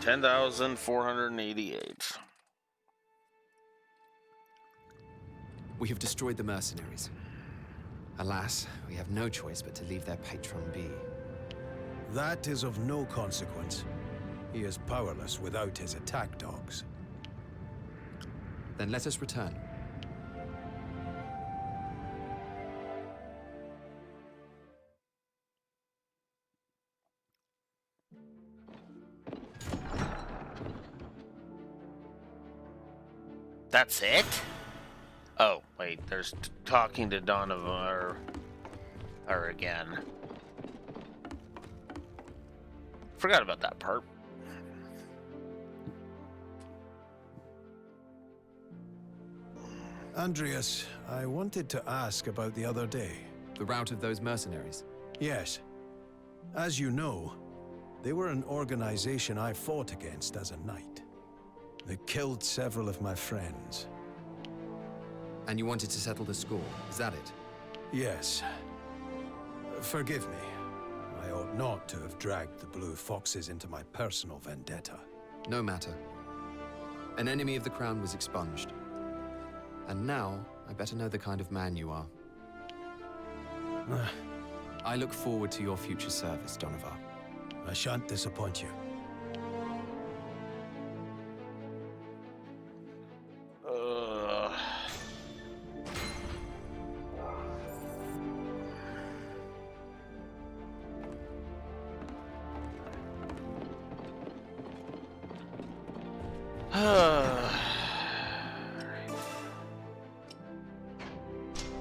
10,488. We have destroyed the mercenaries. Alas, we have no choice but to leave their patron be. That is of no consequence. He is powerless without his attack dogs. Then let us return. That's it? Oh, wait, there's talking to Donovan or again. Forgot about that part. Andreas, I wanted to ask about the other day. The rout of those mercenaries? Yes. As you know, they were an organization I fought against as a knight. They killed several of my friends. And you wanted to settle the score, is that it? Yes. Forgive me. I ought not to have dragged the Blue Foxes into my personal vendetta. No matter. An enemy of the crown was expunged. And now, I better know the kind of man you are. I look forward to your future service, Donovan. I shan't disappoint you.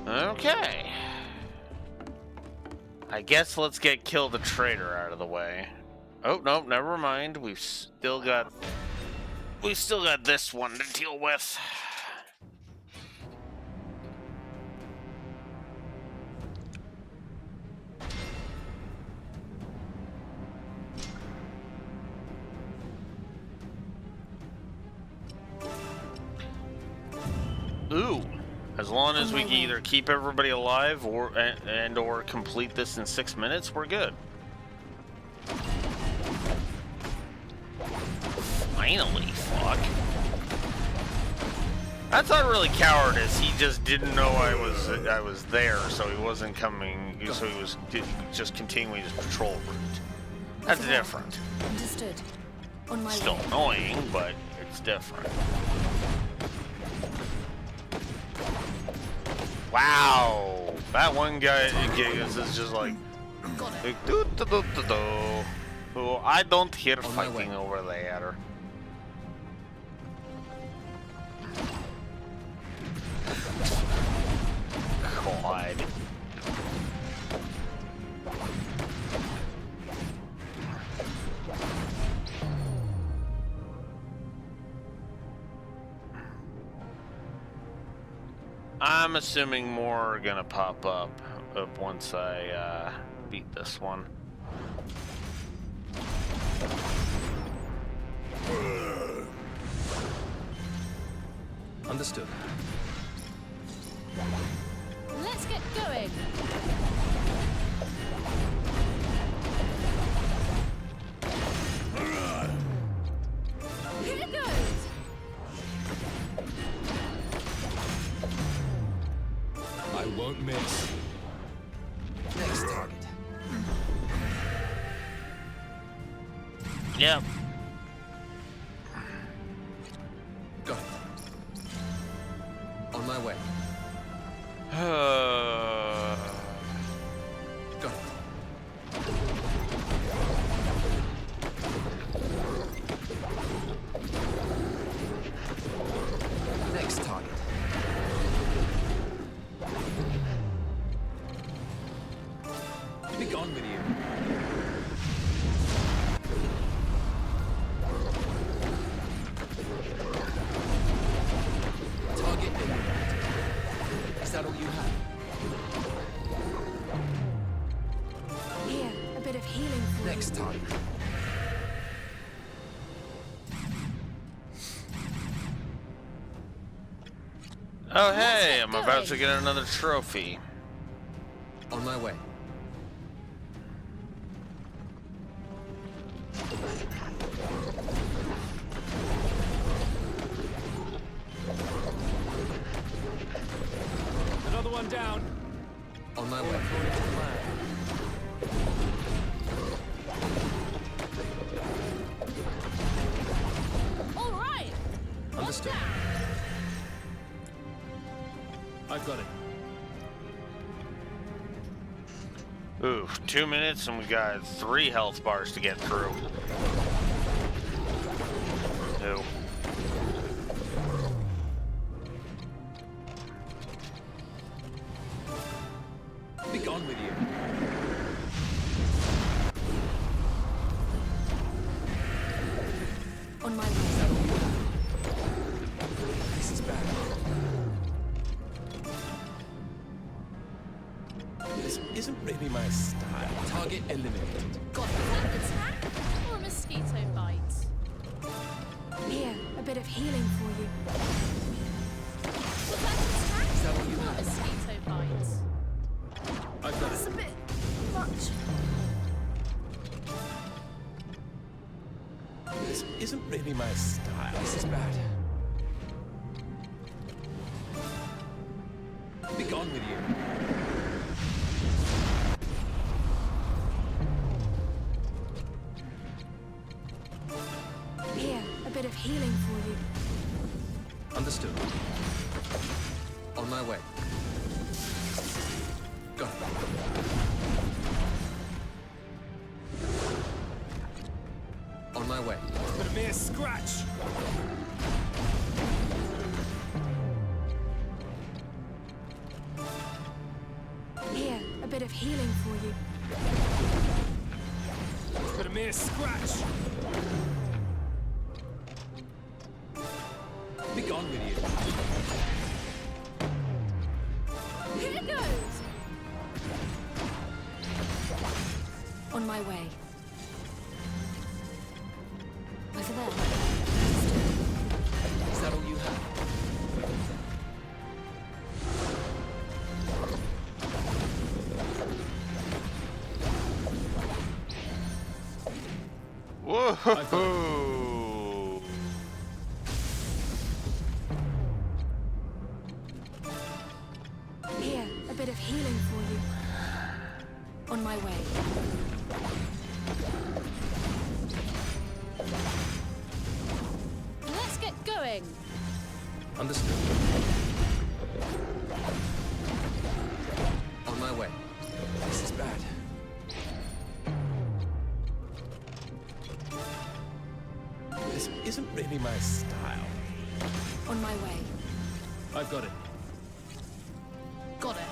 Okay. I guess let's get Kill the Traitor out of the way. Oh, no, never mind. We've still got this one to deal with. Ooh. As long as we can either keep everybody alive or complete this in 6 minutes, we're good. Finally, fuck. That's not really cowardice. He just didn't know I was there, so he wasn't coming. So he was just continuing his patrol route. That's different. Understood. On my Still way. annoying, but it's different. Wow, that one guy is just like do. Oh, I don't hear fighting over there. God. I'm assuming more are gonna pop up once I beat this one. Understood. Let's get going. Here goes. I won't miss. Next target. Yep. Got it. On my way. Got it. Next target. Be gone with you. Target eliminated. Is that all you have? Here, a bit of healing for Next target. Oh hey, I'm about to get another trophy. On my way. Another one down. On my way. All right. Understood. I've got it. Ooh, 2 minutes and we got 3 health bars to get through. Ew. Be gone with you. On my way. This is bad. This isn't really my style. Target eliminated. Got an attack or a mosquito bite? Here, a bit of healing for you. Was that an attack Is that all you or a have? mosquito bite? I've got That's it. a bit much. This isn't really my style. This is bad. Be gone with you. Here, a bit of healing for you. Understood. On my way. Got it. On my way. But a mere scratch. Here, a bit of healing for you. But a mere scratch. Be gone with you. Here goes. On my way. Over there. Is that all you have? Whoa! Here, a bit of healing for you. On my way. going. Understood. On my way. This is bad. This isn't really my style. On my way. I've got it. Got it.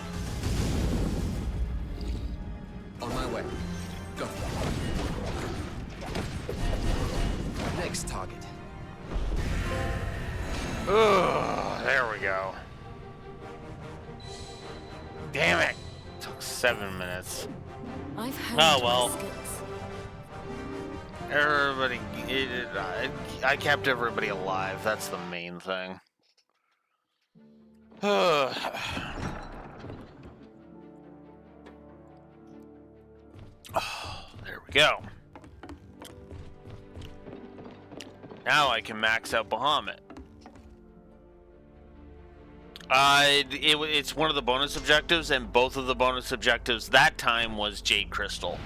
On my way. Got it. Next target. Ugh, there we go. Damn it. Took 7 minutes. I've heard Oh well. skits. Everybody, I kept everybody alive. That's the main thing. Oh, there we go. Now I can max out Bahamut. It's one of the bonus objectives, and both of the bonus objectives that time was Jade Crystal.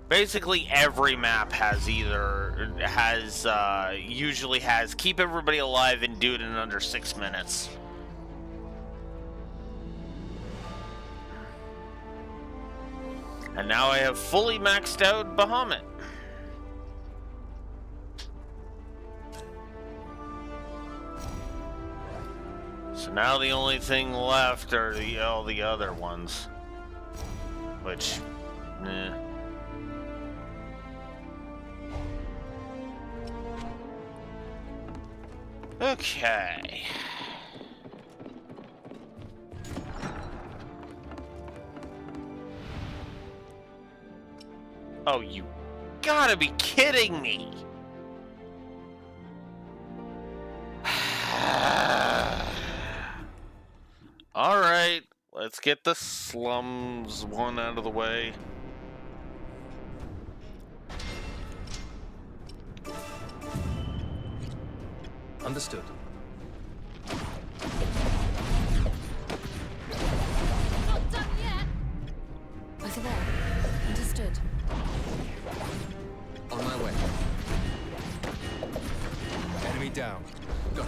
Basically, every map usually has keep everybody alive and do it in under 6 minutes. And now I have fully maxed out Bahamut. So now the only thing left are all the other ones. Which, Okay. Oh, you gotta be kidding me! Alright, let's get the slums one out of the way. Understood. Not done yet. Over there. Understood. On my way. Enemy down. Go.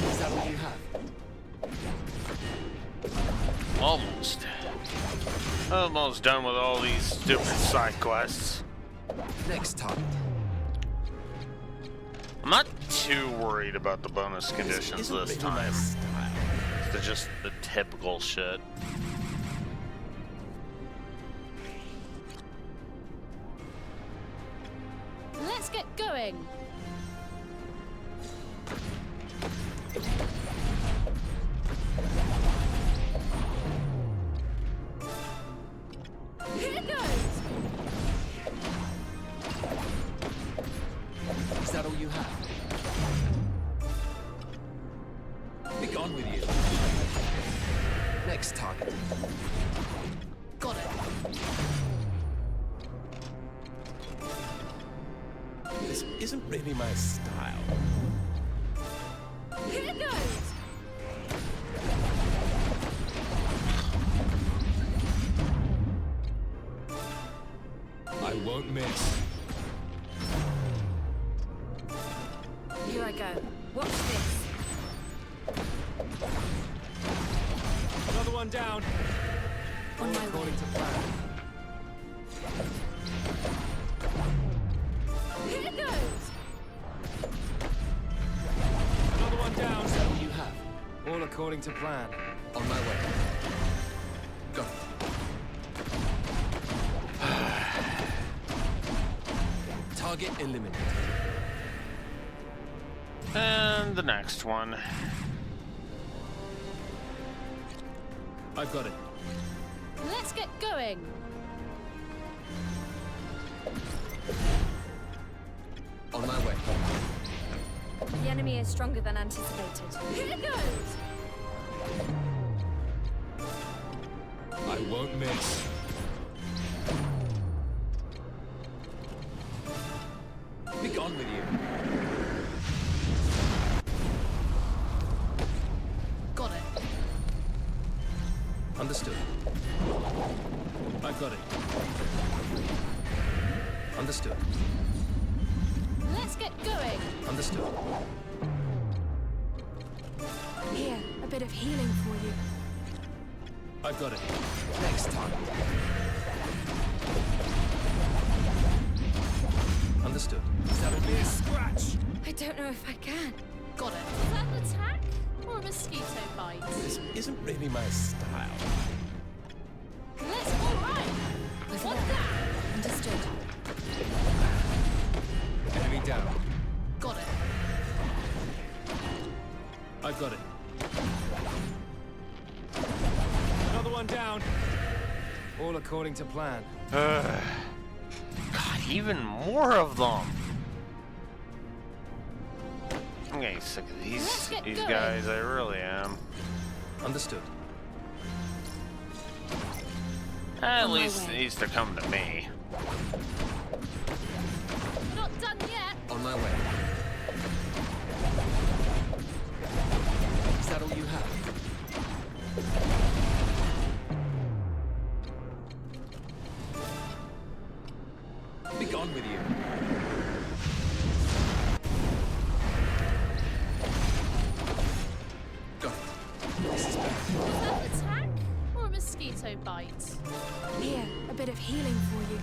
Is that all you have? Almost done with all these stupid side quests. Next target. I'm not too worried about the bonus conditions this time. They're just the typical shit. Let's get going. Here goes. Is that all you have? Be gone with you. Next target. Got it. This isn't really my style. Here goes. I won't miss. Here I go. Watch this. Another one down. On my way. Here goes. Another one down. Is that all you have? All according to plan. On my way. Go. Target eliminated. And the next one. I've got it. Let's get going. On my way. The enemy is stronger than anticipated. Here goes. I won't miss. Be gone with you. Got it. got it. Understood. Let's get going. Understood. Here, a bit of healing for you. I've got it. Next time. Understood. That'll be a scratch. I don't know if I can. Got it. Is that an attack or a mosquito bite? This isn't really my style. Let's all right. What's that? Understood. Enemy down. Got it. I've got it. Another one down. All according to plan. God, even more of them. I'm getting sick of these going. guys. I really am. Understood. At least they're coming to me. We're not done yet. On my way. Is that all you have? Be gone with you. Got it. This is bad. Is that an attack or a mosquito bite? Here, a bit of healing for you.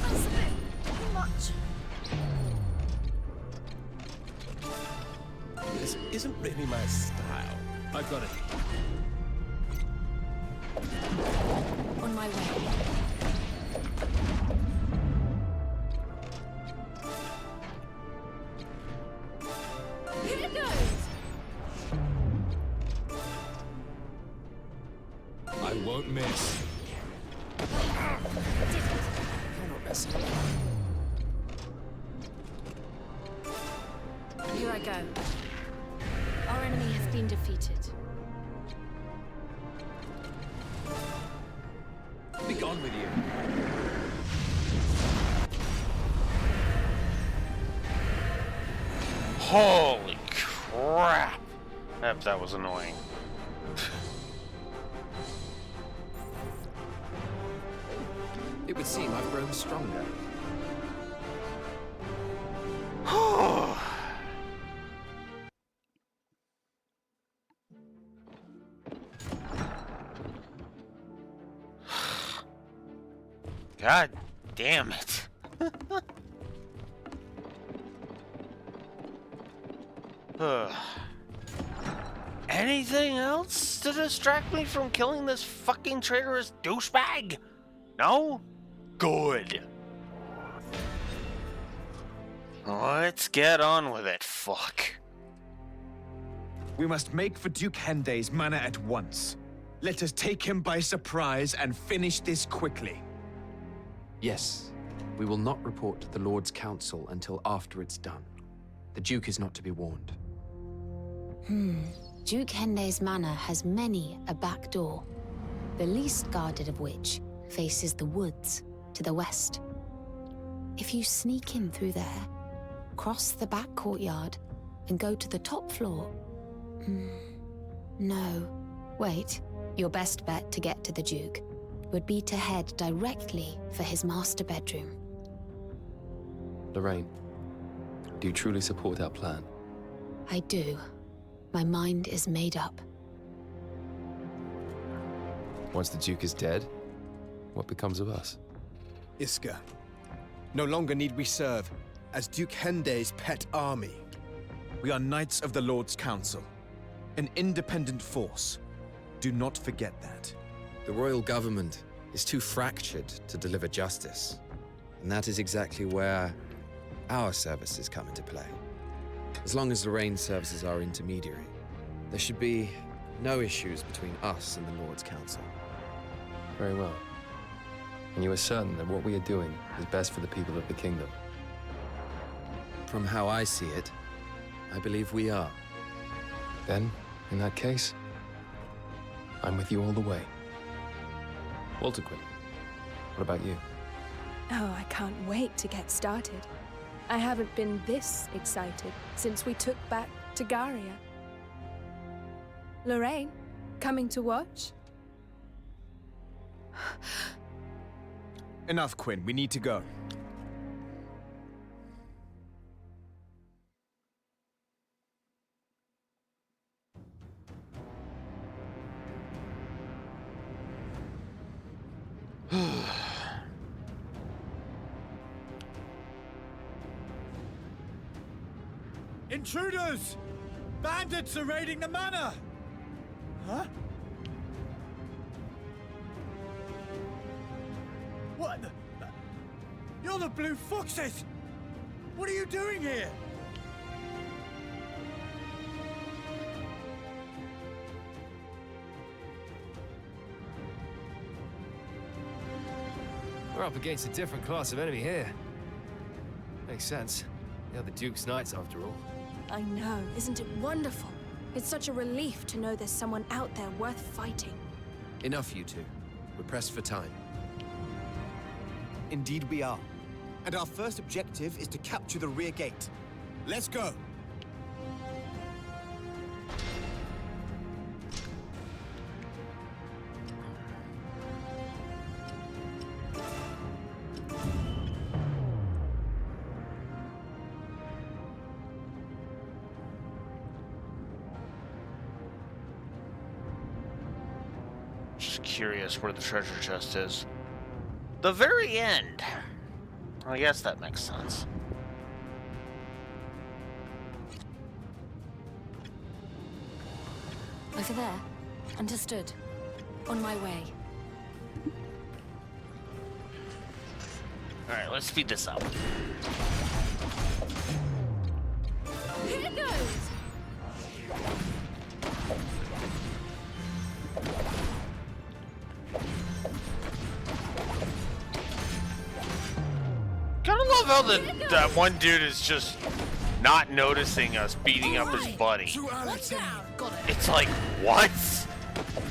That's a bit much. This isn't really my style. I've got it. On my way. Here it goes. I won't miss. You're not messing. Here I go. Our enemy has been defeated. Be gone with you. Holy crap! That was annoying. It would seem I've grown stronger. God damn it. Anything else to distract me from killing this fucking traitorous douchebag? No? Good. Let's get on with it, fuck. We must make for Duke Hende's manor at once. Let us take him by surprise and finish this quickly. Yes, we will not report to the Lord's Council until after it's done. The Duke is not to be warned. Duke Hende's manor has many a back door, the least guarded of which faces the woods to the west. If you sneak in through there, cross the back courtyard, and go to the top floor... No. Wait. Your best bet to get to the Duke would be to head directly for his master bedroom. Lorraine, do you truly support our plan? I do. My mind is made up. Once the Duke is dead, what becomes of us? Iska, no longer need we serve as Duke Hende's pet army. We are Knights of the Lord's Council, an independent force. Do not forget that. The royal government is too fractured to deliver justice. And that is exactly where our services come into play. As long as Lorraine serves as our intermediary, there should be no issues between us and the Lord's Council. Very well. And you are certain that what we are doing is best for the people of the kingdom? From how I see it, I believe we are. Then, in that case, I'm with you all the way. Walter Quinn, what about you? Oh, I can't wait to get started. I haven't been this excited since we took back Tagaria. Lorraine, coming to watch? Enough, Quinn. We need to go. Intruders! Bandits are raiding the manor! Huh? What the... You're the Blue Foxes! What are you doing here? We're up against a different class of enemy here. Makes sense. They're the Duke's Knights, after all. I know, isn't it wonderful? It's such a relief to know there's someone out there worth fighting. Enough, you two. We're pressed for time. Indeed we are. And our first objective is to capture the rear gate. Let's go! Just curious where the treasure chest is. The very end. I guess that makes sense. Over there. Understood. On my way. Alright, let's speed this up. Here it goes! Kinda love how that one dude is just not noticing us beating up his buddy. It's like, what?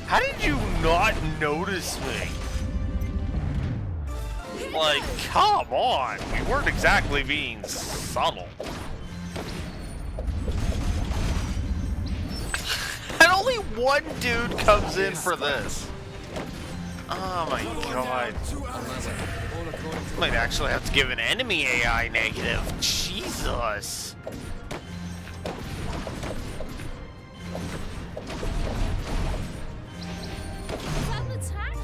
How did you not notice me? Like, come on. We weren't exactly being subtle. And only one dude comes in for this. Oh my god. Might actually have to give an enemy AI negative. Jesus. Is that an attack?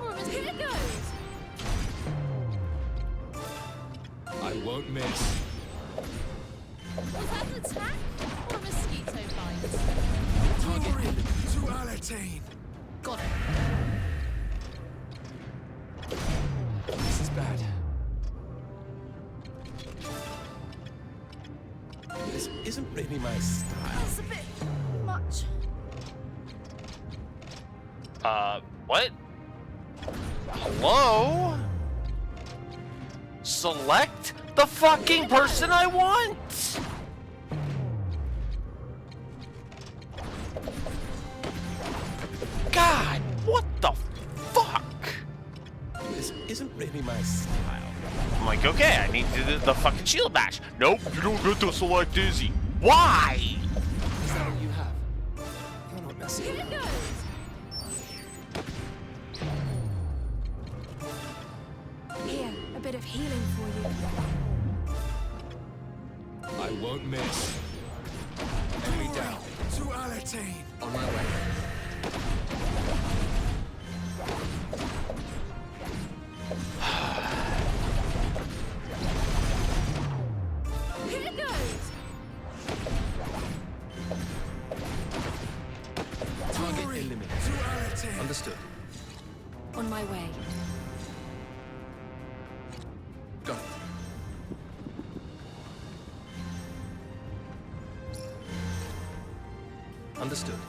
Or is it goes? I won't miss. Was that an attack? Or a mosquito bite? Target to Alatane. Got it. This is bad. This isn't really my style. That's a bit much. What? Hello? Select the fucking person I want! God, what the fuck? This isn't really my style. I'm like, okay, I need to do the fucking shield bash. Nope, you don't get to select Izzy. Why? Is that all you have? You're not messing Here it around. goes. Here, a bit of healing for you. I won't miss. Enemy down. To Alatane. On my way. Here it goes. Target eliminated. To Alatane. Understood. On my way. Got it. Understood.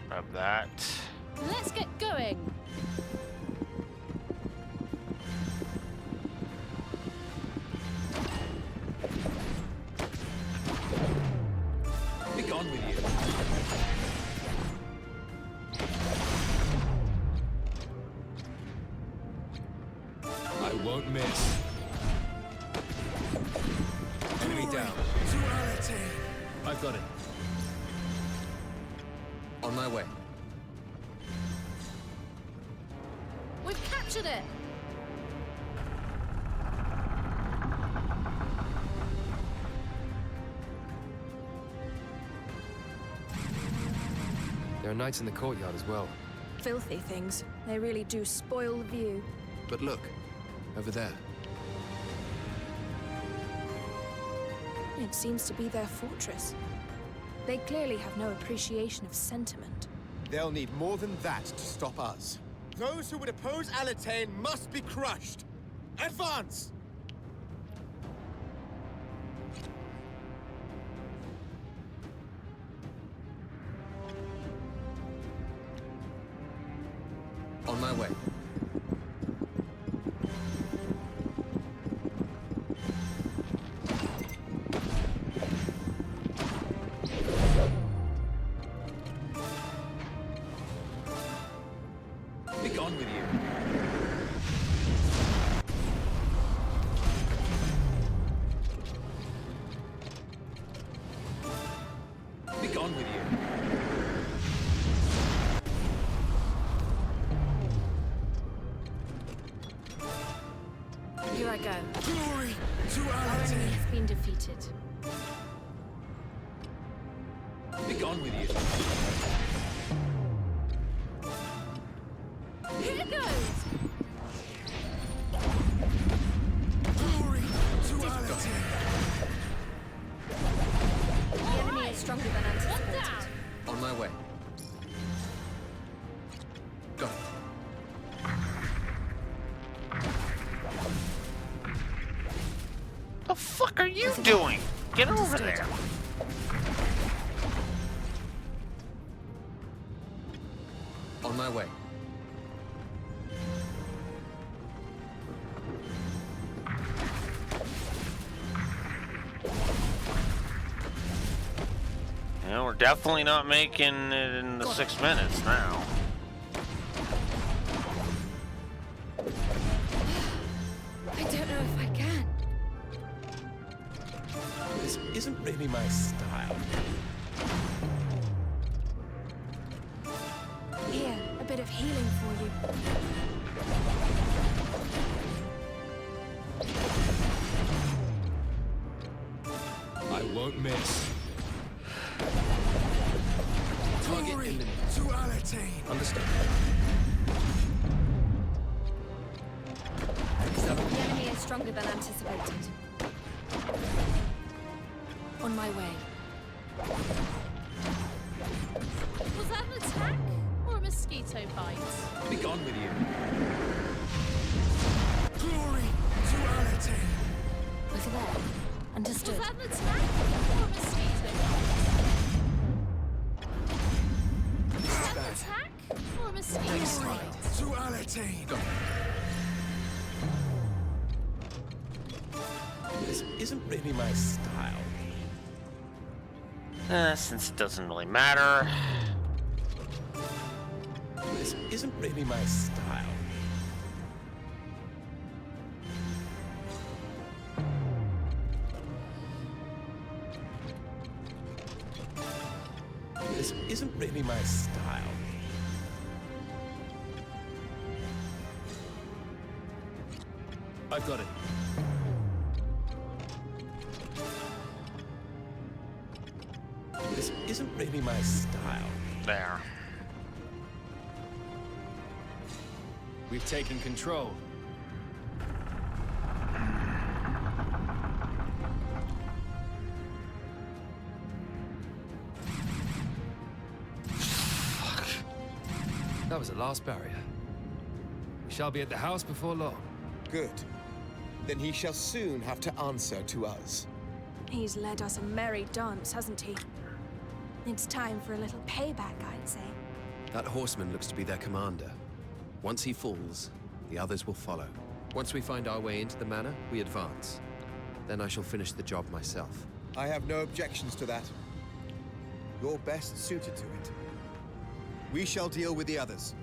Grab that. Let's get going. Be gone with you. I won't miss. Enemy down. To Alatane. I've got it. On my way. captured it! There are knights in the courtyard as well. Filthy things. They really do spoil the view. But look, over there. It seems to be their fortress. They clearly have no appreciation of sentiment. They'll need more than that to stop us. Those who would oppose Alatain must be crushed! Advance! On my way. Be gone with you. Be gone with you. Here I go. Glory to Our enemy has been defeated. Be gone with you. Here goes! Glory to Alatain! The enemy is stronger than anticipated. On my way. Go. The fuck are you doing? Get over there. On my way. Yeah, we're definitely not making it in the 6 minutes now. I don't know if I can. This isn't really my style. Here, a bit of healing for you. I won't miss. Glory to Alatain! Understood. The enemy is stronger than anticipated. On my way. Was that an attack or a mosquito bite? Be gone with you. Glory to Alatain! Over there. Understood. Was that an attack or a mosquito bite? Was that an attack or a mosquito bite? To Alatain! Go. This isn't really my style. Since it doesn't really matter. This isn't really my style. This isn't really my style. I've got it. This isn't really my style. There. We've taken control. Fuck. That was the last barrier. We shall be at the house before long. Good. Then he shall soon have to answer to us. He's led us a merry dance, hasn't he? It's time for a little payback, I'd say. That horseman looks to be their commander. Once he falls, the others will follow. Once we find our way into the manor, we advance. Then I shall finish the job myself. I have no objections to that. You're best suited to it. We shall deal with the others.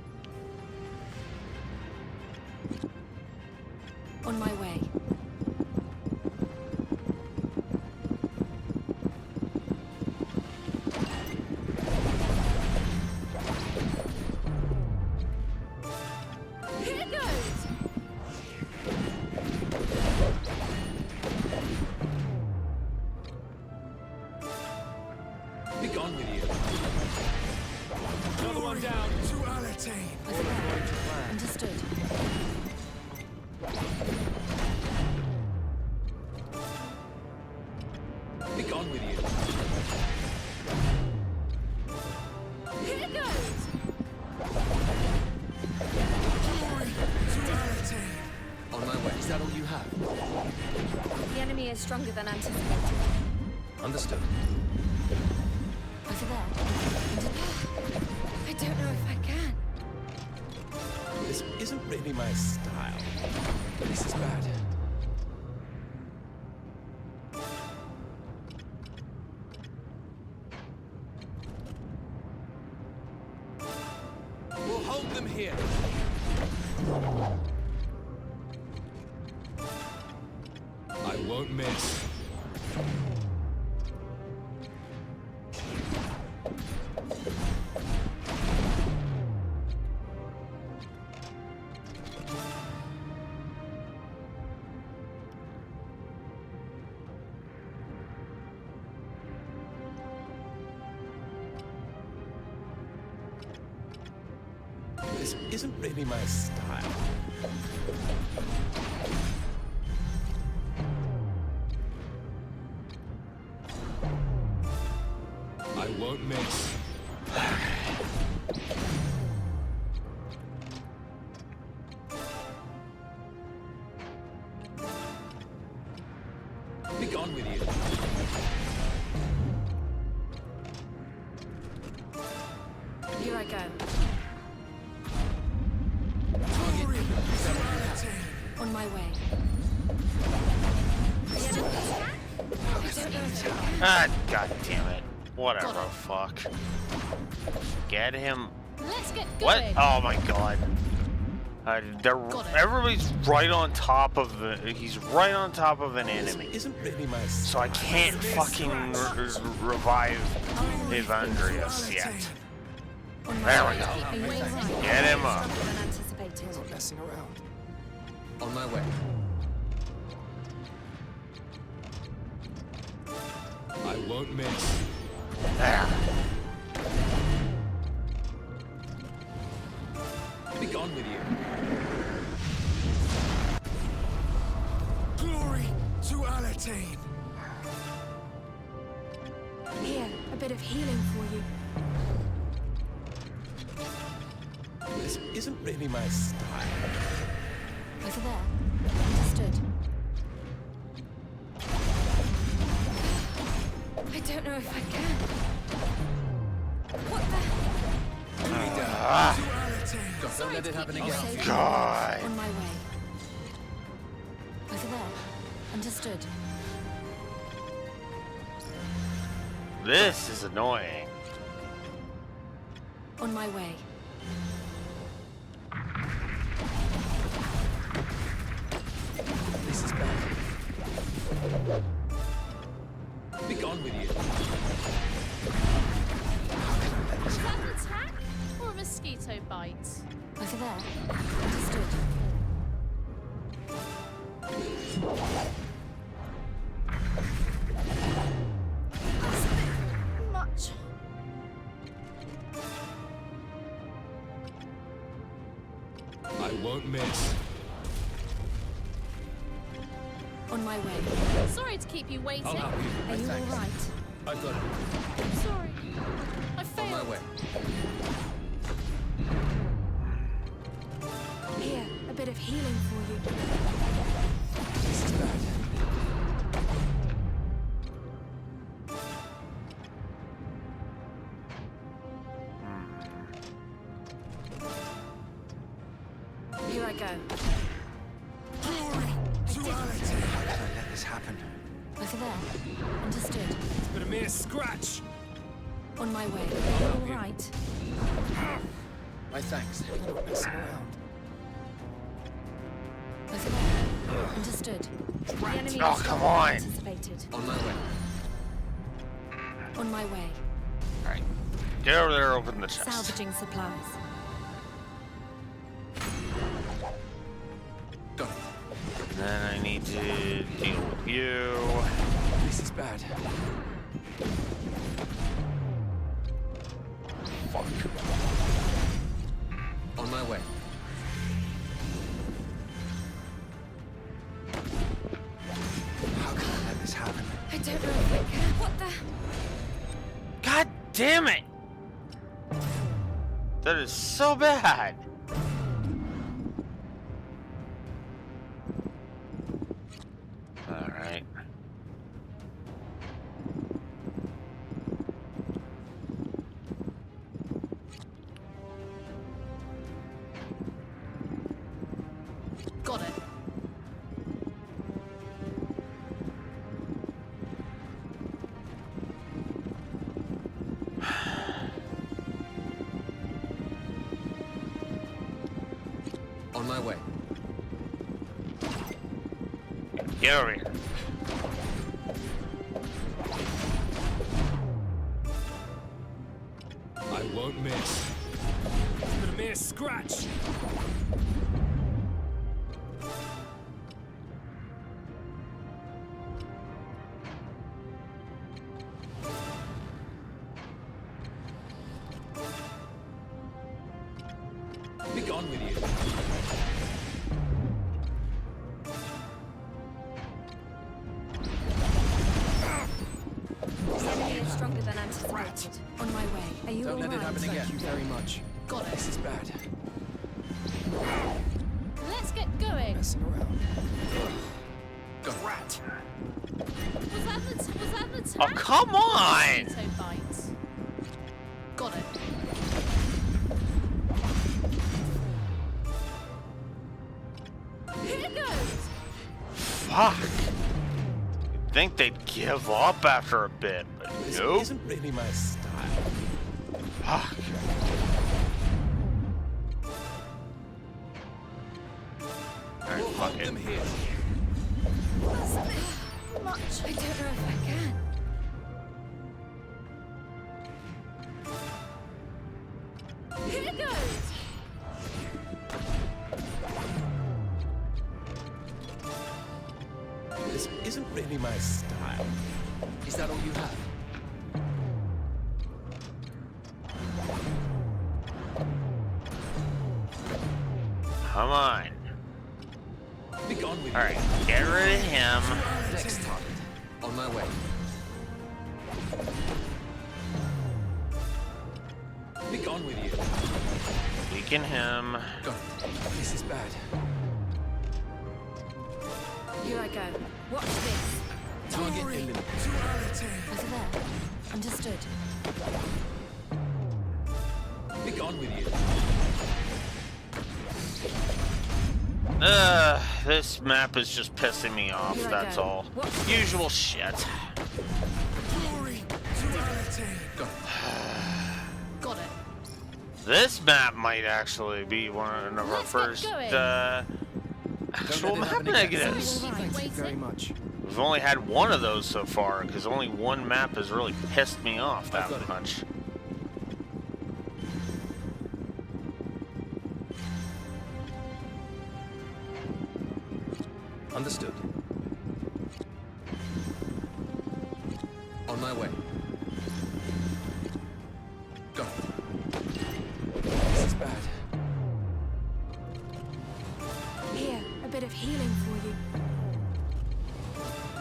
On my way. Here goes! Be gone with you. Here it goes! On my way. Is that all you have? The enemy is stronger than anticipated. Understood. Over there. I don't know if I can. This isn't really my style. This is bad. We'll hold them here. I won't miss. This isn't really my style. I won't miss. Be gone with you. Here I go. On my way. Ah, god damn it. Whatever, fuck. Get him. Let's get What? going. Oh my god. Everybody's right on top of the. He's right on top of an enemy. Isn't really my So I can't fucking revive Evandrius yet. There we go. Get him up. Not messing around. On my way. I won't miss. There. Be gone with you. Glory to Alatain! Here, a bit of healing for you. This isn't really my style. Over there. Understood. I don't know if I can. What the? Don't let it happen again. God. On my way. Over there. Understood. This is annoying. On my way. This is bad. Be gone with you. Is that an attack or a mosquito bite? Over there. Understood. Much. I won't miss. On my way. Sorry to keep you waiting. I'll help you. Are you all Thanks. right? I've got it. I'm sorry. I On failed. my way. Here, a bit of healing for you. This is bad. Here I go. How did I let this happen? Over there. Understood. It's been a mere scratch. On my way. All right. My thanks. Not messing around. Over there. Understood. The enemy Oh, is come stronger than on. anticipated. On my way. On my way. Alright. Get over there, open the chest. Salvaging supplies. Got it. And then I need to deal with you. This is bad. Fuck. On my way. How can I let this happen? I don't know if I can. damn it! That is so bad. All right. Got it. On my way. Get over here. I won't miss. But a mere scratch. Be gone with you. The enemy is stronger than anticipated. On my way. Are you all right? Thank you very much. Got it. This is bad. Let's get going. Messing around. Rat. Was that the tag? Oh, come on! Mosquito bites. Got it. Here goes. Fuck. You'd think they'd give up after a bit, but This nope. isn't really my style. Fuck. Alright, fuck it. That's a bit much. I don't know if I can. Here goes. This isn't really my style. Is that all you have? Come on. Be gone with you. Alright, get rid of him. Next target. On my way. Be gone with you. Weaken him. Go. This is bad. Here I go. Watch this. Target eliminated. Over there. Understood. Be gone with you. This map is just pissing me off, Here I that's go. all. What? Usual shit. Got it. This map might actually be one of our Let's get first going. actual map negatives. Thank you very much. We've only had one of those so far, because only one map has really pissed me off that got it. much. Understood. On my way. Go. This is bad. Here, a bit of healing for you.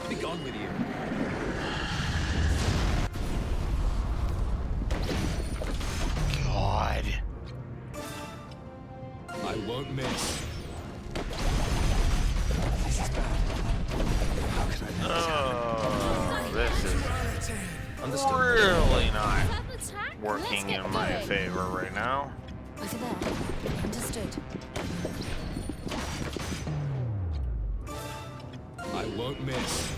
Be gone with you. God. I won't miss. This is bad. How can I Oh, this is Understood. really not Is that the tag? working Let's get in my going. favor right now. Over there. Understood. I won't miss.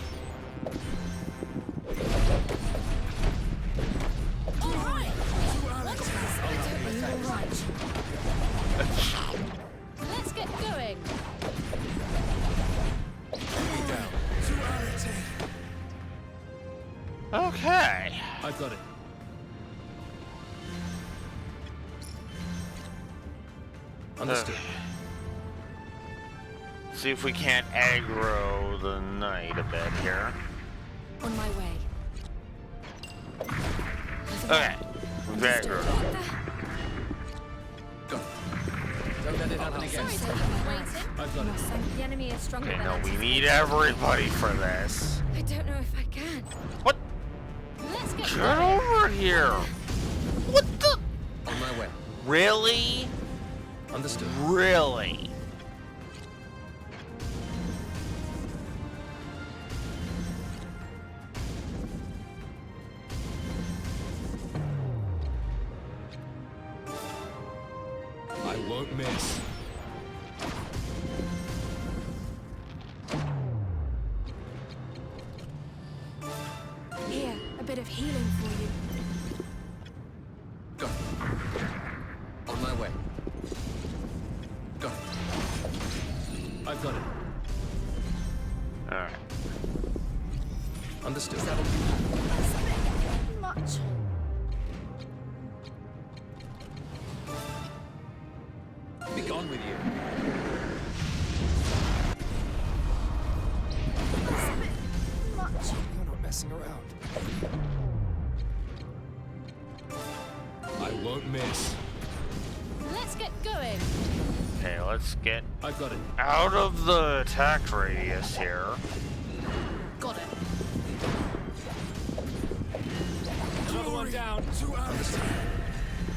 All right. Are you all right? Let's get going. Okay. I've got it. Understood. See if we can't aggro the knight a bit here. On my way. Okay. We've aggroed him. Go. Don't let it happen Sorry again. to keep you waiting. I've got it. The enemy is stronger Okay, than no, we anticipated. need everybody for this. I don't know if I can. What? Let's get Get going. over here. Really? Understood. Really? I won't miss. Here, a bit of healing for you. Got it. On my way. Got it. I've got it. Alright. Understood. Much. Be gone with you. Much. You're not messing around. I won't miss. Let's get going. Okay, let's get I've got it. out of the attack radius here. Got it. Another one down.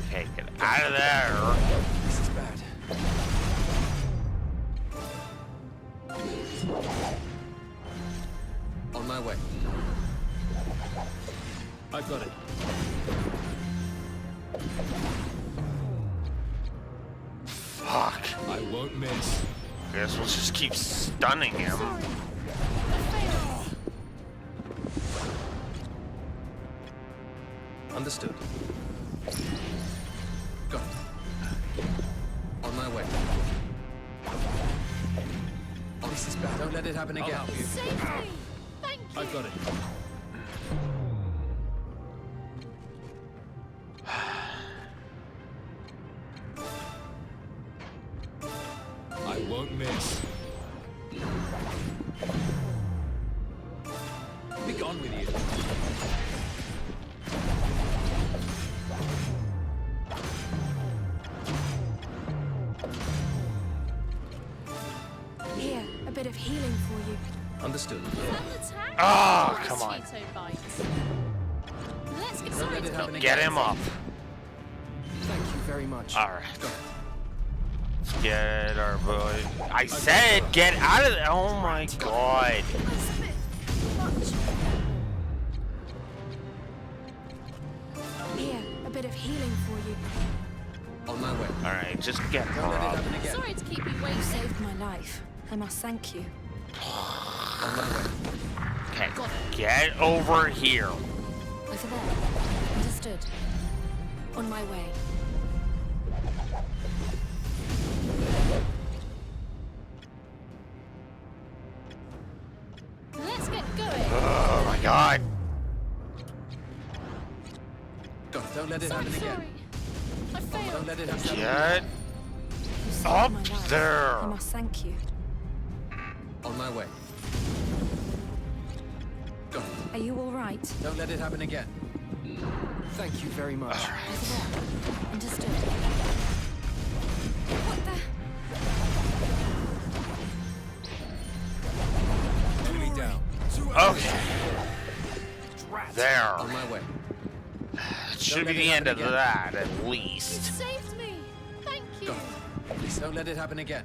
Okay, get out of there. This is bad. On my way. I've got it. Fuck. I won't miss. Guess we'll just keep stunning him. Understood. Got it. On my way. Oh, this is bad. Don't let it happen again. Save me. Thank you. I've got it. I won't miss. Be gone with you. Here, a bit of healing for you. Understood. Ah, come on. Mosquito bites. Let's get Don't let it happen started. Get him up. Thank you very much. Alright. Let's get our boy. I said get out of there. Oh my god. Here, a bit of healing for you. On my way. Alright, just get her Don't let it up. happen again. Sorry to keep you You waiting. saved my life. I must thank you. On my way. Okay, get over here. Over there. Understood. On my way. Let's get going. Oh my god. Got it. Don't let it So happen again. sorry. I failed. Don't let it happen again. Get You saved up my life. there. I must thank you. On my way. Got it. Are you all right? Don't let it happen again. Thank you very much. Over there. Understood. What the? Enemy down. Okay. There. On my way. That should be the end of that, at You least. saved me. Thank you. Got it. Don't let it happen again.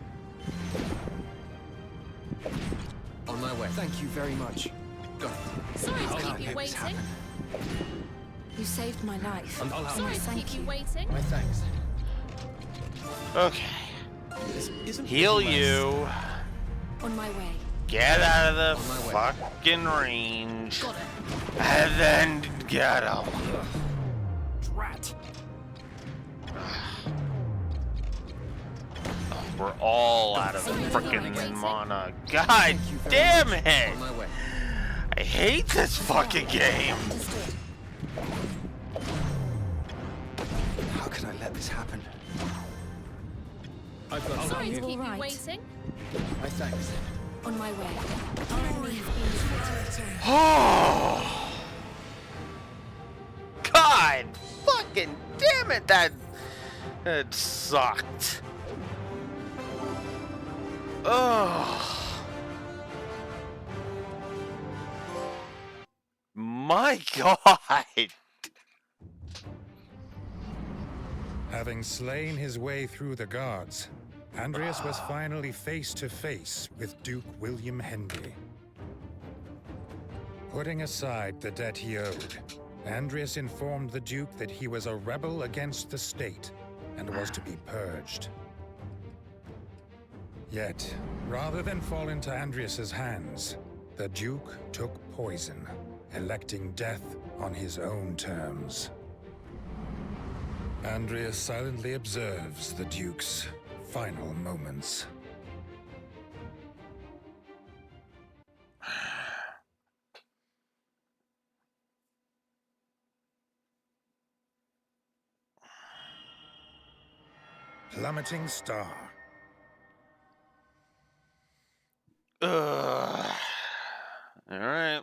On my way. Thank you very much. Got it. Sorry to I'll keep you let this waiting. You saved my life. I'll help. I Sorry must to thank keep you you. waiting. My thanks. Okay. This isn't Heal less- you. On my way. Get out of On my the way. fucking range. Got it. And then get him. Drat. We're all out of freaking mana. God damn it! On my way. I hate this fucking game. Understood. How could I let this happen? I've got Sorry to you keep you alright? waiting. My thanks. On my way. Our enemy has been defeated. Oh! God fucking damn it! That sucked. Oh. My God. Having slain his way through the guards, Andreas was finally face to face with Duke William Henry. Putting aside the debt he owed, Andreas informed the Duke that he was a rebel against the state and was to be purged. Yet, rather than fall into Andreas's hands, the Duke took poison, electing death on his own terms. Andreas silently observes the Duke's final moments. Plummeting star. All right.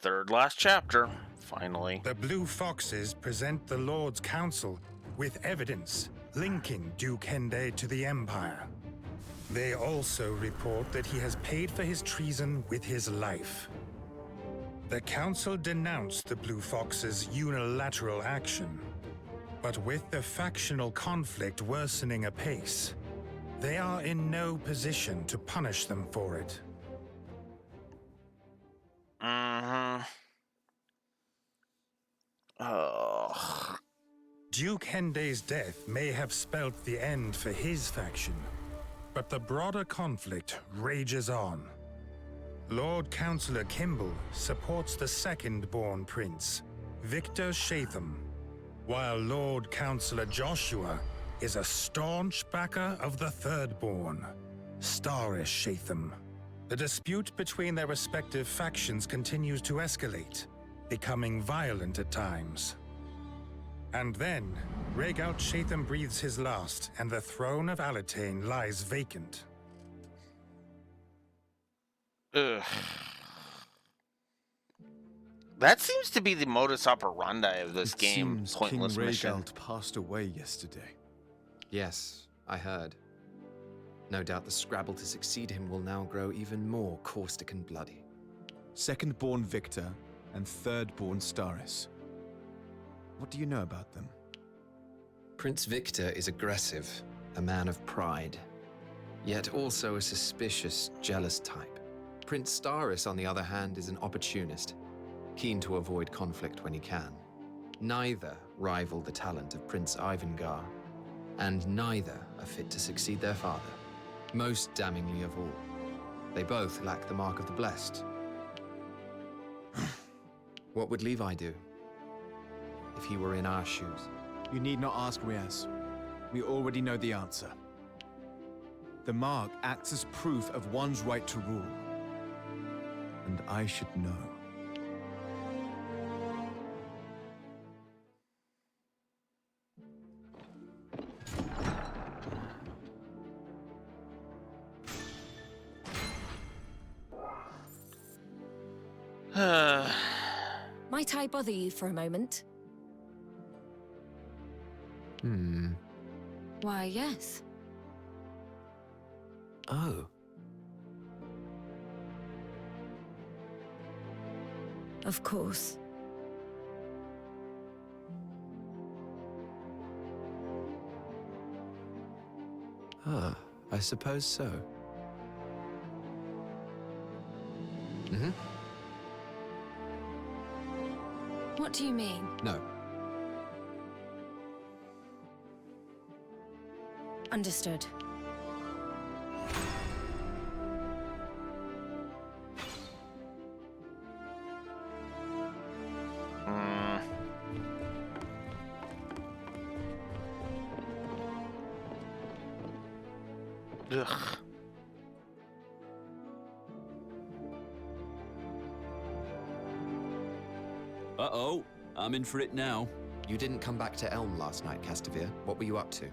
Third last chapter, finally. The Blue Foxes present the Lord's Council with evidence linking Duke Hende to the Empire. They also report that he has paid for his treason with his life. The Council denounced the Blue Foxes' unilateral action, but with the factional conflict worsening apace, they are in no position to punish them for it. Duke Hende's death may have spelt the end for his faction, but the broader conflict rages on. Lord Councillor Kimball supports the second-born prince, Victor Shatham, while Lord Councillor Joshua is a staunch backer of the third-born, Starish Shatham. The dispute between their respective factions continues to escalate, becoming violent at times. And then, Rhaegal Shatham breathes his last, and the throne of Alatane lies vacant. Ugh. That seems to be the modus operandi of this game. Seems Pointless King mission. Rhaegal passed away yesterday. Yes, I heard. No doubt the scrabble to succeed him will now grow even more caustic and bloody. Second-born Victor and third-born Staris. What do you know about them? Prince Victor is aggressive, a man of pride, yet also a suspicious, jealous type. Prince Staris, on the other hand, is an opportunist, keen to avoid conflict when he can. Neither rival the talent of Prince Ivangar, and neither are fit to succeed their father. Most damningly of all, they both lack the mark of the blessed. What would Levi do if he were in our shoes? You need not ask Riaz. We already know the answer. The mark acts as proof of one's right to rule. And I should know. Might I bother you for a moment? Why, yes. Oh. Of course. Ah, I suppose so. What do you mean? No. Understood. Ugh. Uh-oh, I'm in for it now. You didn't come back to Elm last night, Castamere. What were you up to?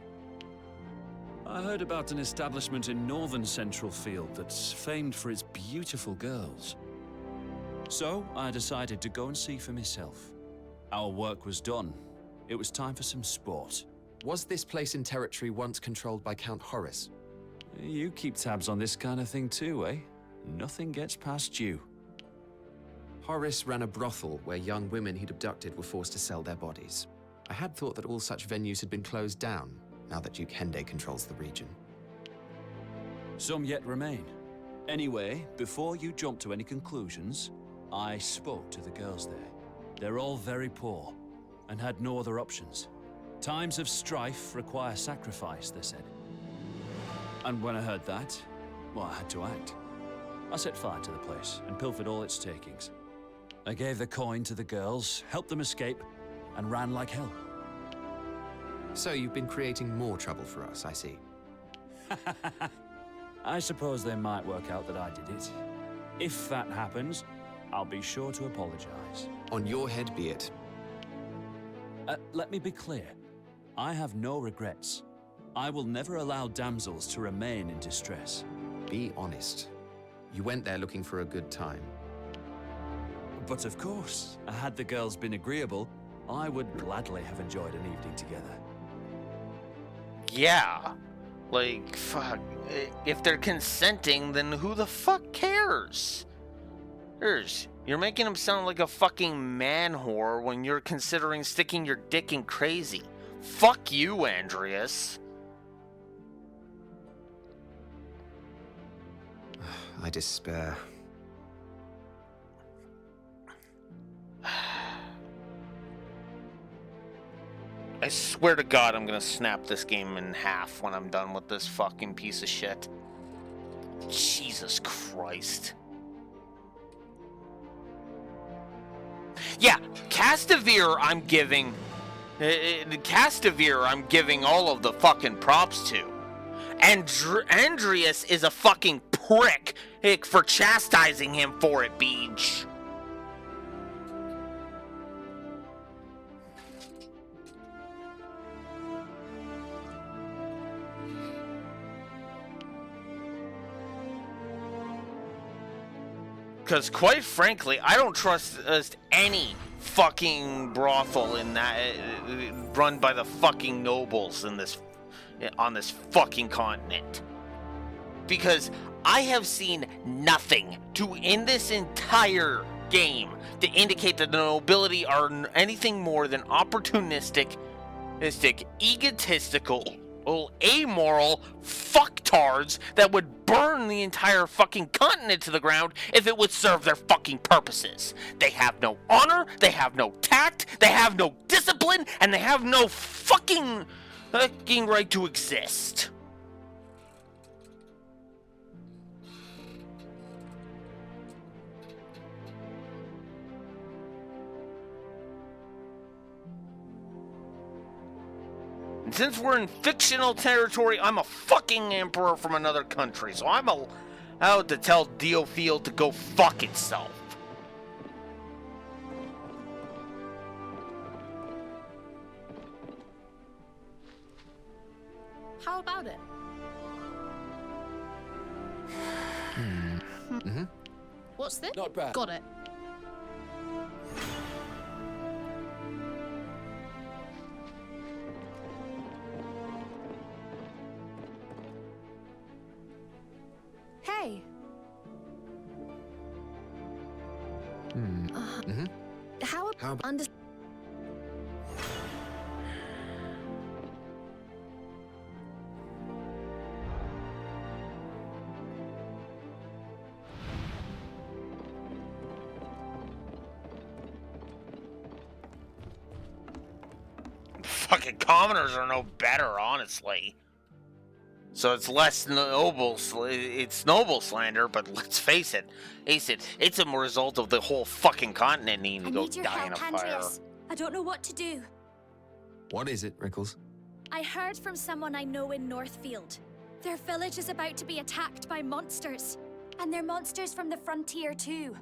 I heard about an establishment in northern Central Field that's famed for its beautiful girls. So I decided to go and see for myself. Our work was done. It was time for some sport. Was this place in territory once controlled by Count Horace? You keep tabs on this kind of thing too, eh? Nothing gets past you. Horace ran a brothel where young women he'd abducted were forced to sell their bodies. I had thought that all such venues had been closed down, now that Duke Hende controls the region. Some yet remain. Anyway, before you jump to any conclusions, I spoke to the girls there. They're all very poor, and had no other options. Times of strife require sacrifice, they said. And when I heard that, well, I had to act. I set fire to the place and pilfered all its takings. I gave the coin to the girls, helped them escape, and ran like hell. So you've been creating more trouble for us, I see. I suppose they might work out that I did it. If that happens, I'll be sure to apologize. On your head be it. Let me be clear. I have no regrets. I will never allow damsels to remain in distress. Be honest. You went there looking for a good time. But of course, had the girls been agreeable, I would gladly have enjoyed an evening together. Yeah. Like, fuck. If they're consenting, then who the fuck cares? You're making him sound like a fucking man whore when you're considering sticking your dick in crazy. Fuck you, Andreas. I despair. I swear to God, I'm gonna snap this game in half when I'm done with this fucking piece of shit. Jesus Christ. Yeah, Castamere I'm giving all of the fucking props to. And Andreas is a fucking prick for chastising him for it, Beej. Because quite frankly, I don't trust any fucking brothel in that run by the fucking nobles on this fucking continent. Because I have seen nothing in this entire game to indicate that the nobility are anything more than opportunistic, egotistical, amoral fucktards that would burn the entire fucking continent to the ground if it would serve their fucking purposes. They have no honor, they have no tact, they have no discipline, and they have no fucking right to exist. And since we're in fictional territory, I'm a fucking emperor from another country, so I'm allowed to tell Diofield to go fuck itself. How about it? Mm-hmm. What's this? Not bad. Got it. Hey. How about Fucking commoners are no better, honestly. So it's less noble, it's noble slander, but let's face it, it's a result of the whole fucking continent needing to go die in a fire. Andreas. I don't know what to do. What is it, Rickles? I heard from someone I know in Northfield. Their village is about to be attacked by monsters. And they're monsters from the frontier too.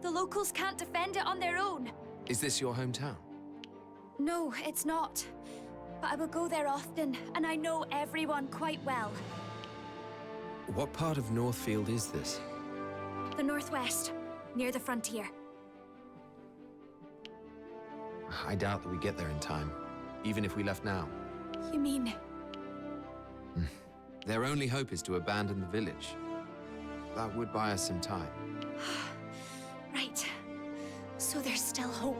The locals can't defend it on their own. Is this your hometown? No, it's not. But I will go there often, and I know everyone quite well. What part of Northfield is this? The northwest, near the frontier. I doubt that we get there in time, even if we left now. You mean? Their only hope is to abandon the village. That would buy us some time. Right. So there's still hope.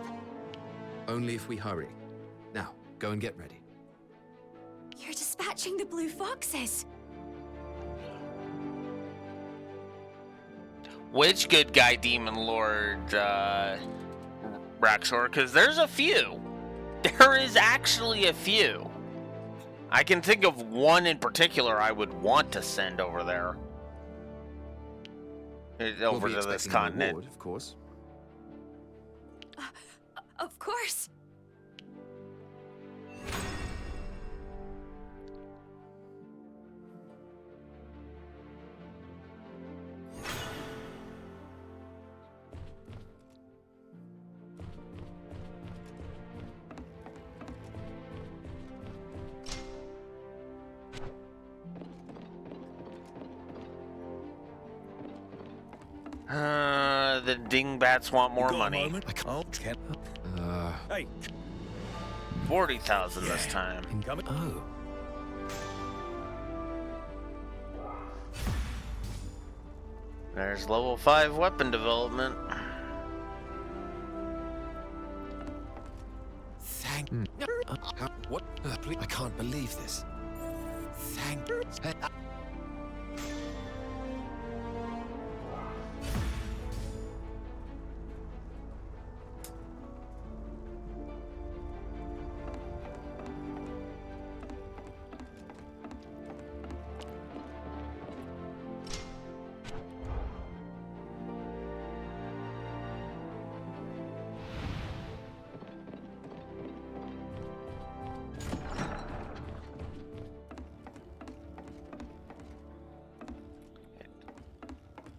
Only if we hurry. Now, go and get ready. You're dispatching the Blue Foxes. Which good guy demon lord, Raxor? Because there's a few. There is actually a few. I can think of one in particular I would want to send over there. Over to this continent. Reward, of course. Of course. The dingbats want more money. Hey. 40,000 this time. Oh. There's level 5 weapon development. Thank. What? Please. I can't believe this. Thank.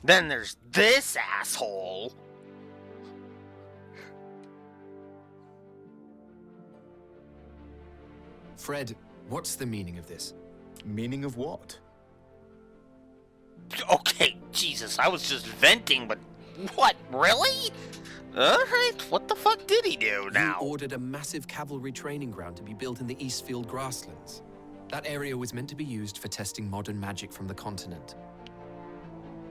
Then there's this asshole. Fred, what's the meaning of this? Meaning of what? Okay, Jesus, I was just venting, but what, really? Alright, what the fuck did he do now? You ordered a massive cavalry training ground to be built in the Eastfield grasslands. That area was meant to be used for testing modern magic from the continent.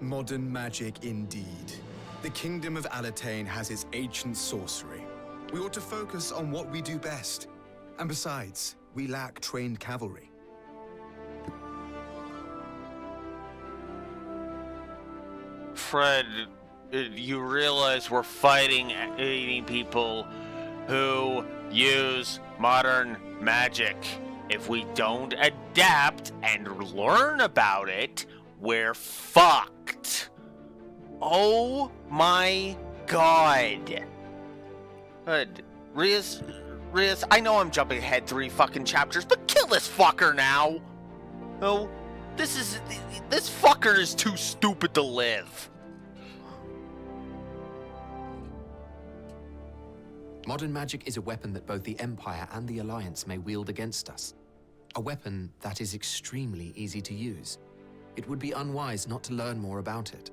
Modern magic indeed. The kingdom of Alatain has its ancient sorcery. We ought to focus on what we do best. And besides, we lack trained cavalry. Fred, you realize we're fighting people who use modern magic. If we don't adapt and learn about it, we're fucked. Oh my god. Good. Rias, I know I'm jumping ahead 3 fucking chapters, but kill this fucker now. No, this fucker is too stupid to live. Modern magic is a weapon that both the Empire and the Alliance may wield against us. A weapon that is extremely easy to use. It would be unwise not to learn more about it.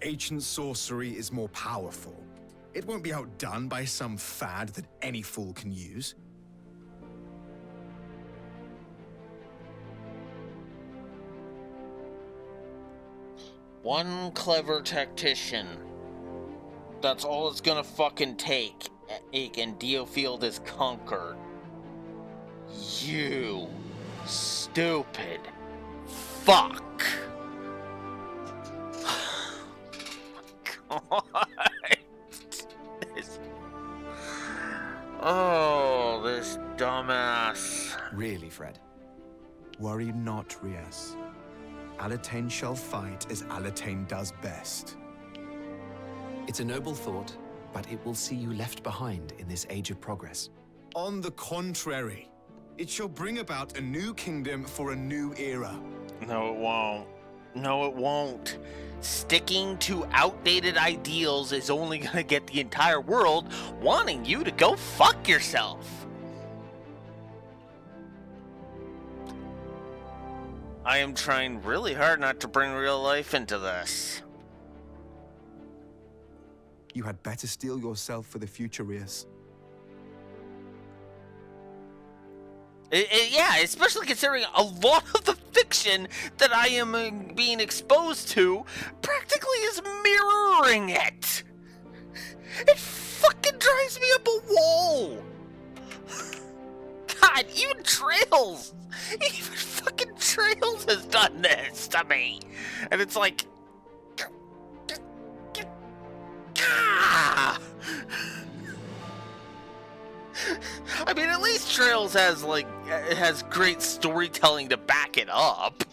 Ancient sorcery is more powerful. It won't be outdone by some fad that any fool can use. One clever tactician. That's all it's gonna fucking take. And Diofield is conquered. You stupid fuck. God. Oh, this dumbass. Really, Fred? Worry not, Rias. Alatain shall fight as Alatain does best. It's a noble thought, but it will see you left behind in this age of progress. On the contrary, it shall bring about a new kingdom for a new era. No, it won't. No, it won't. Sticking to outdated ideals is only gonna get the entire world wanting you to go fuck yourself. I am trying really hard not to bring real life into this. You had better steel yourself for the future, Rias. Yeah, especially considering a lot of the fiction that I am being exposed to practically is mirroring it. It fucking drives me up a wall! God, even Trails! Even fucking Trails has done this to me! And it's like... Ah! I mean, at least Trails has, like, has great storytelling to back it up.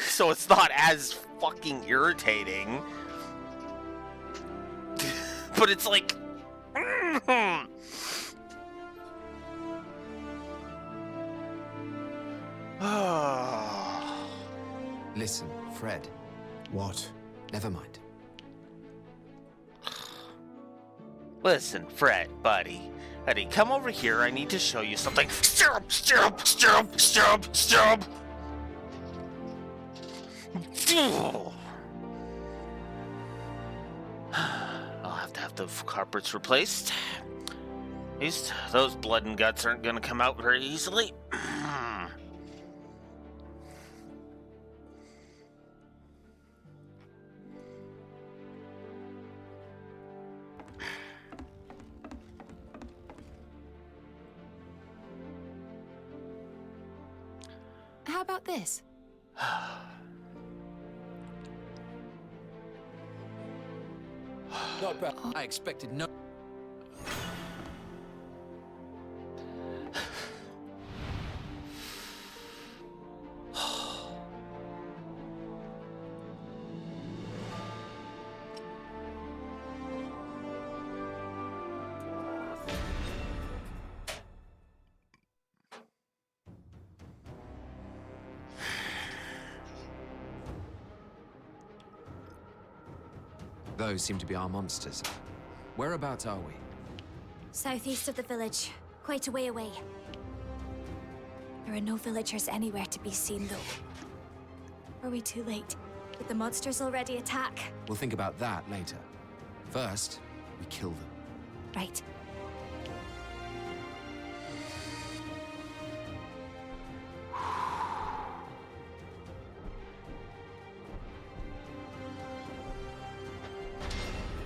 So it's not as fucking irritating. But it's like... Listen, Fred. What? Never mind. Listen, Fred, buddy. Eddie, come over here. I need to show you something. Stirrup, stirrup, stirrup, stirrup, stirrup. I'll have to have the carpets replaced. Those blood and guts aren't going to come out very easily. How about this? Not bad. I expected no... Those seem to be our monsters. Whereabouts are we? Southeast of the village, quite a way away. There are no villagers anywhere to be seen, though. Are we too late? Did the monsters already attack? We'll think about that later. First, we kill them. Right.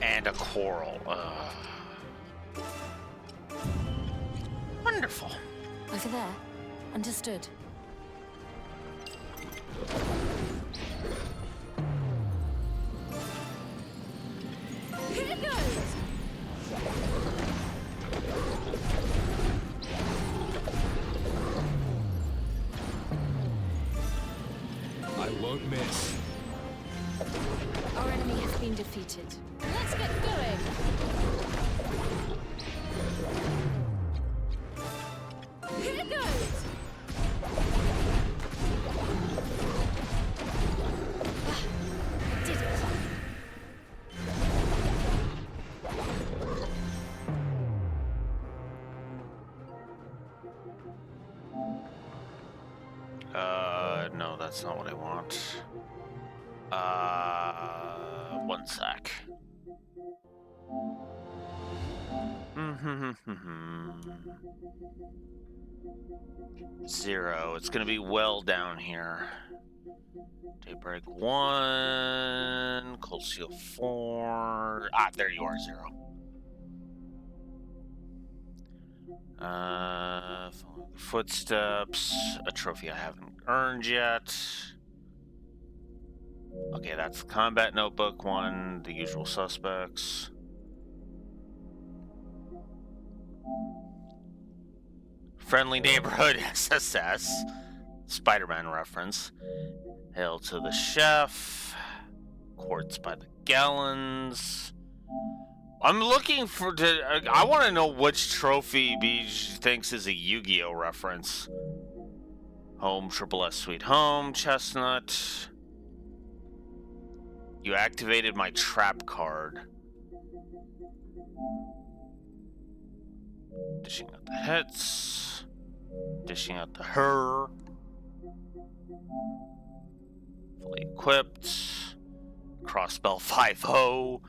And a quarrel. Wonderful. Over there. Understood. Here goes! I won't miss. Our enemy has been defeated. Let's get going. Here goes! Did it. No, that's not what I want. One sec. Zero. It's gonna be well down here. Daybreak 1, Cold Steel 4. Ah, there you are, 0. Footsteps. A trophy I haven't earned yet. Okay, that's Combat Notebook 1, the usual suspects. Friendly Neighborhood SSS. Spider-Man reference. Hail to the Chef. Quartz by the Gallons. I'm looking for... I want to know which trophy Beach thinks is a Yu-Gi-Oh reference. Home, Triple S Sweet Home, Chestnut. You activated my trap card. Dishing out the hits. Dishing out the her. Fully equipped. Crossbell 5-0.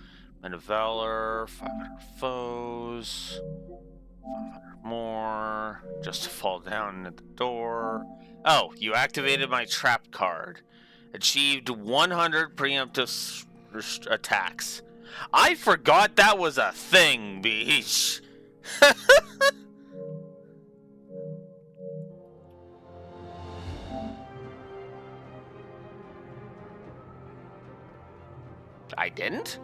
Men of Valor. 500 foes. 500 more. Just to fall down at the door. Oh, you activated my trap card. Achieved 100 preemptive attacks. I forgot that was a thing, Beach. I didn't?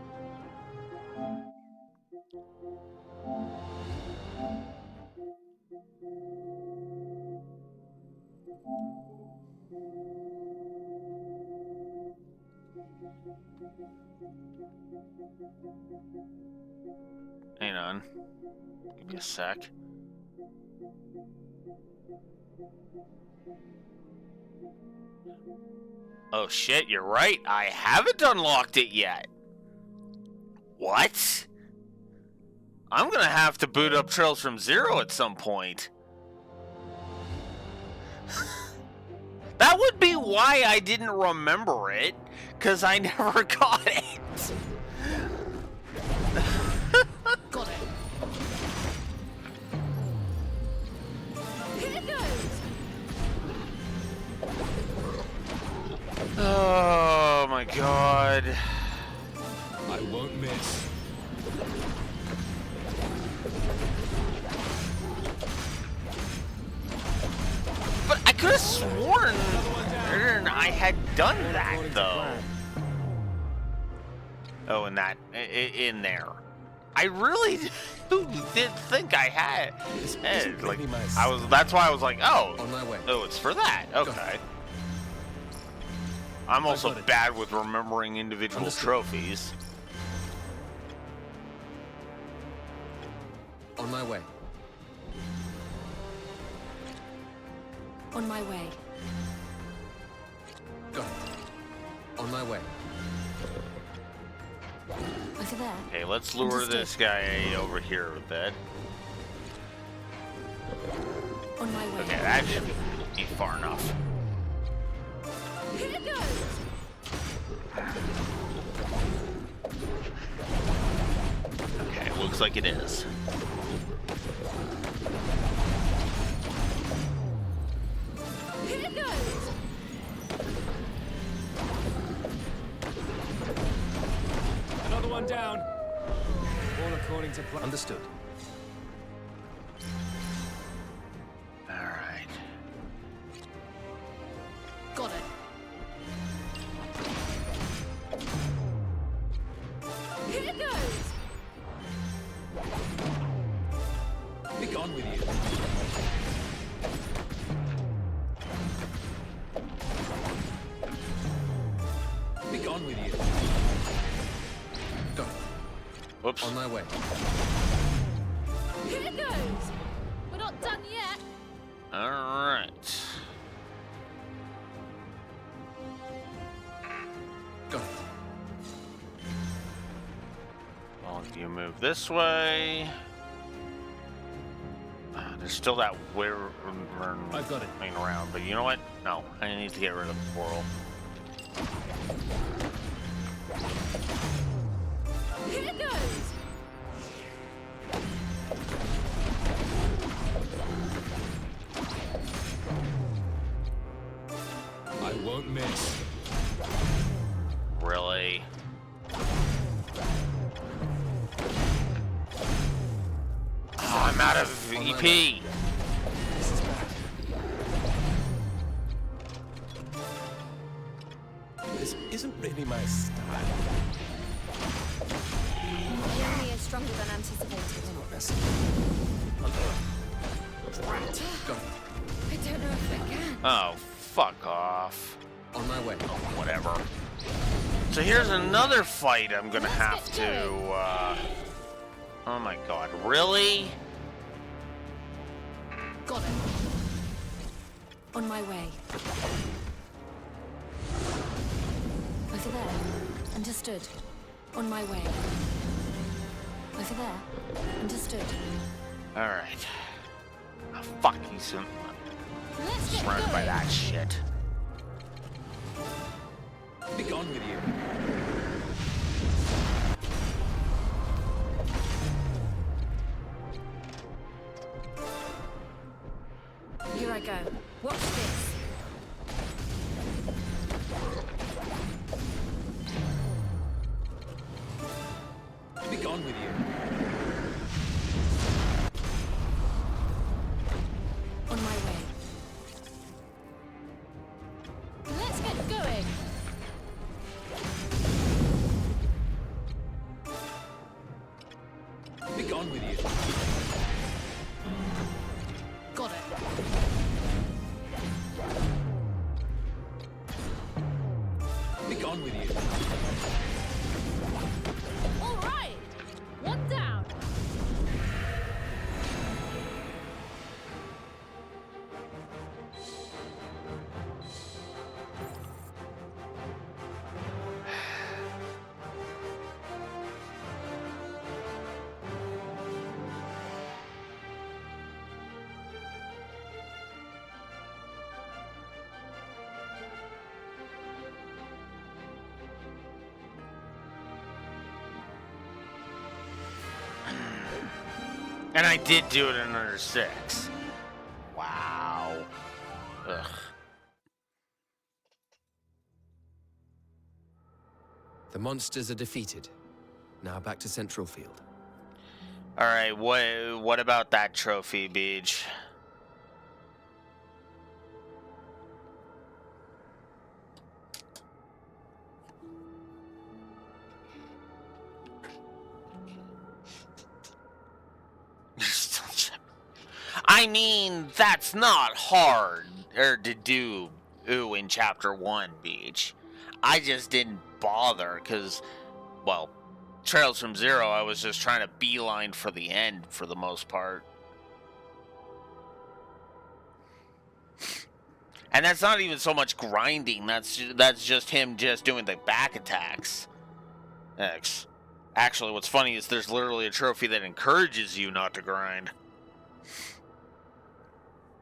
Hang on. Give me a sec. Oh shit, you're right. I haven't unlocked it yet. What? I'm gonna have to boot up Trails from Zero at some point. That would be why I didn't remember it, because I never got it. Got it. Here it goes. Oh my god. I won't miss. But I could have sworn I had done that, though. Oh, and that, in there. I really did think I had. Like, that's why I was like, oh. On my way. Oh, it's for that. Okay. I'm also bad with remembering individual trophies. On my way. On my way. Got it. On my way. Over there. Okay, let's lure this guy over here a bit. On my way. Okay, that should be far enough. Here it goes. Okay, looks like it is. Here it goes. Another one down. All according to plan. Understood. All right. Got it. Here it goes. Be gone with you. Be gone with you. Got it. Whoops. On my way. Here it goes. We're not done yet. All right. Got it. Well, you move this way. There's still that weird I've got it. thing around, but you know what? No, I need to get rid of the portal. Here it goes. I won't miss. Really? Oh, I'm out of EP. This is bad. This isn't really my style. The enemy is stronger than anticipated. Got it. I don't know if I can. Oh, fuck off. On my way. Oh, whatever. So here's another fight I'm gonna have to, oh my god, really? Got it. On my way. Over there. Understood. On my way. Over there. Understood. Alright. Oh, fuck, he's surrounded by that shit. Be gone with you. Here I go. Watch this. gone with you. On my way. Let's get going. Be gone with you. Got it. Be gone with you. All right. One down. And I did do it in under 6. Wow. Ugh. The monsters are defeated. Now back to Central Field. All right, what about that trophy, Beach? I mean, that's not hard to do in Chapter 1, Beach. I just didn't bother because, well, Trails from Zero, I was just trying to beeline for the end for the most part. And that's not even so much grinding. That's just him just doing the back attacks. Actually, what's funny is there's literally a trophy that encourages you not to grind.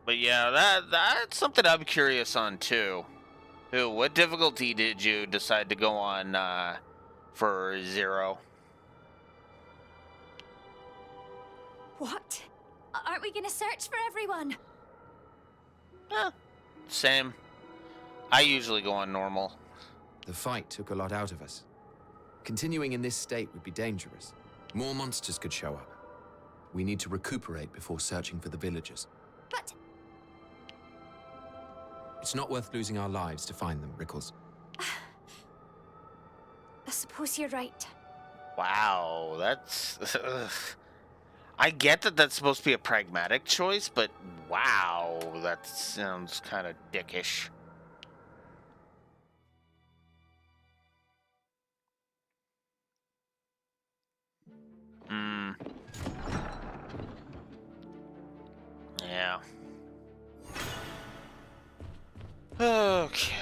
But yeah, that's something I'm curious on too. What difficulty did you decide to go on for 0? What? Aren't we gonna search for everyone? Same. I usually go on normal. The fight took a lot out of us. Continuing in this state would be dangerous. More monsters could show up. We need to recuperate before searching for the villagers. But... It's not worth losing our lives to find them, Rickles. I suppose you're right. Wow, that's... I get that that's supposed to be a pragmatic choice, but wow, that sounds kind of dickish. Yeah. Okay.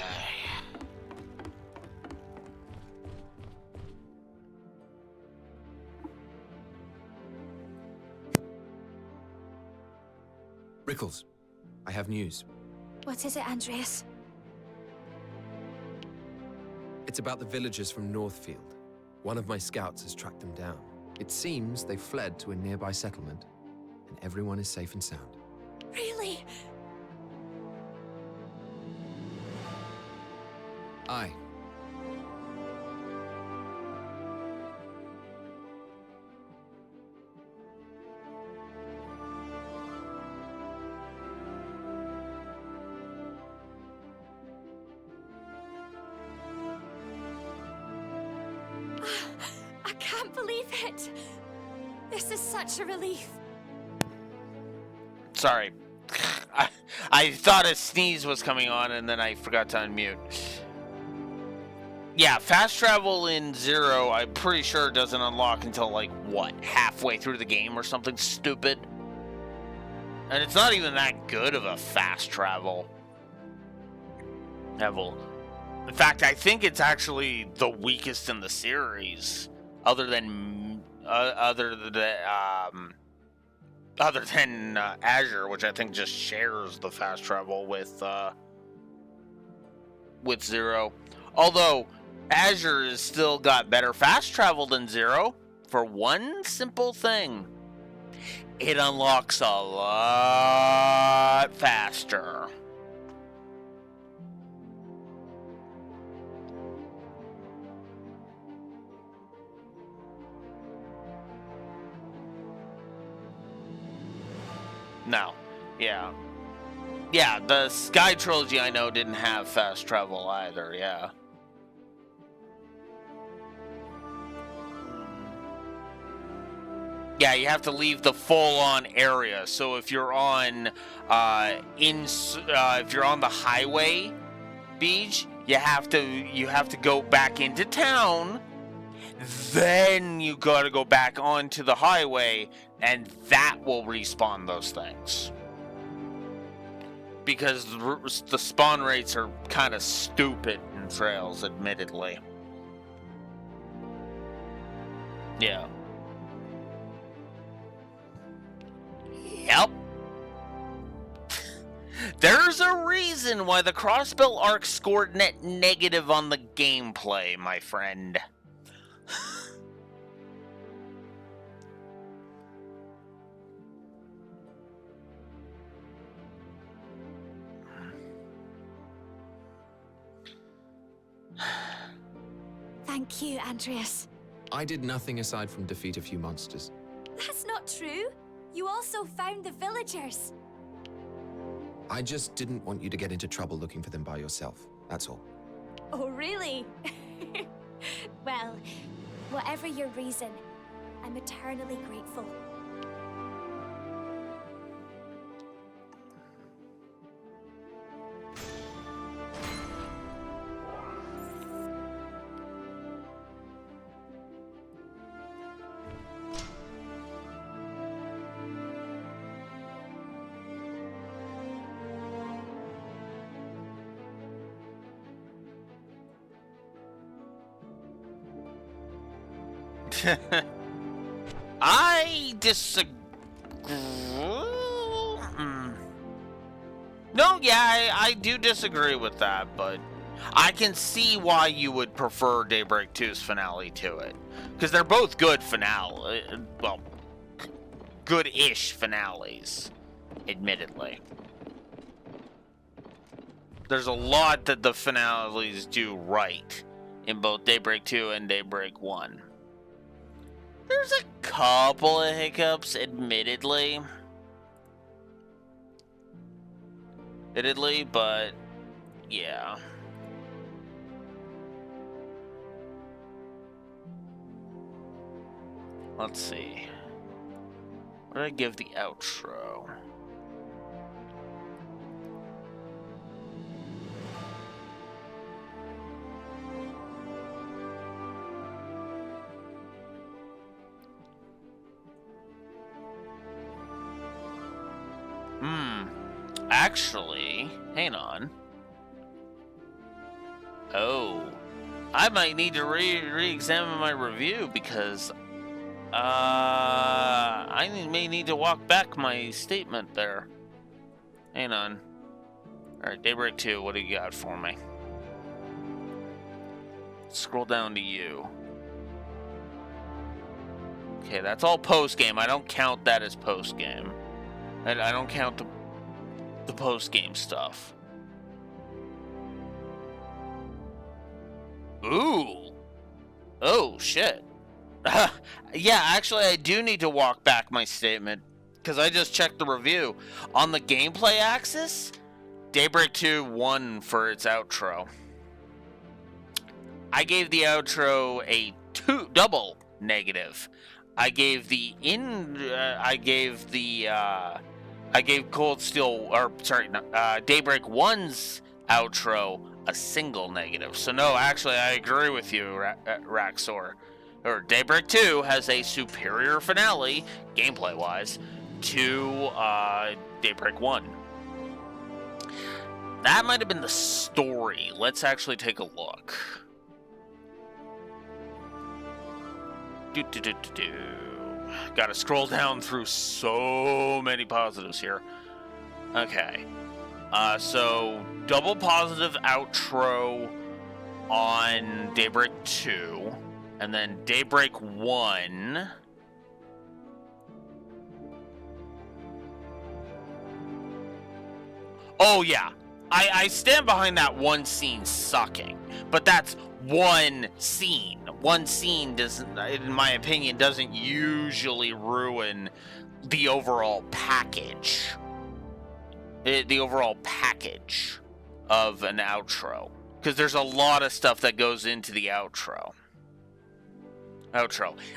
Rickles, I have news. What is it, Andreas? It's about the villagers from Northfield. One of my scouts has tracked them down. It seems they fled to a nearby settlement, and everyone is safe and sound. Really? Aye. I can't believe it. This is such a relief. Sorry. I thought a sneeze was coming on and then I forgot to unmute. Yeah, fast travel in 0, I'm pretty sure doesn't unlock until, like, what, halfway through the game or something stupid? And it's not even that good of a fast travel level. In fact, I think it's actually the weakest in the series, other than Azure, which I think just shares the fast travel with 0. Although Azure has still got better fast travel than 0 for one simple thing. It unlocks a lot faster. No. Yeah. Yeah, the Sky Trilogy I know didn't have fast travel either, yeah. Yeah, you have to leave the full-on area. So if you're on if you're on the highway beach, you have to go back into town. Then you got to go back onto the highway, and that will respawn those things. Because the spawn rates are kind of stupid in Trails, admittedly. Yeah. Yep. There's a reason why the Crossbill arc scored net negative on the gameplay, my friend. Thank you, Andreas. I did nothing aside from defeat a few monsters. That's not true. You also found the villagers. I just didn't want you to get into trouble looking for them by yourself. That's all. Oh, really? Well, whatever your reason, I'm eternally grateful. I disagree. No, yeah, I do disagree with that, but I can see why you would prefer Daybreak 2's finale to it. Because they're both good finale. Well, good-ish finales, admittedly. There's a lot that the finales do right in both Daybreak 2 and Daybreak 1. There's a couple of hiccups, admittedly, but yeah. Let's see. What did I give the outro? Actually, hang on. Oh, I might need to re-examine my review because I may need to walk back my statement there. Hang on. Alright, Daybreak 2, what do you got for me? Scroll down to you. Okay, that's all post-game. I don't count that as post-game. I don't count the post-game stuff. Ooh. Oh, shit. Yeah, actually, I do need to walk back my statement, because I just checked the review. On the gameplay axis, Daybreak 2 won for its outro. I gave the outro a double negative. I gave Cold Steel, Daybreak 1's outro a single negative. So no, actually, I agree with you, Raxor. Or Daybreak 2 has a superior finale, gameplay-wise, to Daybreak 1. That might have been the story. Let's actually take a look. Gotta scroll down through so many positives here. Okay. So, double positive outro on Daybreak 2. And then Daybreak 1. Oh, yeah. I stand behind that one scene sucking. But that's one scene. One scene doesn't, in my opinion, doesn't usually ruin the overall package. the overall package of an outro, because there's a lot of stuff that goes into the outro.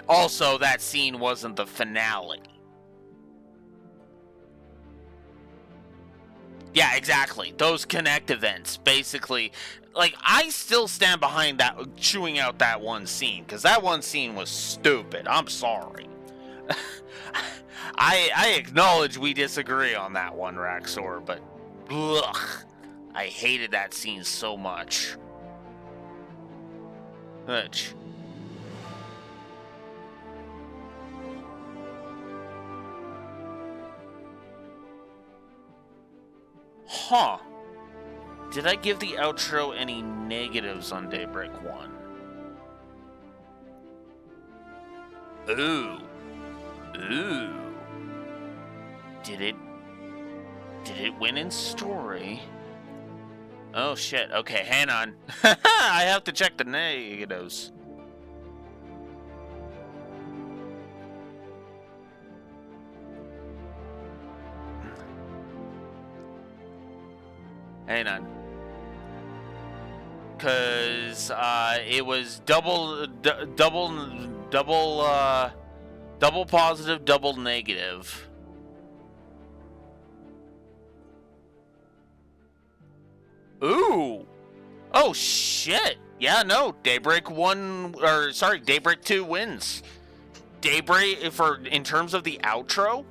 Also, that scene wasn't the finale. Yeah, exactly. Those connect events, basically. Like, I still stand behind that, chewing out that one scene, because that one scene was stupid. I'm sorry. I acknowledge we disagree on that one, Raxor, but ugh, I hated that scene so much. Which... Huh. Did I give the outro any negatives on Daybreak 1? Ooh. Did it win in story? Oh shit. Okay, hang on. I have to check the negatives. Hang on. Cause it was double positive, double negative. Ooh. Oh shit. Yeah, no. Daybreak 2 wins. Daybreak, in terms of the outro,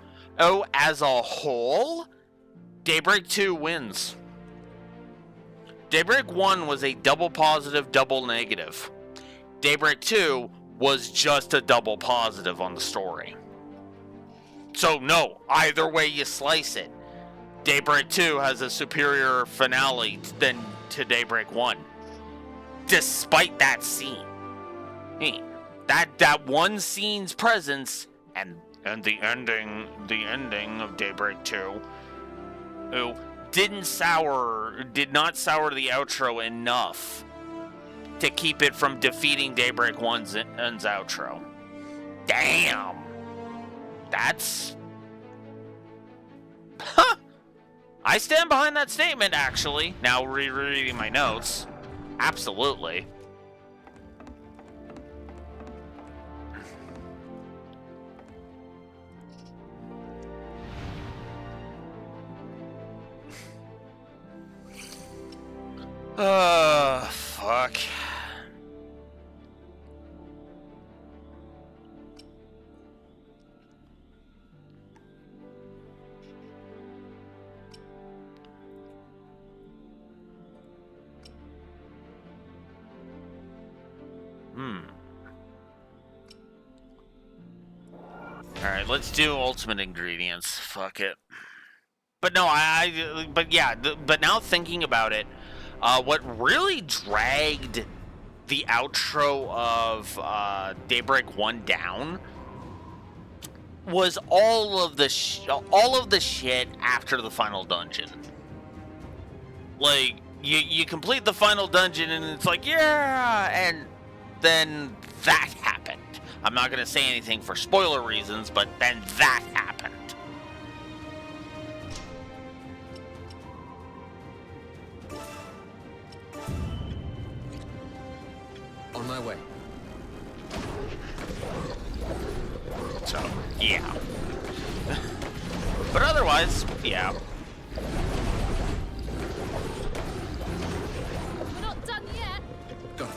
as a whole, Daybreak 2 wins. Daybreak 1 was a double positive, double negative. Daybreak 2 was just a double positive on the story. So no, either way you slice it, Daybreak 2 has a superior finale than to Daybreak 1. Despite that scene. That one scene's presence and the ending of Daybreak 2 did not sour the outro enough to keep it from defeating Daybreak 1's outro. Damn. That's... Huh. I stand behind that statement, actually. Now rereading my notes. Absolutely. Fuck. Alright, let's do ultimate ingredients. Fuck it. But no, but now thinking about it, what really dragged the outro of Daybreak 1 down was all of the shit after the final dungeon. Like, you complete the final dungeon and it's like, yeah, and then that happened. I'm not gonna say anything for spoiler reasons, but then that happened. On my way. So, yeah. But otherwise, yeah. We're not done yet. Go.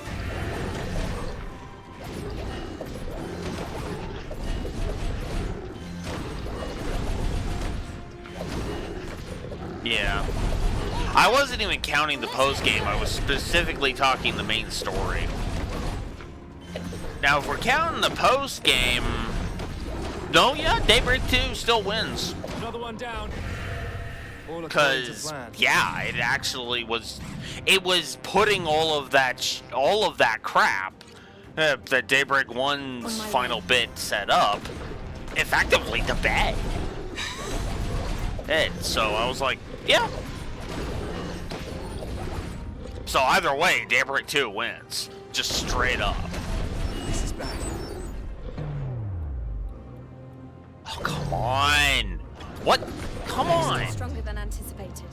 Yeah. I wasn't even counting the post-game. I was specifically talking the main story. Now, if we're counting the post-game... No, yeah, Daybreak 2 still wins. Another one down. Because, yeah, it actually was... It was putting all of that crap that Daybreak 1's final bit set up effectively to bed. So I was like, yeah. So either way, Daybreak 2 wins. Just straight up. This is bad. Oh, come on. What? come on! Stronger than anticipated.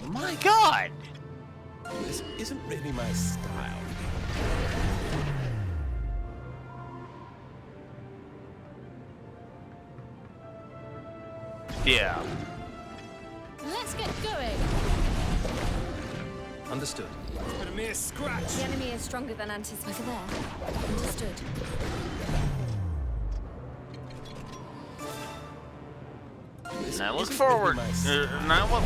My God! This isn't really my style. Yeah. Let's get going. Understood. But a mere scratch. The enemy is stronger than anticipated. Over there. Understood. Now look forward.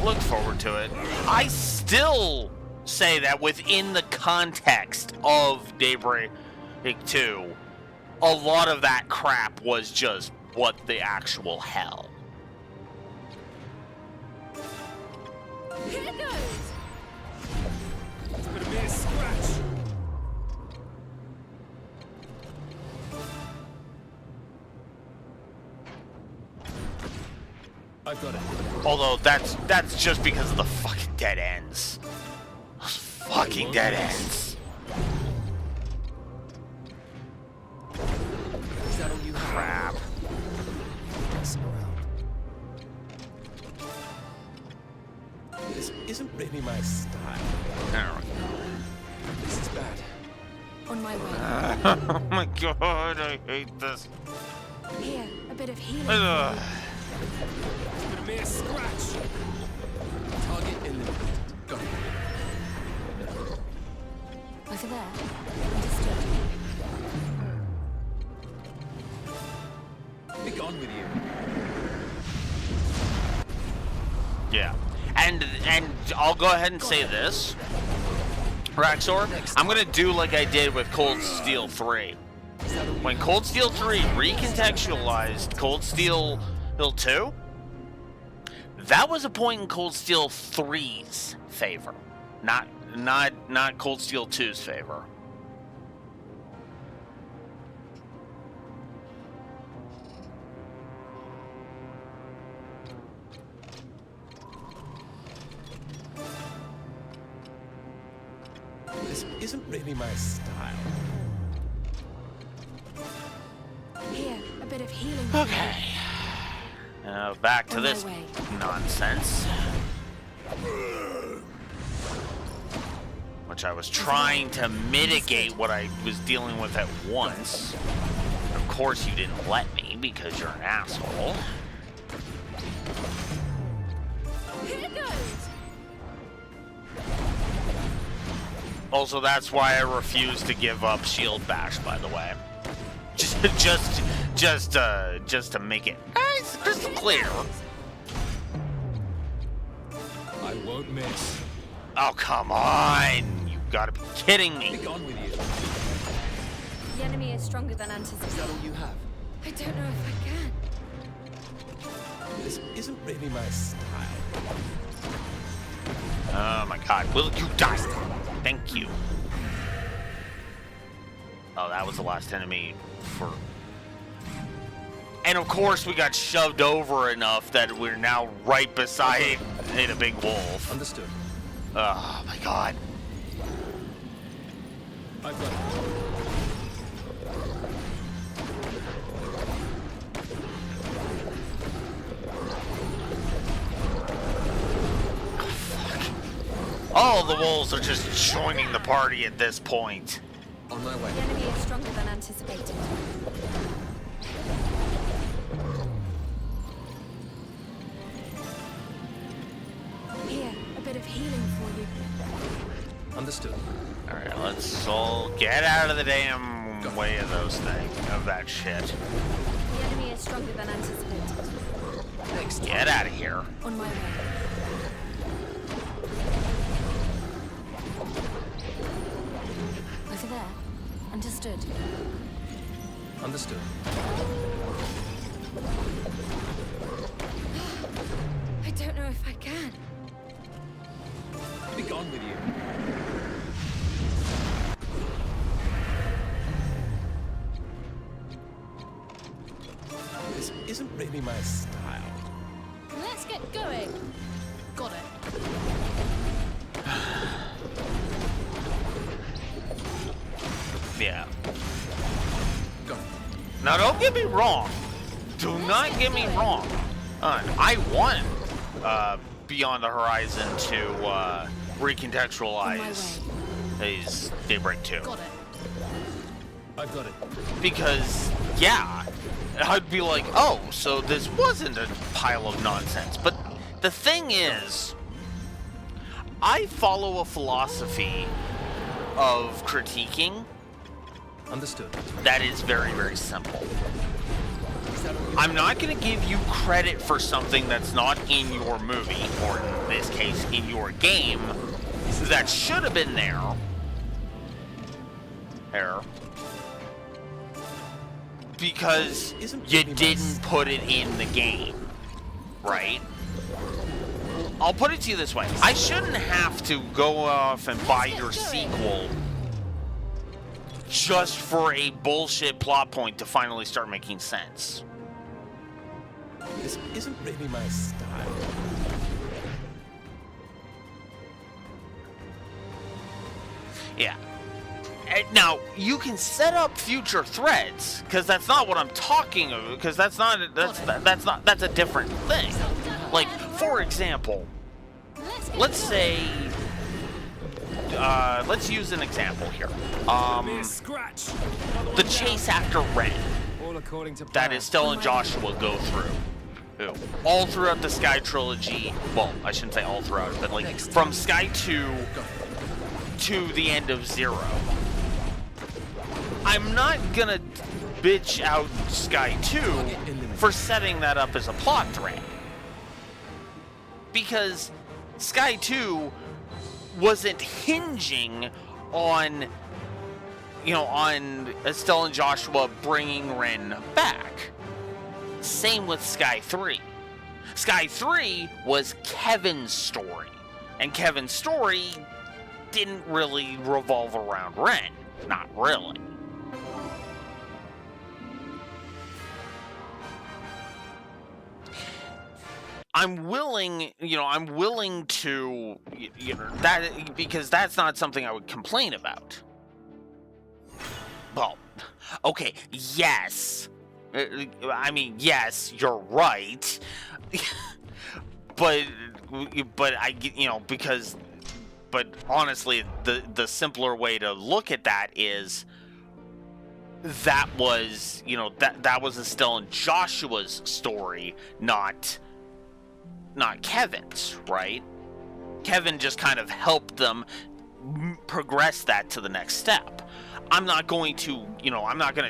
Look forward to it. I still say that within the context of Daybreak 2, a lot of that crap was just what the actual hell. Here goes. But a mere scratch. I've got it. Although that's just because of the fucking dead ends. Those fucking dead ends. Is that all you have? Crap. This isn't really my style. Alright. This is bad. On my way. Oh my God, I hate this. Here, a bit of healing. Ugh. But a mere scratch. Target eliminated. Got it. Over there. Understood. Be gone with you. Yeah. And I'll go ahead and say this, Raxor, I'm gonna do like I did with Cold Steel 3. When Cold Steel 3 recontextualized Cold Steel 2, that was a point in Cold Steel 3's favor, not Cold Steel 2's favor. This isn't really my style. Here, a bit of healing. Okay. Now back to this nonsense. Which I was trying to mitigate what I was dealing with at once. Of course you didn't let me because you're an asshole. Here goes. Also, that's why I refuse to give up Shield Bash, by the way. Just to make it nice, crystal clear. I won't miss. Oh, come on! You gotta be kidding me. Be gone with you. The enemy is stronger than anticipated. Is that all you have? I don't know if I can. This isn't really my style. Oh my God, will you die? Thank you. Oh, that was the last enemy for... And of course we got shoved over enough that we're now right beside a big wolf. Understood. Oh my God. I've got it. All the wolves are just joining the party at this point. On my way. The enemy is stronger than anticipated. Here, a bit of healing for you. Understood. Alright, let's all get out of the damn way of those things, of that shit. The enemy is stronger than anticipated. Next, get out of here. On my way. Over there. Understood. Understood. I don't know if I can. Be gone with you. This isn't really my style. Let's get going. Got it. Yeah. Go. Now, don't get me wrong. do not get me wrong. I want Beyond the Horizon to recontextualize his Daybreak 2. Got it. I've got it. Because, yeah, I'd be like, oh, so this wasn't a pile of nonsense. But the thing is, I follow a philosophy of critiquing. Understood. That is very, very simple. I'm not going to give you credit for something that's not in your movie, or in this case, in your game, that should have been there. Because you didn't put it in the game, right? I'll put it to you this way. I shouldn't have to go off and buy your sequel just for a bullshit plot point to finally start making sense. This isn't really my style. Yeah. Now, you can set up future threads, because that's not what I'm talking about, because that's a different thing. Like, for example, let's say, let's use an example here. The chase after Ren that Estelle and Joshua go through. All throughout the Sky trilogy, well, I shouldn't say all throughout, but like from Sky 2 to the end of Zero. I'm not gonna bitch out Sky 2 for setting that up as a plot thread. Because Sky 2 wasn't hinging on, on Estelle and Joshua bringing Ren back. Same with Sky 3. Sky 3 was Kevin's story. And Kevin's story didn't really revolve around Ren. Not really. I'm willing to, that, because that's not something I would complain about. Well, okay, yes. I mean, yes, you're right. but honestly, the simpler way to look at that is that was, that was Estelle and Joshua's story, not Kevin's, right? Kevin just kind of helped them progress that to the next step. I'm not going to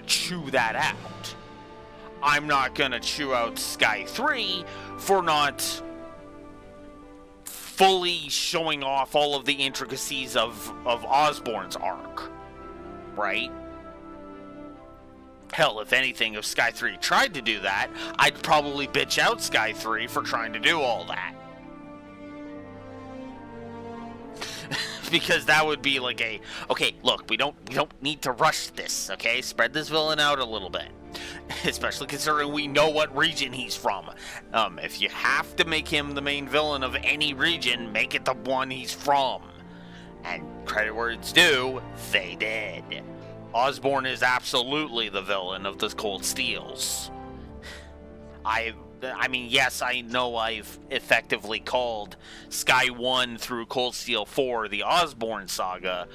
chew that out. I'm not going to chew out Sky 3 for not fully showing off all of the intricacies of Osborn's arc, right? Hell, if anything, if Sky 3 tried to do that, I'd probably bitch out Sky 3 for trying to do all that. Because that would be like okay, look, we don't need to rush this, okay? Spread this villain out a little bit. Especially considering we know what region he's from. If you have to make him the main villain of any region, make it the one he's from. And credit where it's due, they did. Osborn is absolutely the villain of the Cold Steels. I mean, yes, I know I've effectively called Sky 1 through Cold Steel 4 the Osborn saga,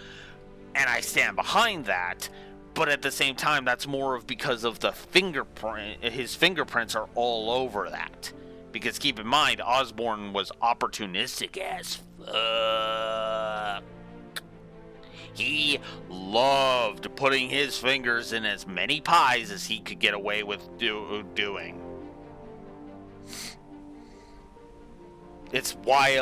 and I stand behind that, but at the same time, that's more of because of the fingerprint. His fingerprints are all over that. Because keep in mind, Osborn was opportunistic as fuck. He loved putting his fingers in as many pies as he could get away with doing. It's why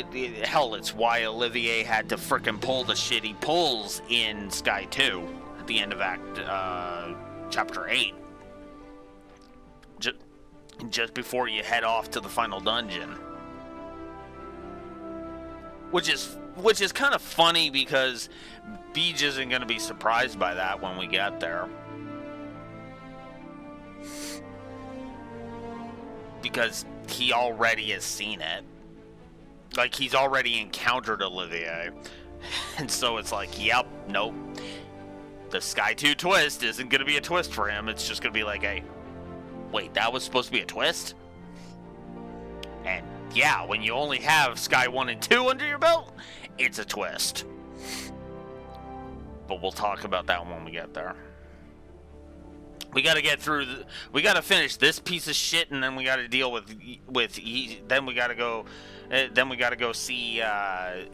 it's why Olivier had to frickin' pull the shit he pulls in Sky 2 at the end of Chapter 8. Just before you head off to the final dungeon. Which is kind of funny because Beej isn't going to be surprised by that when we get there. Because he already has seen it. Like, he's already encountered Olivier. And so it's like, yep, nope. The Sky 2 twist isn't going to be a twist for him. It's just going to be like a, wait, that was supposed to be a twist? And yeah, when you only have Sky 1 and 2 under your belt, it's a twist. But we'll talk about that when we get there. We got to get through. We got to finish this piece of shit, and then we got to deal with. Then we got to go. Then we got to go see. I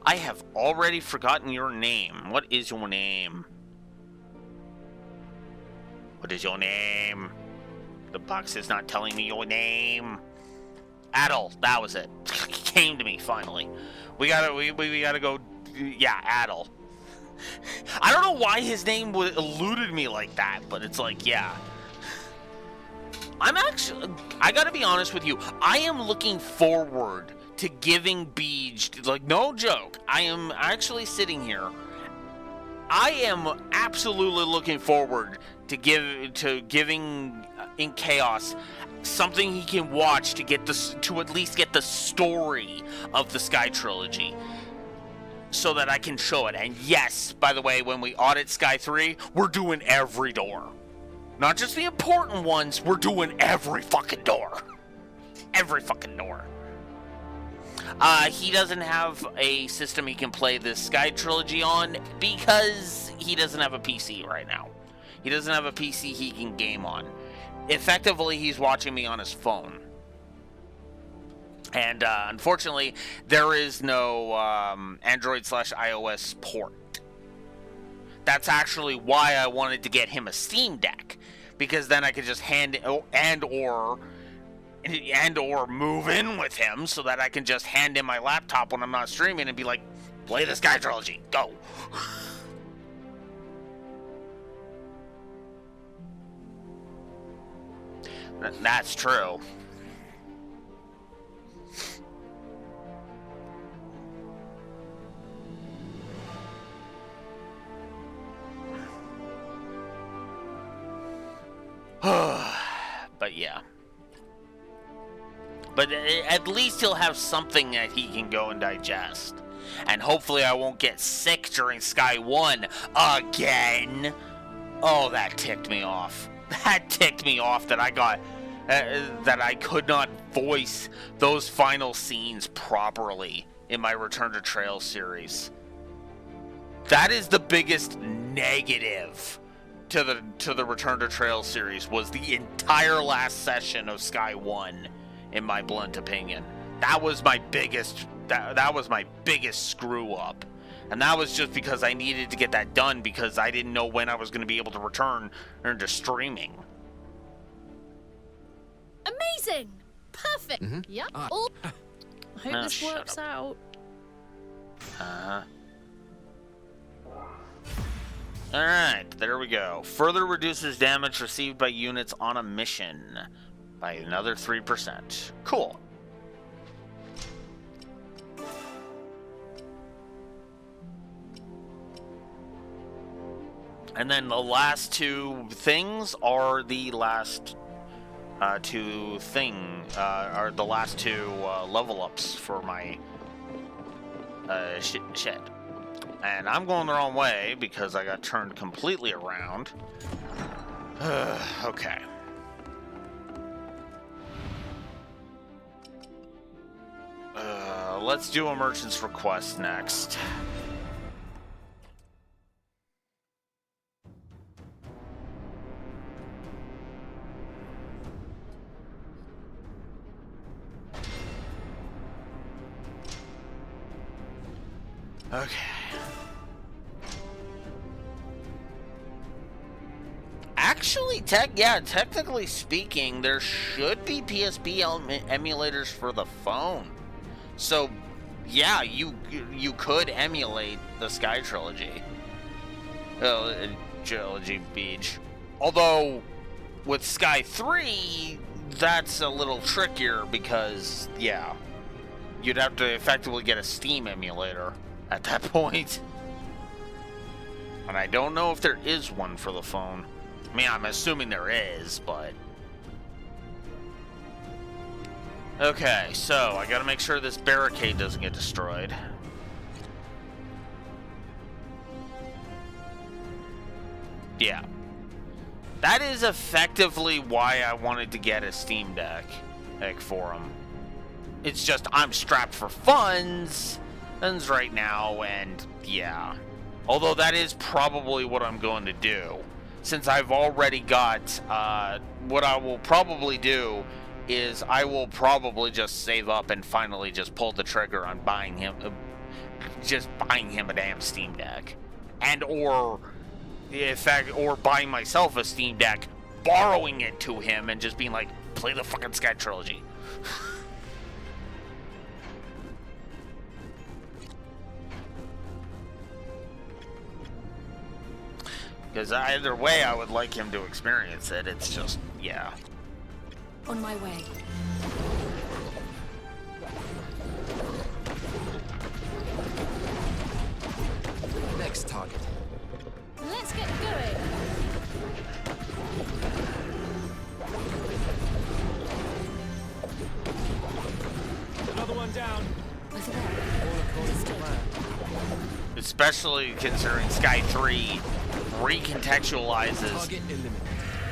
have already forgotten your name. What is your name? What is your name? The box is not telling me your name. Adel, that was it. Came to me finally. We gotta go. Yeah, Adel. I don't know why his name eluded me like that, but it's like, yeah. I gotta be honest with you. I am looking forward to giving Beej, like, no joke. I am actually sitting here. I am absolutely looking forward to giving in Chaos something he can watch to at least get the story of the Sky Trilogy, so that I can show it. And yes, by the way, when we audit Sky 3, we're doing every door. Not just the important ones, we're doing every fucking door. Every fucking door. He doesn't have a system he can play this Sky Trilogy on because he doesn't have a PC right now. He doesn't have a PC he can game on. Effectively, he's watching me on his phone. And unfortunately, there is no Android/iOS port. That's actually why I wanted to get him a Steam Deck, because then I could just or move in with him so that I can just hand him my laptop when I'm not streaming and be like, play the Sky Trilogy, go. That's true. But yeah. But at least he'll have something that he can go and digest. And hopefully I won't get sick during Sky 1 again. Oh, that ticked me off. That ticked me off that I got... that I could not voice those final scenes properly in my Return to Trail series. That is the biggest negative to the Return to Trail series, was the entire last session of Sky 1, in my blunt opinion. That was my biggest that was my biggest screw up. And that was just because I needed to get that done, because I didn't know when I was going to be able to return to streaming. Amazing! Perfect! Mm-hmm. Yep. I hope this works out. Alright, there we go. Further reduces damage received by units on a mission by another 3%. Cool. And then the last two things are the last two level ups for my shed. And I'm going the wrong way because I got turned completely around. Okay. Let's do a merchant's request next. Okay. Actually, technically speaking, there should be PSP emulators for the phone. So, yeah, you could emulate the Sky Trilogy. Trilogy Beach. Although, with Sky 3, that's a little trickier because, yeah, you'd have to effectively get a Steam emulator at that point. And I don't know if there is one for the phone. I mean, I'm assuming there is, but... Okay, so I gotta make sure this barricade doesn't get destroyed. Yeah. That is effectively why I wanted to get a Steam Deck for him. It's just I'm strapped for funds right now, and yeah. Although that is probably what I'm going to do. Since I've already got, what I will probably do is I will probably just save up and finally just pull the trigger on buying him a damn Steam Deck. And or buying myself a Steam Deck, borrowing it to him, and just being like, play the fucking Sky Trilogy. Because either way, I would like him to experience it. It's just, yeah. On my way. Next target. Let's get going. Another one down. Especially considering Sky 3 recontextualizes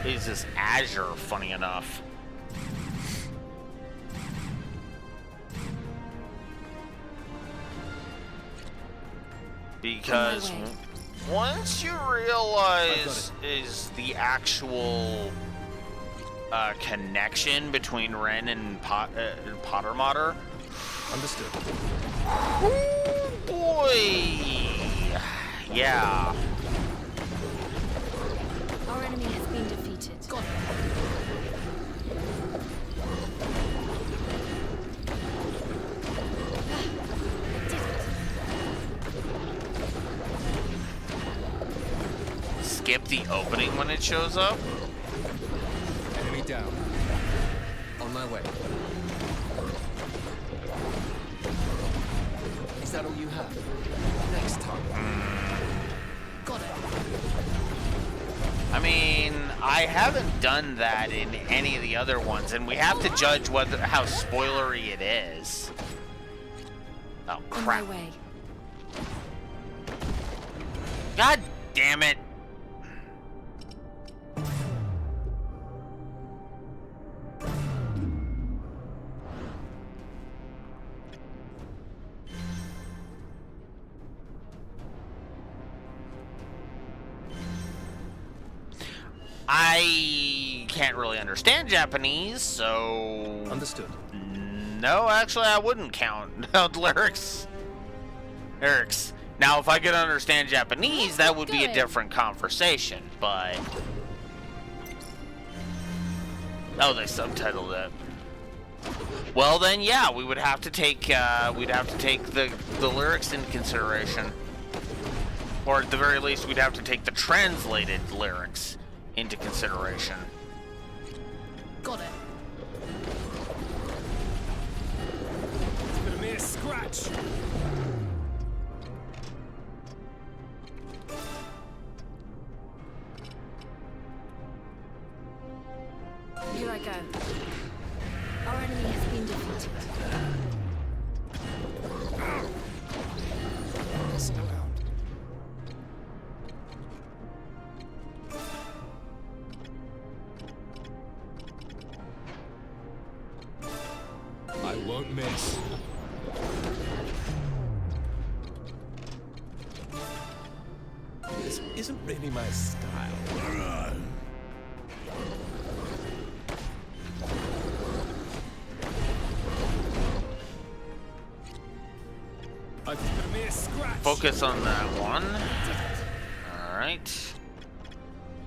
is this Azure, funny enough. Because once you realize is the actual connection between Ren and Potter Modder. Understood. Oh boy! Yeah. Our enemy has been defeated. Got Skip the opening when it shows up. Enemy down. On my way. Is that all you have? Next target. Got it. I mean, I haven't done that in any of the other ones, and we have to judge how spoilery it is. Oh crap! On my way. God damn it! I can't really understand Japanese, so... Understood. No, actually, I wouldn't count lyrics. Now, if I could understand Japanese, that would be a different conversation, but... Oh, they subtitled it. Well, then, yeah, we would have to take, the lyrics into consideration. Or at the very least, we'd have to take the translated lyrics into consideration. Got it. It's been a mere scratch. Here I go. Our enemy has been defeated. Still out. I won't miss. This isn't really my style. Focus on that one. Alright.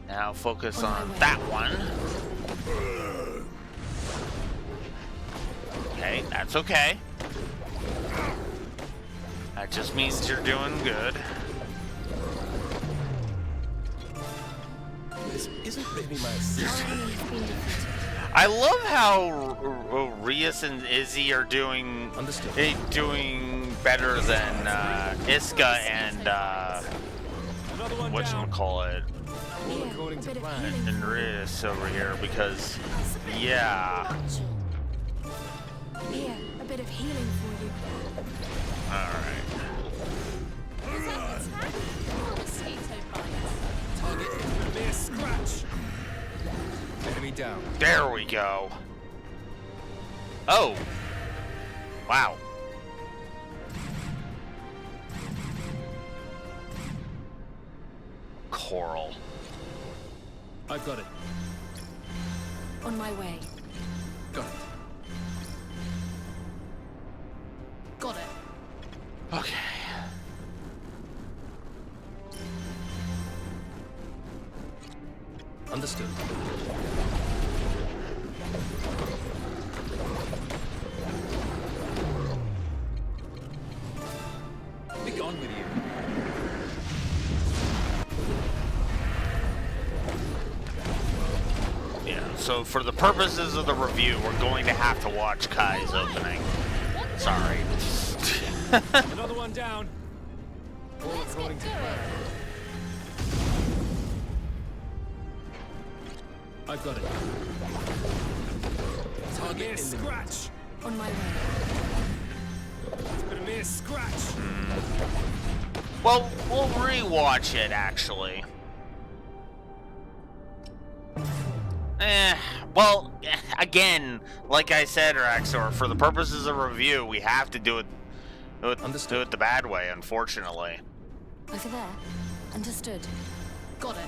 Now focus on that one. Okay, that's okay. That just means you're doing good. This isn't really my style. I love how Rias and Izzy are doing better than Iska and whatchamacallit, and Rias over here, because yeah. Here, a bit of healing for you. Alright. Is that attack or mosquito bite? Target. There we go. Oh. Wow. Coral. I've got it. On my way. Got it. Got it. Okay. Understood. Be gone with you. Yeah, so for the purposes of the review, we're going to have to watch Kai's opening. Sorry. Another one down. All according to plan. I've got it. Target in scratch. On my way. It's been a mere scratch. Well, we'll rewatch it, actually. Well, again, like I said, Raxor, for the purposes of review, we have to do it the bad way, unfortunately. Over there. Understood. Got it.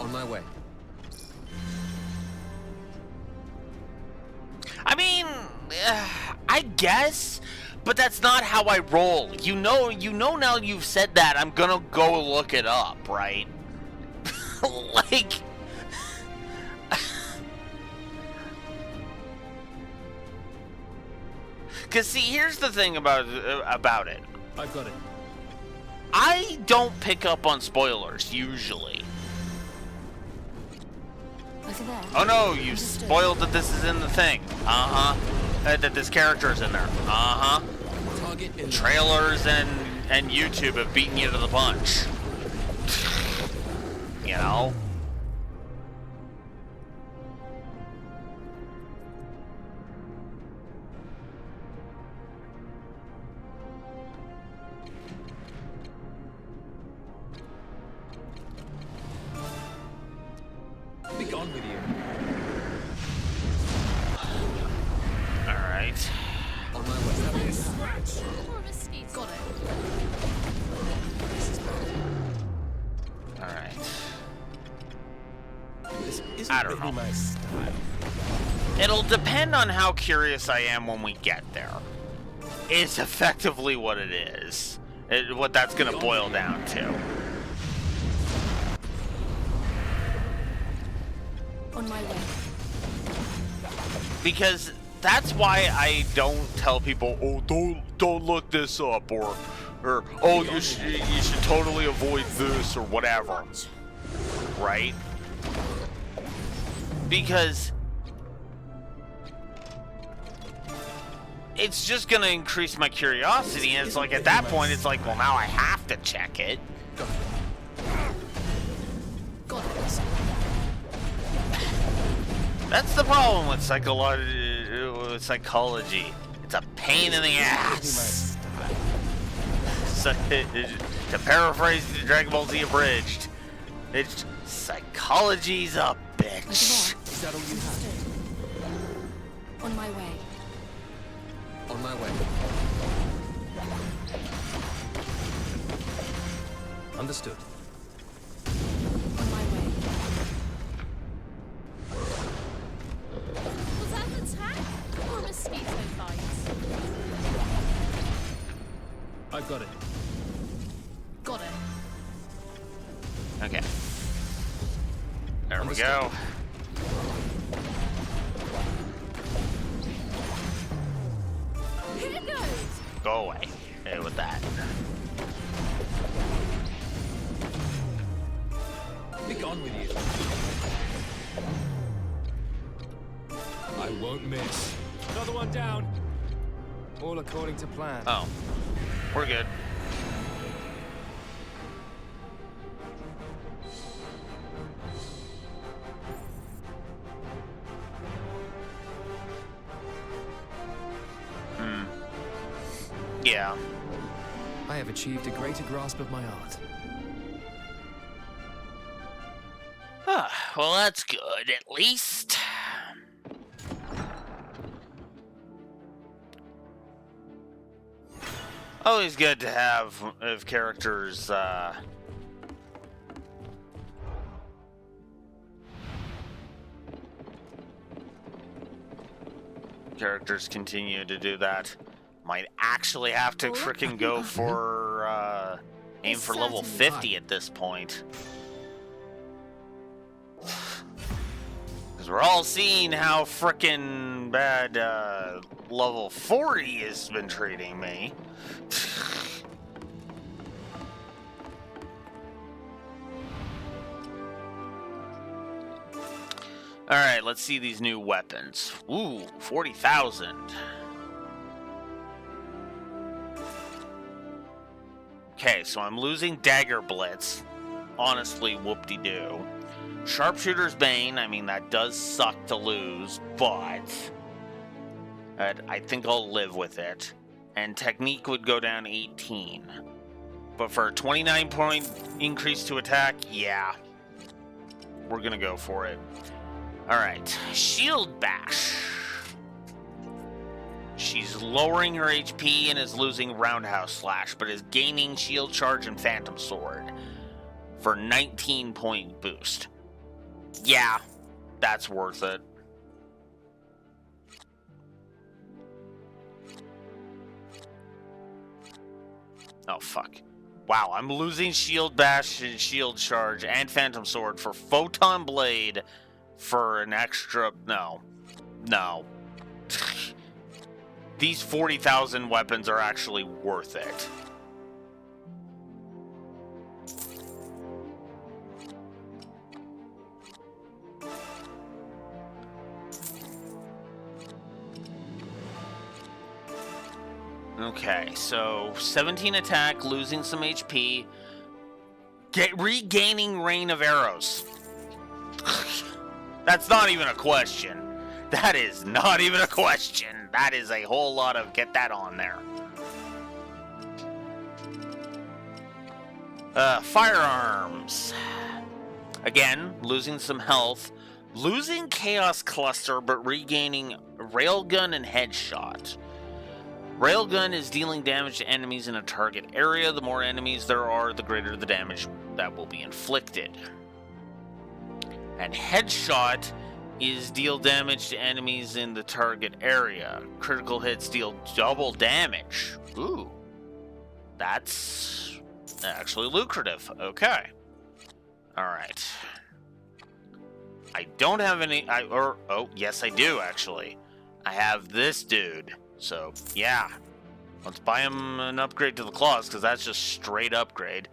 On my way. I mean, I guess, but that's not how I roll. You know now you've said that, I'm gonna go look it up, right? Like... Because, see, here's the thing about it. I've got it. I don't pick up on spoilers, usually. Over there. Oh no, you spoiled that this is in the thing. Uh-huh. That this character is in there. Uh-huh. Target in Trailers and YouTube have beaten you to the punch. You know? Be gone with you. Alright. On my way. Scratch. Or a mosquito. Got it. Alright. This isn't I don't really know. my style. It'll depend on how curious I am when we get there. Is effectively what it is. What that's gonna boil down to. On my way. Because that's why I don't tell people, oh, don't look this up, or oh, you should totally avoid this, or whatever. Right? Because it's just gonna increase my curiosity, and it's like, at that point, it's like, well, now I have to check it. Got it. That's the problem with psychology. It's a pain in the ass. So, to paraphrase the Dragon Ball Z Abridged, it's psychology's a bitch. Is that all you have? On my way. On my way. Understood. On my way. Was that an attack or a mosquito bite? I've got it. Got it. Okay. There we go. Here it goes. Go away. Hey, with that. Be gone with you. I won't miss. Another one down. All according to plan. Oh. We're good. Yeah. I have achieved a greater grasp of my art. Well, that's good, at least. Always good to have if characters, characters continue to do that. Might actually have to frickin' go for, aim for level 50 at this point. Because we're all seeing how frickin' bad, level 40 has been treating me. Alright, let's see these new weapons. Ooh, 40,000. Okay, so I'm losing Dagger Blitz. Honestly, whoop-de-doo. Sharpshooter's Bane, I mean, that does suck to lose, but I think I'll live with it. And Technique would go down 18. But for a 29-point increase to attack, yeah. We're gonna go for it. Alright, Shield Bash. She's lowering her HP and is losing Roundhouse Slash, but is gaining Shield Charge and Phantom Sword for 19-point boost. Yeah, that's worth it. Oh, fuck. Wow, I'm losing Shield Bash and Shield Charge and Phantom Sword for Photon Blade for an extra... No. These 40,000 weapons are actually worth it. Okay, so 17 attack, losing some HP, regaining Rain of Arrows. That's not even a question. That is not even a question. That is a whole lot of get that on there. Firearms. Again, losing some health. Losing Chaos Cluster, but regaining Railgun and Headshot. Railgun is dealing damage to enemies in a target area. The more enemies there are, the greater the damage that will be inflicted. And Headshot is deal damage to enemies in the target area. Critical hits deal double damage. Ooh. That's actually lucrative. Okay. Alright. I don't have any... oh, yes I do, actually. I have this dude. So, yeah. Let's buy him an upgrade to the claws, because that's just straight upgrade.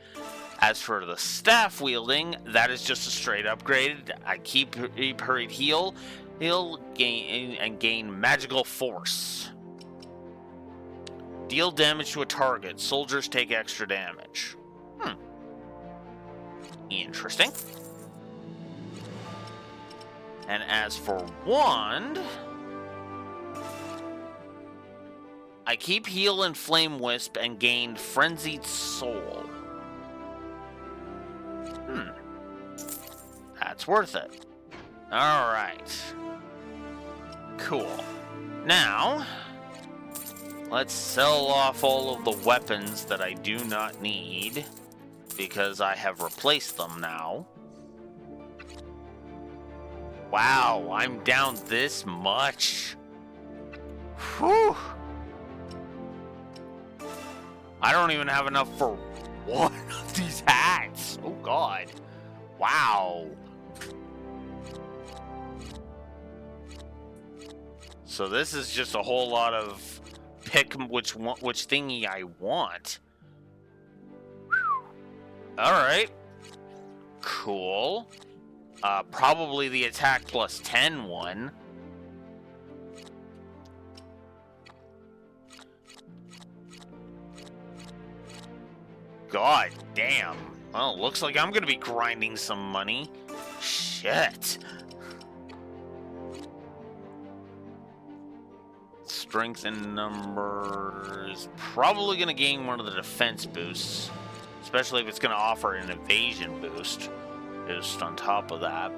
As for the staff wielding, that is just a straight upgrade. I keep hurried heal. He'll gain magical force. Deal damage to a target. Soldiers take extra damage. Interesting. And as for wand, I keep heal and flame wisp and gain frenzied soul. That's worth it. Alright. Cool. Now, let's sell off all of the weapons that I do not need, because I have replaced them now. Wow, I'm down this much. Whew. I don't even have enough for one of these hats. Oh, God. Wow. So this is just a whole lot of pick which thingy I want. Alright. Cool. Probably the attack plus 10 one. God damn. Well, looks like I'm gonna be grinding some money. Shit. Strength in numbers. Probably gonna gain one of the defense boosts. Especially if it's gonna offer an evasion boost. Just on top of that.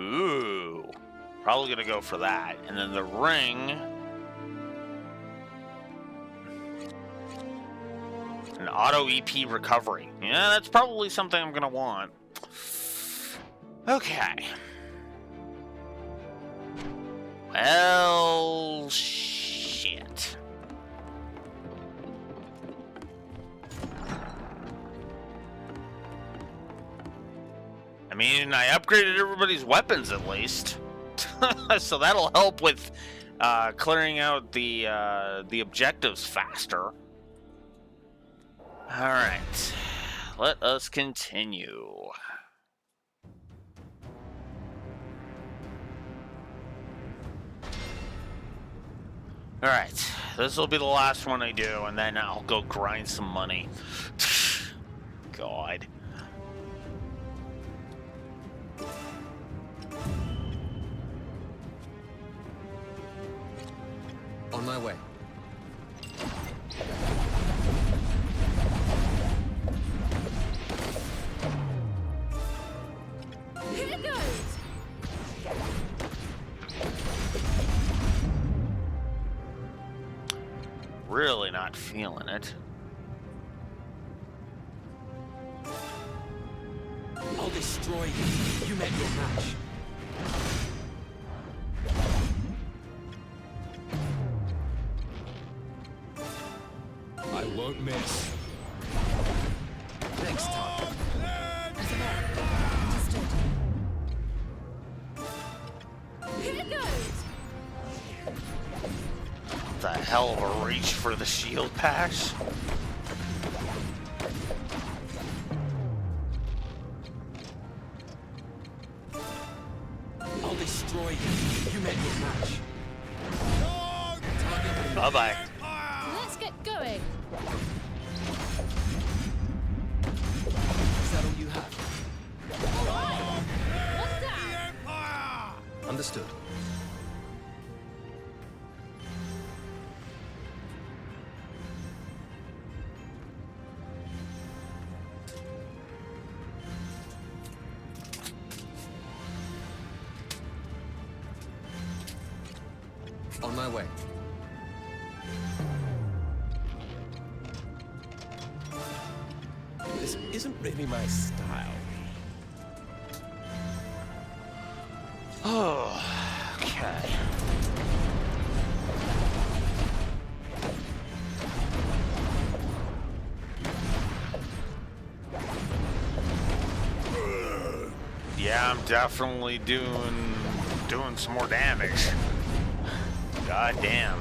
Ooh. Probably gonna go for that. And then the ring. An auto EP recovery. Yeah, that's probably something I'm gonna want. Okay. Well, shit. I mean, I upgraded everybody's weapons at least. So that'll help with clearing out the objectives faster. Alright. Let us continue. Alright, this will be the last one I do, and then I'll go grind some money. God. On my way. Here goes! Really not feeling it. I'll destroy you. You met your match. I won't miss. Next time. Here goes! The hell of a reach for the shield pass. I'll destroy you. You met your match. Bye-bye. Let's get going. Is that all you have? All right. One down. Understood. On my way. This isn't really my style. Oh, okay. Yeah, I'm definitely doing some more damage. God damn.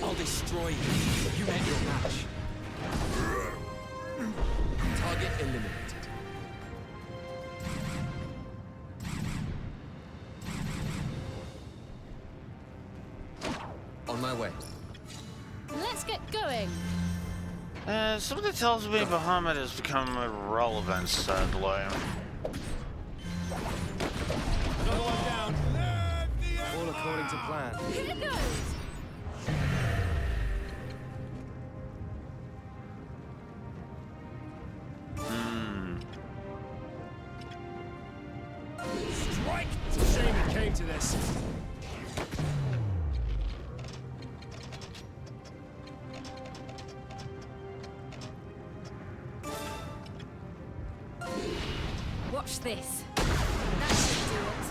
I'll destroy you. You met your match. Target eliminated. On my way. Let's get going. Something tells me Bahamut has become irrelevant, sadly. Another one down. All according to plan. Here goes! Strike! It's a shame it came to this. Watch this. That should do it.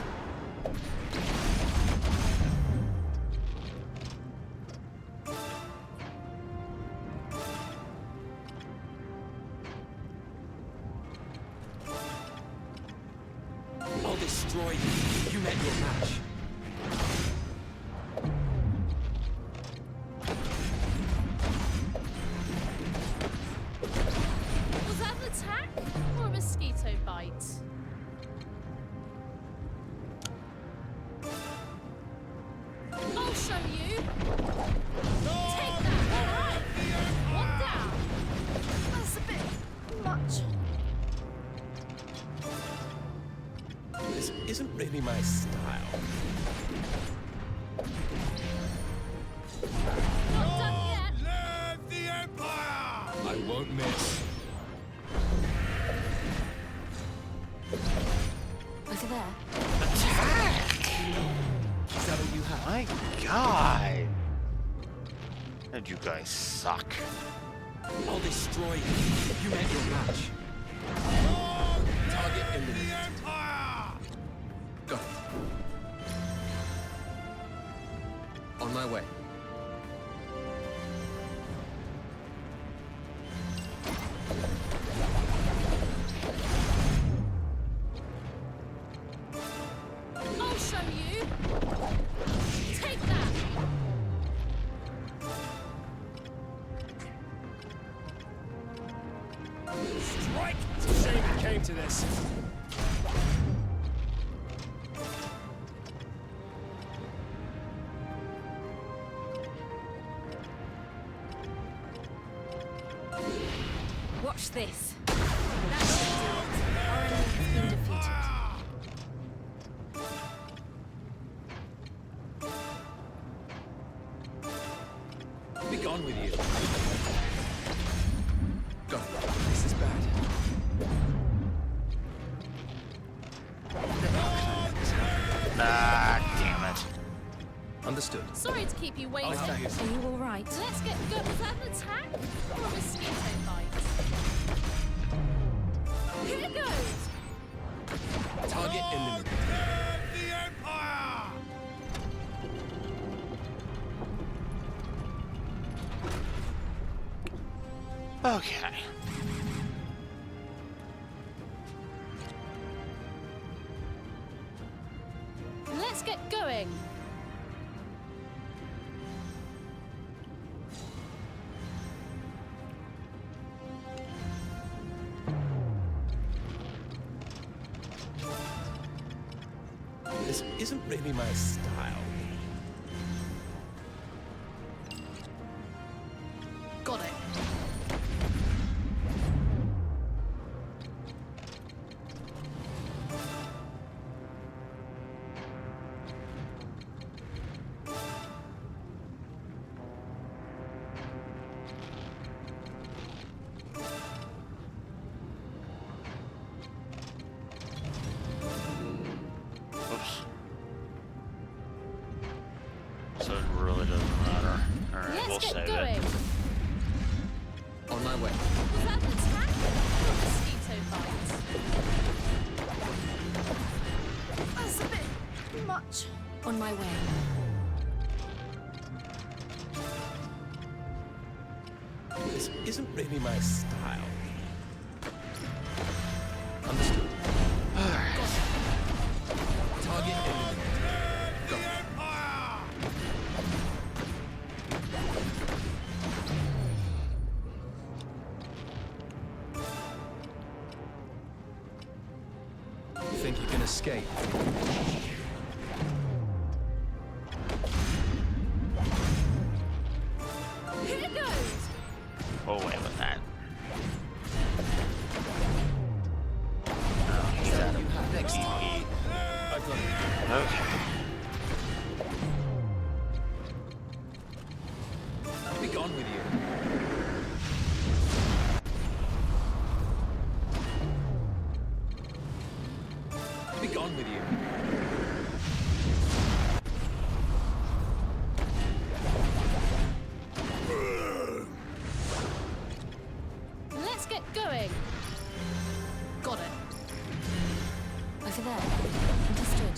I'll destroy you. You met your match. Was that an attack or a mosquito bite? I'll show you. Take that. One down. That's a bit much. isn't really my style. Not done yet. Live the Empire! I won't miss. Over there. Attack! Is that all you have? My God! And you guys suck. I'll destroy you. You met your match. Target eliminated. Got it. On my way. I'll show you. Take that. Strike! It's a shame it came to this. Watch this. That should do it. Our enemy has been defeated. Be gone with you. Got it. This is bad. Ah, damn it. Understood. Sorry to keep you waiting. Are you all right? Let's get going. Was that an attack or a mosquito bite? Here goes. Target eliminated. The Empire! Okay. Let's get going. This isn't really my style. Got it. Oops. So it really doesn't matter. Alright, we'll Let's save get going. it. On my way. Was that an attack or a mosquito bite? That's a bit much. On my way. This isn't really my style. Understood. Target eliminated. Got it. Think you can escape? Here goes. Oh, wait with that. You have next time. I've got it. Okay. Be gone with you. Be gone with you. Let's get going. Got it. Over there. Understood.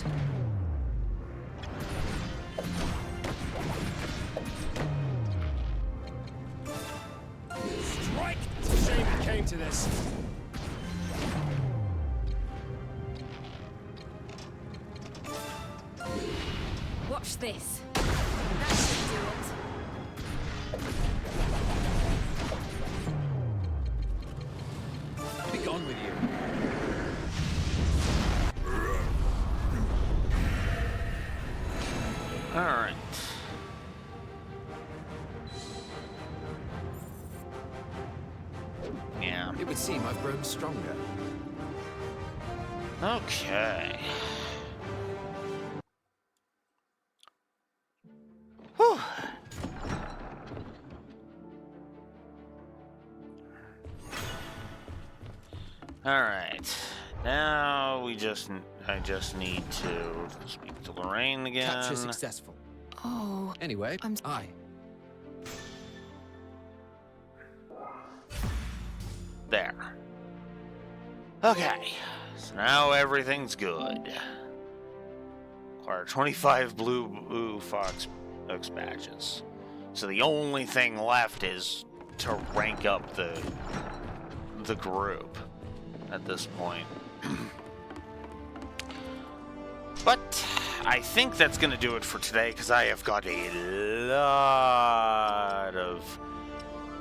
Strike! It's a shame it came to this. Watch this. That should do it. Be gone with you. Alright. Yeah. It would seem I've grown stronger. Okay. Alright. Now I just need to speak to Lorraine again. Capture successful. Oh. Anyway, Aye. There. Okay. So now everything's good. Acquire 25 blue fox X badges. So the only thing left is to rank up the group at this point. But I think that's going to do it for today, because I have got a lot of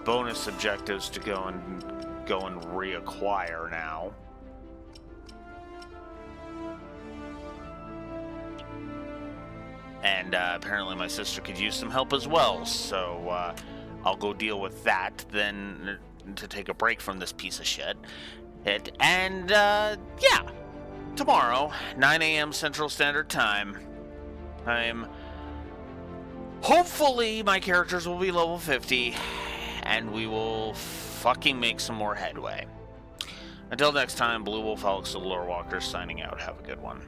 bonus objectives to go and reacquire now. And apparently my sister could use some help as well, so I'll go deal with that then to take a break from this piece of shit. Yeah, tomorrow, 9 a.m. Central Standard Time, hopefully my characters will be level 50, and we will fucking make some more headway. Until next time, Blue Wolf Alex the Lore Walker signing out. Have a good one.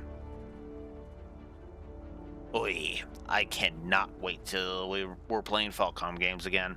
Oi, I cannot wait till we're playing Falcom games again.